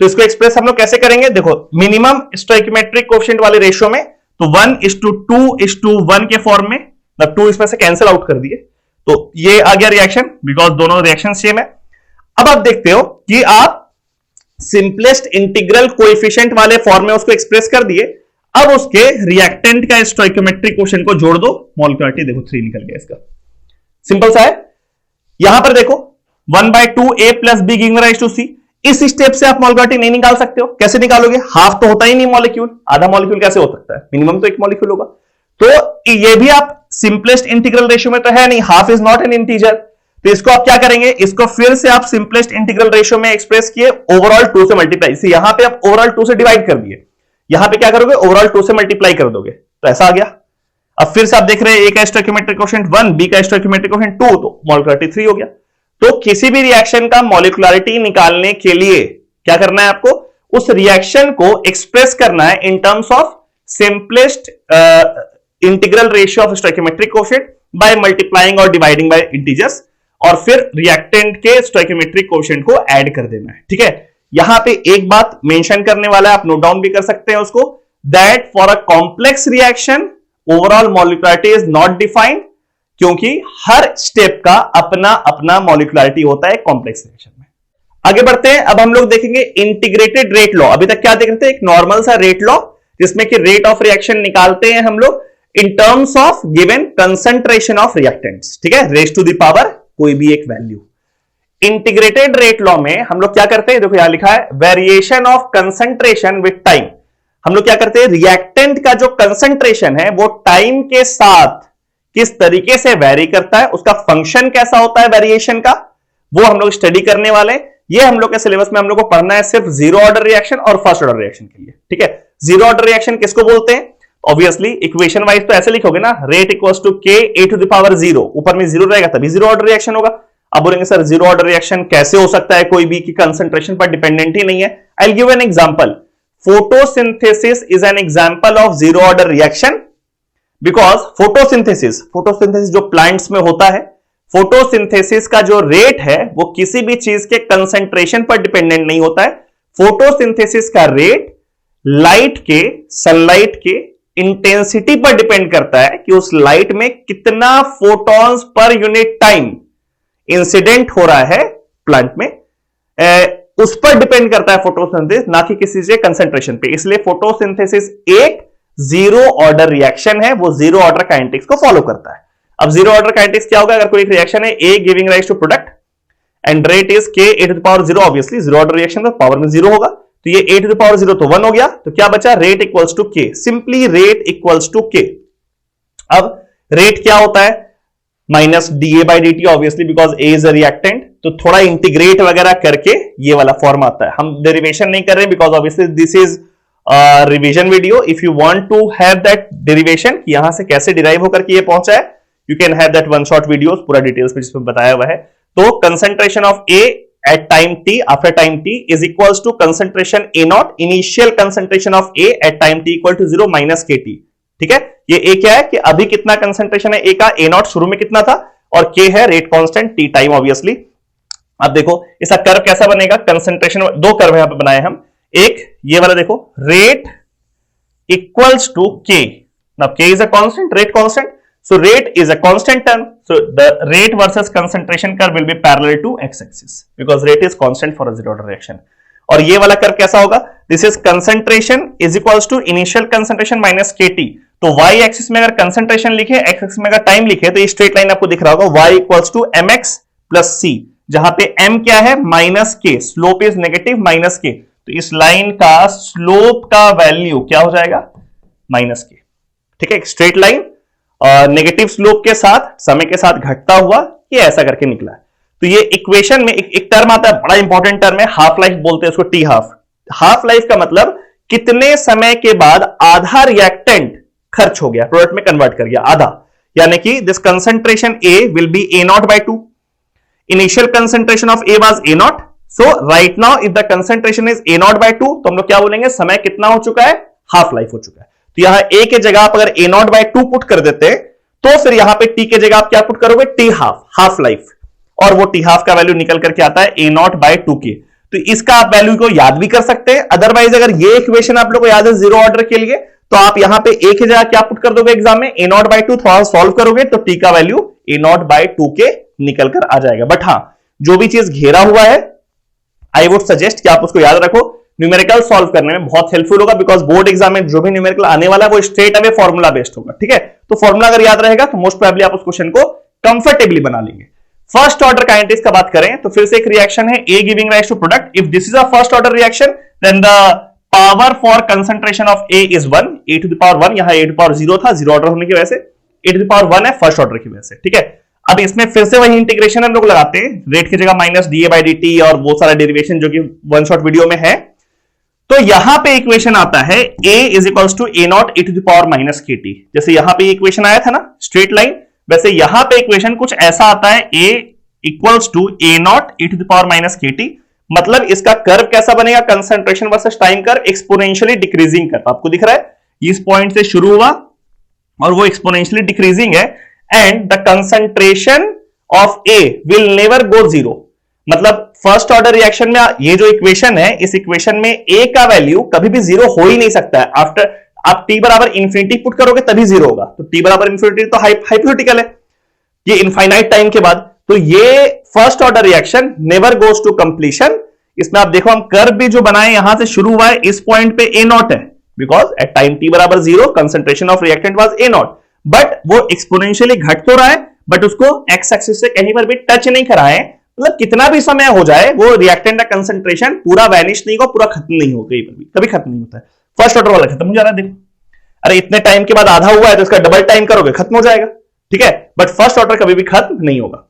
तो इसको एक्सप्रेस हम लोग कैसे करेंगे? देखो, मिनिमम स्टोइकियोमेट्रिक कोएफिशिएंट वाले रेशियो में तो 1:2:1 के फॉर्म में, मतलब 2 इसमें से कैंसिल आउट कर दिए, तो ये आ गया रिएक्शन, बिकॉज दोनों रिएक्शन सेम है। अब आप देखते हो कि आप सिंपलेस्ट इंटीग्रल कोएफिशिएंट वाले फॉर्म में उसको एक्सप्रेस कर दिए। अब उसके रिएक्टेंट का स्टोइकियोमेट्रिक कोएफिशिएंट को जोड़ दो, मोलिकुलरिटी देखो 3 निकल गया इसका। सिंपल सा है। यहां पर देखो 1/2a plus b giving rise to c, इस स्टेप से आप मोलिकुलरिटी नहीं निकाल सकते हो। कैसे निकालोगे? हाफ तो होता ही नहीं मॉलिक्यूल, आधा मॉलिक्यूल कैसे हो सकता है? मिनिमम तो एक मॉलिक्यूल होगा। तो ये भी आप सिंपलेस्ट इंटीग्रल रेशियो में तो है नहीं, half is not an integer, तो इसको आप क्या करेंगे, इसको फिर से आप सिंपलेस्ट इंटीग्रल रेशियो में एक्सप्रेस किए, ओवरऑल 2 से मल्टीप्लाई, इसे यहां पे आप ओवरऑल 2 से डिवाइड कर दिए, यहां पे क्या करोगे, ओवरऑल 2 से मल्टीप्लाई कर दोगे, तो ऐसा आ गया। अब फिर से आप देख रहे हैं, ए का स्टोइकियोमेट्रिक कोएफिशिएंट 1, बी का स्टोइकियोमेट्रिक कोएफिशिएंट 2, तो मोलिकुलरिटी 3 हो गया। तो किसी भी रिएक्शन का मोलिकुलरिटी निकालने के लिए क्या करना है आपको, उस रिएक्शन को एक्सप्रेस करना है इन terms of simplest integral ratio of stoichiometric coefficient by multiplying और डिवाइडिंग बाय इंटीजर्स, और फिर रिएक्टेंट के स्टोइकियोमेट्रिक कोएफिशिएंट को ऐड कर देना है। ठीक है, यहां पे एक बात मेंशन करने वाला है, आप नोट डाउन भी कर सकते हैं उसको, that for a complex reaction overall molecularity is not defined, क्योंकि हर स्टेप का अपना अपना मोलिकुलरिटी होता है कॉम्प्लेक्स रिएक्शन में। आगे बढ़ते हैं, अब हम लोग देखेंगे इंटीग्रेटेड रेट लॉ। अभी तक क्या देख रहे थे, एक नॉर्मल सा रेट लॉ जिसमें कि रेट ऑफ रिएक्शन निकालते हैं हम लोग इन terms of given concentration of reactants. ठीक है, रेज टू द पावर कोई भी एक वैल्यू। इंटीग्रेटेड रेट लॉ में हम लोग क्या करते हैं, देखो यहां लिखा है variation of concentration with time. हम लोग क्या करते हैं, रिएक्टेंट का जो कंसंट्रेशन है वो टाइम के साथ किस तरीके से वेरी करता है, उसका फंक्शन कैसा होता है वेरिएशन का, वो हम लोग स्टडी करने वाले। ये हम लोग के सिलेबस में हम लोग को पढ़ना है सिर्फ जीरो ऑर्डर रिएक्शन और फर्स्ट ऑर्डर रिएक्शन के लिए। ठीक है, जीरो ऑर्डर रिएक्शन किसको बोलते हैं? ऑब्वियसली इक्वेशन वाइज तो ऐसे लिखोगे ना, rate equals to k a to the power 0, ऊपर में 0 रहेगा तभी जीरो ऑर्डर रिएक्शन होगा। अब बोलेंगे सर जीरो ऑर्डर रिएक्शन कैसे हो सकता है, कोई भी की कंसंट्रेशन पर डिपेंडेंट ही नहीं है। I will give an example, photosynthesis is an example of zero order reaction, because photosynthesis जो प्लांट्स में होता है, फोटोसिंथेसिस का जो रेट है वो किसी भी चीज के कंसंट्रेशन पर डिपेंडेंट नहीं होता है। फोटोसिंथेसिस का रेट लाइट के, सनलाइट के इंटेंसिटी पर डिपेंड करता है कि उस लाइट में कितना photons per unit time incident हो रहा है प्लांट में, उस पर डिपेंड करता है फोटोसिंथेसिस, ना कि किसी से कंसंट्रेशन पे। इसलिए फोटोसिंथेसिस एक जीरो ऑर्डर रिएक्शन है, वो जीरो ऑर्डर काइनेटिक्स को फॉलो करता है। अब जीरो ऑर्डर काइनेटिक्स क्या होगा, अगर कोई एक रिएक्शन है A giving rise to product and rate is k a to the power 0, obviously zero order reaction में पावर में 0 होगा, तो ये a टू द पावर 0 तो 1 हो गया, तो क्या बचा, rate equals to k, simply rate equals to k। अब रेट क्या होता है, minus da by dt, obviously because a is a reactant, तो थोड़ा इंटीग्रेट वगैरह करके ये वाला फॉर्म आता है। हम डेरिवेशन नहीं कर रहे because obviously this is revision video. If you want to have that derivation, यहां से कैसे डिराइव होकर के ये पहुंचा है, you can have that one shot videos, पूरा डिटेल्स में जिसमें बताया हुआ है। तो कंसंट्रेशन of A at time t after time t is equals to concentration A naught, initial concentration of A at time t equal to 0 minus KT। ठीक है, ये A क्या है कि अभी कितना कंसंट्रेशन है A का, A naught शुरू में कितना था, और K है rate constant, T time obviously. अब देखो इसका कर्व कैसा बनेगा, कंसंट्रेशन, दो कर्व यहां पे बनाए हम, एक ये वाला देखो, rate equals to K, now K is a constant, rate constant, so rate is a constant term, so the rate versus concentration curve will be parallel to x-axis because rate is constant for a zero order reaction। और ये वाला curve कैसा होगा, this is concentration is equals to initial concentration minus kt, तो y axis में अगर concentration लिखे, x axis में अगर टाइम लिखे, तो ये स्ट्रेट लाइन आपको दिख रहा होगा, y equals to mx plus c, जहां पे m क्या है, minus k, slope is negative minus k, तो इस लाइन का स्लोप का वैल्यू क्या हो जाएगा, माइनस k। ठीक है, स्ट्रेट लाइन नेगेटिव स्लोप के साथ, समय के साथ घटता हुआ, ये ऐसा करके निकला है। तो ये इक्वेशन में एक टर्म आता है, बड़ा इंपॉर्टेंट टर्म है, हाफ लाइफ बोलते हैं उसको, टी हाफ। हाफ लाइफ का मतलब कितने समय के बाद आधा रिएक्टेंट खर्च हो गया, प्रोडक्ट में कन्वर्ट कर गया आधा, यानी कि this concentration A will be A0 by 2. Initial concentration of A was A0. So right now if the concentration is A0 by 2, तो हम लोग क्या बोलेंगे, समय कितना हो चुका है, हाफ लाइफ हो चुका है. तो यहां A के जगह आप अगर A0 by 2 पुट कर देते तो फिर यहां पे T के जगह आप क्या पुट करोगे, T हाफ लाइफ, और वो T हाफ का वैल्यू निकल करके आता है A0 by 2K. तो इसका आप वैल्यू को याद भी कर सकते हैं. अदरवाइज अगर ये इक्वेशन आप लोग को याद है जीरो ऑर्डर के लिए, तो आप यहां पे A की जगह क्या पुट कर दोगे एग्जाम में, A0 by 2, थोड़ा सॉल्व करोगे तो T का वैल्यू A0 by 2K निकल कर आ जाएगा. बट हां, जो भी चीज घेरा हुआ है आई वुड सजेस्ट कि आप उसको याद रखो, न्यूमेरिकल सॉल्व करने में बहुत हेल्पफुल होगा, बिकॉज बोर्ड एग्जाम में जो भी न्यूमेरिकल आने वाला है वो स्ट्रेट अवे फॉर्मूला बेस्ड होगा. ठीक है, तो फॉर्मूला अगर याद रहेगा तो मोस्ट प्रोबेबली आप उस क्वेश्चन को कंफर्टेबली बना लेंगे. फर्स्ट ऑर्डर काइनेटिक्स का बात करें तो फिर से एक रिएक्शन है A giving rise to product. If this is a first order reaction then the power for concentration of A is 1, A to the power 1. यहां A टू पावर 0 था, जीरो ऑर्डर होने की वजह से A टू द पावर 1 है first order की वजह से. ठीक है, अब इसमें फिर से वही इंटीग्रेशन हम लोग लगाते हैं, रेट की जगह माइनस dA/dt और वो सारा डेरिवेशन जो कि वन शॉट वीडियो में है. तो यहां पे इक्वेशन आता है A is equals to A0 e to the power minus KT. जैसे यहां पे इक्वेशन आया था ना स्ट्रेट लाइन, वैसे यहां पे इक्वेशन कुछ ऐसा आता है A equals to A0 e to the power minus KT. मतलब इसका कर्व कैसा बनेगा, concentration versus time curve, exponentially decreasing curve. आपको दिख रहा है इस पॉइंट से शुरू हुआ और वो एक्सपोनेंशियली डिक्रीजिंग है. And the concentration of A will never go zero. मतलब फर्स्ट ऑर्डर रिएक्शन में ये जो इक्वेशन है, इस इक्वेशन में A का वैल्यू कभी भी जीरो हो ही नहीं सकता है. आफ्टर आप t बराबर इंफिनिटी पुट करोगे तभी जीरो होगा. तो t बराबर इंफिनिटी तो हाइपोथेटिकल है, ये इनफाइनाइट टाइम के बाद. तो ये first order reaction never goes to completion. इसमें आप देखो हम कर्व भी जो बनाए यहां से शुरू हुआ है, इस पॉइंट पे A0 है, बिकॉज एट टाइम t बराबर 0 concentration of reactant was A0. But वो एक्सपोनेंशियली घट तो रहा है, बट उसको एक्स एक्सिस से कहीं पर भी टच नहीं करा है. मतलब कितना भी समय हो जाए वो रिएक्टेंट का कंसंट्रेशन पूरा वैनिश नहीं होगा, पूरा खत्म नहीं होगा, कहीं पर भी कभी खत्म नहीं होता है. फर्स्ट ऑर्डर वाला खत्म हो जा रहा है, देखो अरे इतने टाइम के बाद आधा हुआ है तो इसका डबल टाइम करोगे खत्म हो जाएगा. ठीक है, बट फर्स्ट ऑर्डर कभी भी खत्म नहीं होगा.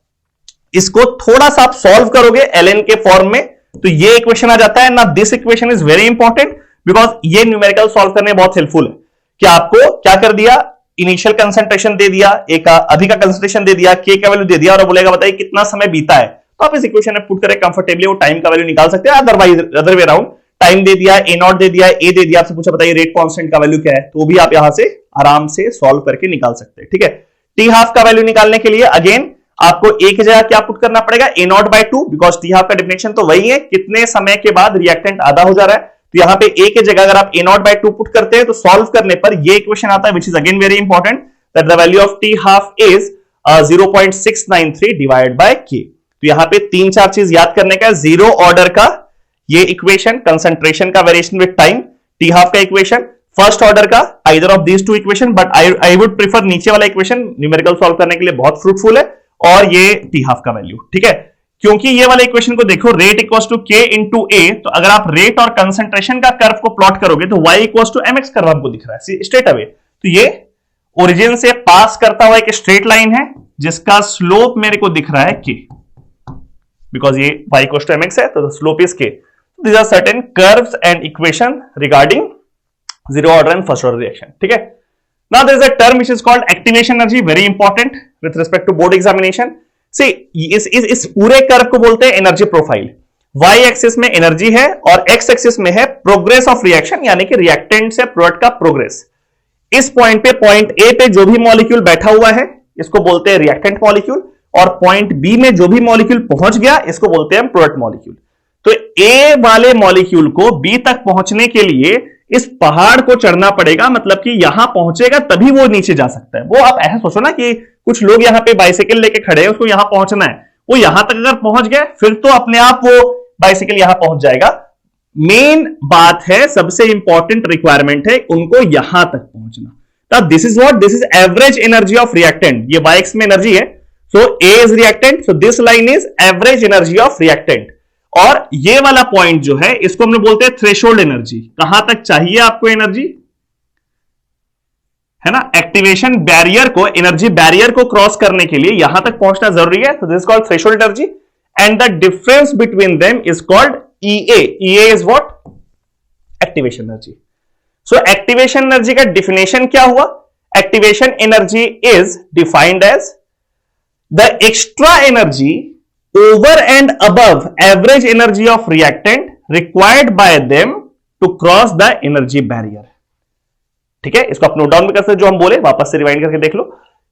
इसको थोड़ा सा आप सॉल्व करोगे ln के फॉर्म में तो ये इक्वेशन आ जाता है ना. This equation is very important because ये न्यूमेरिकल सॉल्व करने में बहुत हेल्पफुल है. कि आपको क्या कर दिया, इनिशियल कंसंट्रेशन दे दिया, A का अभी का कंसंट्रेशन दे दिया, K का वैल्यू दे दिया और बोलेगा बताइए कितना समय बीता है. तो आप इस इक्वेशन में पुट करें कंफर्टेबली, वो टाइम का वैल्यू निकाल सकते हैं. Otherwise other way around, time दे दिया, A0 दे दिया, A दे दिया, आपसे पूछा बताइए रेट कांस्टेंट का वैल्यू क्या है, तो भी आप यहां से आराम से सॉल्व करके निकाल सकते हैं. ठीक है, T हाफ का वैल्यू निकालने के लिए अगेन आपको A की जगह क्या पुट करना पड़ेगा, A0 by 2, because T half का डेफिनेशन तो वही है, कितने समय के बाद रिएक्टेंट आधा हो जा रहा है. तो यहां पे A की जगह अगर आप A0 by 2 पुट करते हैं तो सॉल्व करने पर ये इक्वेशन आता है, which is again very important, that the value of T half is 0.693 divided by K. तो यहां पे 3-4 चीज याद करने का, जीरो ऑर्डर का ये इक्वेशन, कंसंट्रेशन का variation with time, T half का इक्वेशन, फर्स्ट ऑर्डर का either of these two equation, but I would prefer नीचे वाला इक्वेशन, न्यूमेरिकल सॉल्व करने के लिए बहुत फ्रूटफुल है, और ये T हाफ का वैल्यू. ठीक है, क्योंकि ये वाले इक्वेशन को देखो, rate equals to K into A, तो अगर आप रेट और कंसंट्रेशन का कर्व को प्लॉट करोगे तो Y equals to mx curve आपको दिख रहा है स्ट्रेट अवे. तो ये ओरिजिन से पास करता हुआ एक स्ट्रेट लाइन है जिसका स्लोप मेरे को दिख रहा है K, बिकॉज ये Y इक्वल्स टू mx है तो slope is K. These are certain curves and equation regarding zero order and first order reaction. ठीक है, now there is a term which is called activation energy, very important with respect to board examination. See, इस पूरे curve को बोलते हैं energy profile. Y axis में energy है और X एक्सिस में है प्रोग्रेस ऑफ रिएक्शन, यानी कि रिएक्टेंट से प्रोडक्ट का प्रोग्रेस. इस पॉइंट पे, पॉइंट A पे जो भी मॉलिक्यूल बैठा हुआ है इसको बोलते हैं रिएक्टेंट मॉलिक्यूल, और पॉइंट B में जो भी मॉलिक्यूल पहुंच गया इसको बोलते हैं प्रोडक्ट मॉलिक्यूल. तो A वाले मॉलिक्यूल को B तक पहुंचने के लिए इस पहाड़ को चढ़ना पड़ेगा, मतलब कि यहां पहुंचेगा तभी वो नीचे जा सकता है. वो आप ऐसा सोचो ना कि कुछ लोग यहां पे बाइसिकल लेके खड़े हैं, उसको यहां पहुंचना है, वो यहां तक अगर पहुंच गए फिर तो अपने आप वो बाइसिकल यहां पहुंच जाएगा. मेन बात है, सबसे इंपॉर्टेंट रिक्वायरमेंट है उनको यहां तक पहुंचना. This is what, this is average energy of reactant. ये y एक्स में एनर्जी है, सो A is reactant, so this line is average energy of reactant. और ये वाला पॉइंट जो है इसको हम लोग बोलते हैं थ्रेशोल्ड एनर्जी. कहां तक चाहिए आपको एनर्जी, है ना, एक्टिवेशन बैरियर को, एनर्जी बैरियर को क्रॉस करने के लिए यहां तक पहुंचना जरूरी है. तो this is called threshold energy and the difference between them is called EA. EA is what, activation energy. So activation energy का डिफिनेशन क्या हुआ? Activation energy is defined as the extra energy over and above average energy of reactant required by them to cross the energy barrier. ठीक है, इसको आप note down भी कर सकते, जो हम बोले वापस से रिवाइंड करके देख लो।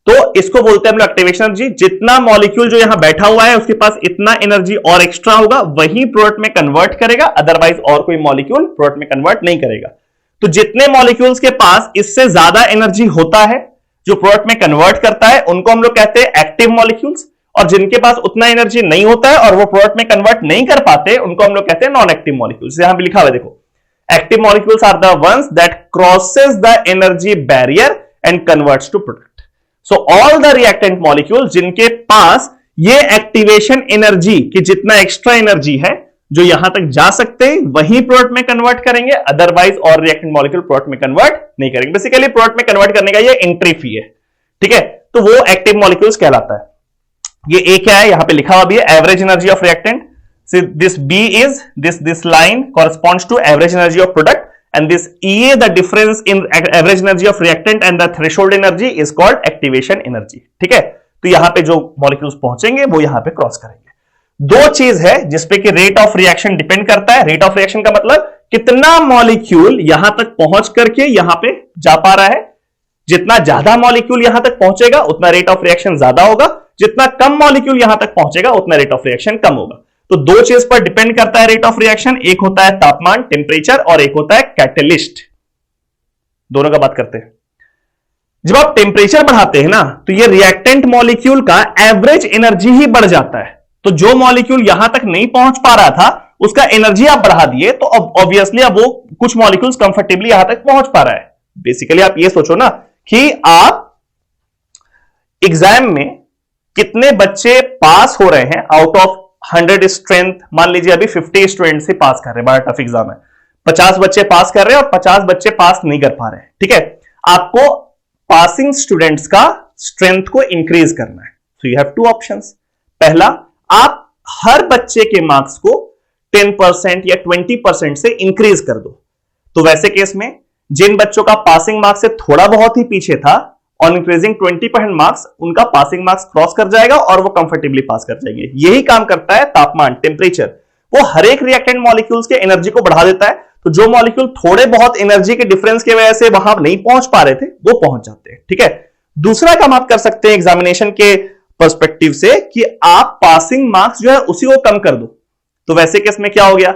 तो इसको बोलते हैं हम लोग एक्टिवेशन एनर्जी। जितना मॉलिक्यूल जो यहां बैठा हुआ है उसके पास इतना एनर्जी और एक्स्ट्रा होगा, वही प्रोडक्ट में कन्वर्ट करेगा, अदरवाइज और कोई मॉलिक्यूल प्रोडक्ट में कन्वर्ट नहीं करेगा। तो जितने मॉलिक्यूल्स के पास इससे ज्यादा एनर्जी होता है जो प्रोडक्ट में कन्वर्ट करता है, उनको हम लोग कहते हैं एक्टिव मॉलिक्यूल्स। और जिनके पास उतना एनर्जी नहीं होता है और वो प्रोडक्ट में कन्वर्ट नहीं कर पाते, उनको हम लोग कहते हैं नॉन एक्टिव मॉलिक्यूल्स। यहां भी लिखा हुआ है देखो, active molecules are the ones that crosses the energy barrier and converts to product. So all the reactant molecules जिनके पास ये एक्टिवेशन एनर्जी की जितना एक्स्ट्रा एनर्जी है जो यहां तक जा सकते हैं, वही प्रोडक्ट में कन्वर्ट करेंगे, अदरवाइज और रिएक्टेंट मॉलिक्यूल प्रोडक्ट में कन्वर्ट नहीं करेंगे। बेसिकली प्रोडक्ट में कन्वर्ट करने का ये एंट्री फी है, ठीक है। तो वो एक्टिव मॉलिक्यूल्स कहलाता है। ये ए क्या है, यहां पे लिखा हुआ भी है, average energy of reactant. This B is this line corresponds to average energy of product, and this E the difference in average energy of reactant and the threshold energy is called activation energy, ठीक है। तो यहां पे जो molecules पहुंचेंगे वो यहां पे क्रॉस करेंगे। दो चीज है जिसपे कि रेट ऑफ रिएक्शन डिपेंड करता है। रेट ऑफ रिएक्शन का मतलब कितना मॉलिक्यूल यहां तक पहुंच करके यहां पे जा पा रहा है। जितना ज्यादा मॉलिक्यूल यहां तक पहुंचेगा उतना रेट ऑफ रिएक्शन ज्यादा होगा, जितना कम मॉलिक्यूल यहां तक पहुंचेगा उतना रेट ऑफ रिएक्शन कम होगा। तो दो चीज पर डिपेंड करता है रेट ऑफ रिएक्शन, एक होता है तापमान टेम्परेचर और एक होता है कैटलिस्ट। दोनों का बात करते हैं। जब आप टेम्परेचर बढ़ाते हैं ना तो ये रिएक्टेंट मॉलिक्यूल का एवरेज एनर्जी ही बढ़ जाता है। तो जो मॉलिक्यूल यहां तक नहीं पहुंच पा रहा था उसका एनर्जी आप बढ़ा दिए, तो ऑब्वियसली अब वो कुछ मॉलिक्यूल्स कंफर्टेबली यहां तक पहुंच पा रहा है। बेसिकली आप ये सोचो ना कि आप एग्जाम में कितने बच्चे पास हो रहे हैं आउट ऑफ 100 स्ट्रेंथ। मान लीजिए अभी 50 स्टूडेंट से पास कर रहे हैं, बड़ा टफ एग्जाम है, 50 बच्चे पास कर रहे हैं और 50 बच्चे पास नहीं कर पा रहे हैं, ठीक है। आपको पासिंग स्टूडेंट्स का स्ट्रेंथ को इंक्रीज करना है। So you have two options. पहला, आप हर बच्चे के मार्क्स को 10% या 20% से इंक्रीज कर दो। तो वैसे केस में जिन बच्चों का पासिंग मार्क्स से थोड़ा बहुत ही पीछे था, ऑन इंक्रीजिंग 20% मार्क्स, उनका पासिंग मार्क्स क्रॉस कर जाएगा और वो कंफर्टेबली पास कर जाएंगे। यही काम करता है तापमान टेम्परेचर। वो हर एक रिएक्टेंट मॉलिक्यूल्स के एनर्जी को बढ़ा देता है। तो जो मॉलिक्यूल थोड़े बहुत एनर्जी के डिफरेंस की वजह से वहां नहीं पहुंच पा रहे थे वो पहुंच जाते हैं, ठीक है। दूसरा काम आप कर सकते हैं एग्जामिनेशन के पर्सपेक्टिव से कि आप पासिंग मार्क्स जो है उसी को कम कर दो। तो वैसे केस में क्या हो गया,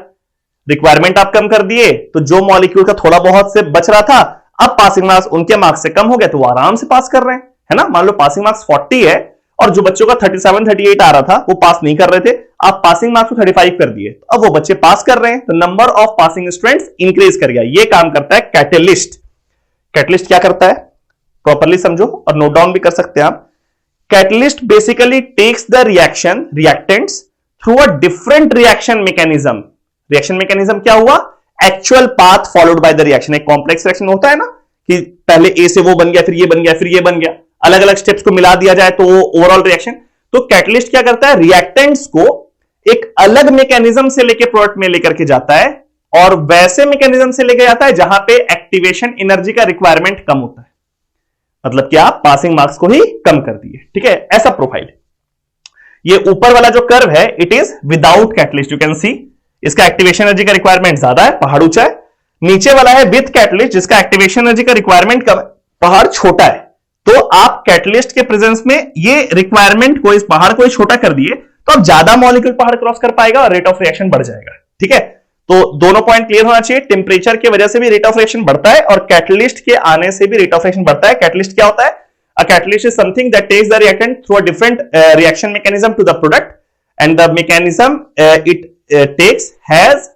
रिक्वायरमेंट आप कम कर दिए, तो जो मॉलिक्यूल का थोड़ा बहुत से बच रहा था, अब पासिंग मार्क्स उनके मार्क्स से कम हो गया तो वो आराम से पास कर रहे हैं, है ना। मान लो पासिंग मार्क्स 40 है और जो बच्चों का 37, 38 आ रहा था वो पास नहीं कर रहे थे, आप पासिंग मार्क्स को 35 कर दिए, तो अब वो बच्चे पास कर रहे हैं, तो number of passing students increase कर गया। ये काम करता है कैटलिस्ट। कैटलिस्ट क्या करता है, प्रॉपरली समझो और नोट डाउन भी कर सकते हैं आप। Catalyst basically takes the reaction reactants through a different reaction mechanism. Reaction mechanism क्या हुआ, actual path followed by the reaction. एक कॉम्प्लेक्स रिएक्शन होता है ना कि पहले ए से वो बन गया, फिर ये बन गया, फिर ये बन गया, अलग अलग स्टेप्स को मिला दिया जाए तो ओवरऑल रिएक्शन। तो कैटलिस्ट क्या करता है, रिएक्टेंट्स को एक अलग मैकेनिज्म से लेके प्रोडक्ट में लेकर के जाता है और वैसे मैकेनिज्म से लेके जाता है जहां पे एक्टिवेशन एनर्जी का रिक्वायरमेंट कम होता है। मतलब कि आप पासिंग मार्क्स को ही कम कर दिए, ठीक है, ऐसा प्रोफाइल। ये ऊपर वाला जो कर्व है it is without catalyst, you can see इसका एक्टिवेशन एनर्जी का रिक्वायरमेंट ज्यादा है, पहाड़ ऊंचा है। नीचे वाला है विद कैटलिस्ट जिसका एक्टिवेशन एनर्जी का रिक्वायरमेंट कम है, पहाड़ छोटा है। तो आप कैटलिस्ट के प्रेजेंस में ये रिक्वायरमेंट को, इस पहाड़ को छोटा कर दिए तो अब ज्यादा मॉलिक्यूल पहाड़ क्रॉस कर पाएगा और रेट ऑफ रिएक्शन बढ़ जाएगा, ठीक है। तो दोनों पॉइंट क्लियर होना चाहिए। टेम्परेचर की वजह से भी रेट ऑफ रिएक्शन बढ़ता है और कैटलिस्ट के आने से भी रेट ऑफ रिएक्शन बढ़ता है। कैटलिस्ट क्या होता है, a catalyst is something that takes the reactant through a different reaction mechanism to the product and the mechanism it takes has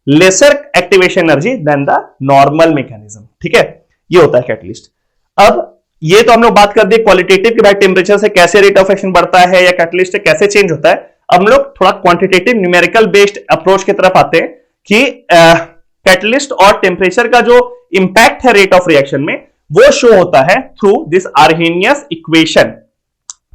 lesser activation energy than the normal mechanism, ठीक है। ये होता है कैटलिस्ट। अब ये तो हम लोग बात कर दी क्वालिटेटिव कि भाई टेम्परेचर से कैसे रेट ऑफ एक्शन बढ़ता है या कैटलिस्ट से कैसे चेंज होता है। अब हम लोग थोड़ा क्वांटिटेटिव न्यूमेरिकल बेस्ड अप्रोच की तरफ आते हैं कि कैटलिस्ट और टेम्परेचर का जो इंपैक्ट है रेट ऑफ रिएक्शन में वो शो होता है through this Arrhenius equation,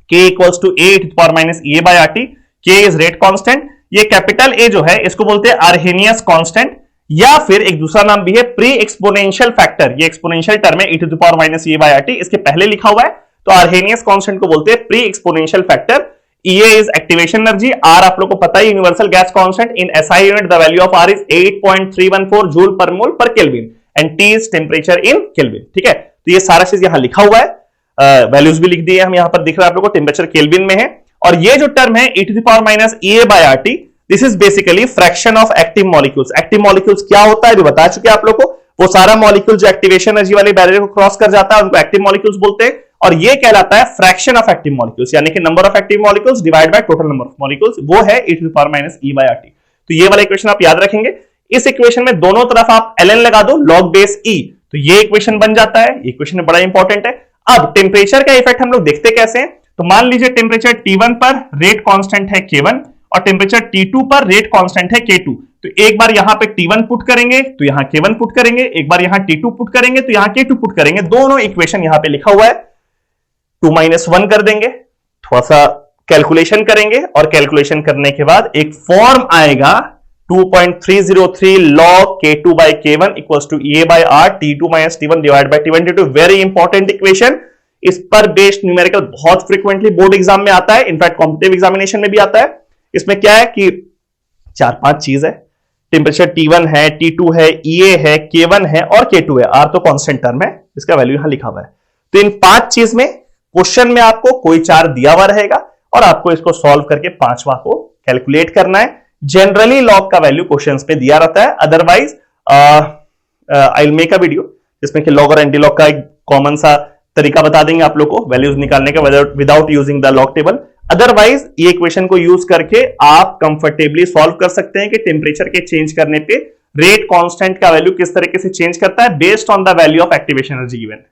K equals to A to the power minus A by RT। K is rate constant। ये कैपिटल ए जो है इसको बोलते हैं आर्हेनियस कांस्टेंट या फिर एक दूसरा नाम भी है प्री एक्सपोनेंशियल फैक्टर, ये एक्सपोनेंशियल टर्म है e to the power minus e by RT, इसके पहले लिखा हुआ है, तो आर्हेनियस कांस्टेंट को बोलते हैं pre exponential factor. EA is activation energy, R आप लोग को पता है universal gas constant, in SI unit the value of R is 8.314 joule पर मोल पर kelvin and T is temperature in kelvin. ठीक है, तो ये सारा चीज यहां लिखा हुआ है, वैल्यूज भी लिख दिए हम, यहां पर दिख रहा है आप लोग को, टेंपरेचर केल्विन में है। और ये जो टर्म है e to the power minus EA by RT, this is basically fraction of active molecules. Active molecules क्या होता है भी बता चुके आप लोग को, वो सारा मॉलिक्यूल जो एक्टिवेशन एनर्जी वाले बैरियर को क्रॉस कर जाता है उनको एक्टिव मॉलिक्यूल्स बोलते हैं, और ये कहलाता है फ्रैक्शन ऑफ एक्टिव मॉलिक्यूल्स, यानी कि number of active molecules divide by total number of molecules, वो है e to the power minus E by RT। तो ये वाला इक्वेशन आप याद रखेंगे। इस इक्वेशन में दोनों तरफ आप ln लगा दो log बेस E, तो ये इक्वेशन बन जाता है। इक्वेशन बड़ा इंपॉर्टेंट है। अब टेम्परेचर का इफेक्ट हम लोग देखते कैसे हैं, तो मान लीजिए टेम्परेचर T1 पर रेट कांस्टेंट है K1 और टेम्परेचर T2 पर रेट कांस्टेंट है K2, तो एक बार यहां पे T1 पुट करेंगे तो यहां K1 पुट करेंगे, एक बार यहां T2 पुट करेंगे तो यहां K2 पुट करेंगे, दोनों इक्वेशन यहां पे लिखा हुआ है, 2 - 1 कर देंगे, थोड़ा सा कैलकुलेशन करेंगे और कैलकुलेशन करने के बाद एक फॉर्म आएगा 2.303 log K2 by K1 equals to EA by R T2 minus T1 divided by T1 T2। Very important equation, इस पर बेस्ड न्यूमेरिकल बहुत फ्रीक्वेंटली बोर्ड एग्जाम में आता है, इनफैक्ट कॉम्पिटिटिव एग्जामिनेशन में भी आता है। इसमें क्या है कि 4-5 चीज है, टेम्परेचर T1 है, T2 है, EA है, K1 है और K2 है, R तो कांस्टेंट टर्म है, इसका वैल्यू यहां लिखा हुआ है। तो इन 5 चीज में क्वेश्चन में आपको कोई 4 दिया हुआ रहेगा और आपको इसको सॉल्व करके 5वां को कैलकुलेट करना है। जनरली लॉग का वैल्यू क्वेश्चंस पे दिया रहता है, otherwise I will make a video जिसमें कि लॉग और एंटी लॉग का एक कॉमन सा तरीका बता देंगे आप लोग को वैल्यूज निकालने का without using the log table. Otherwise ये इक्वेशन को यूज करके आप कंफर्टेबली सॉल्व कर सकते हैं कि टेम्परेचर के चेंज करने पे रेट कांस्टेंट का वैल्यू किस तरीके से चेंज करता है based on the value of activation energy given.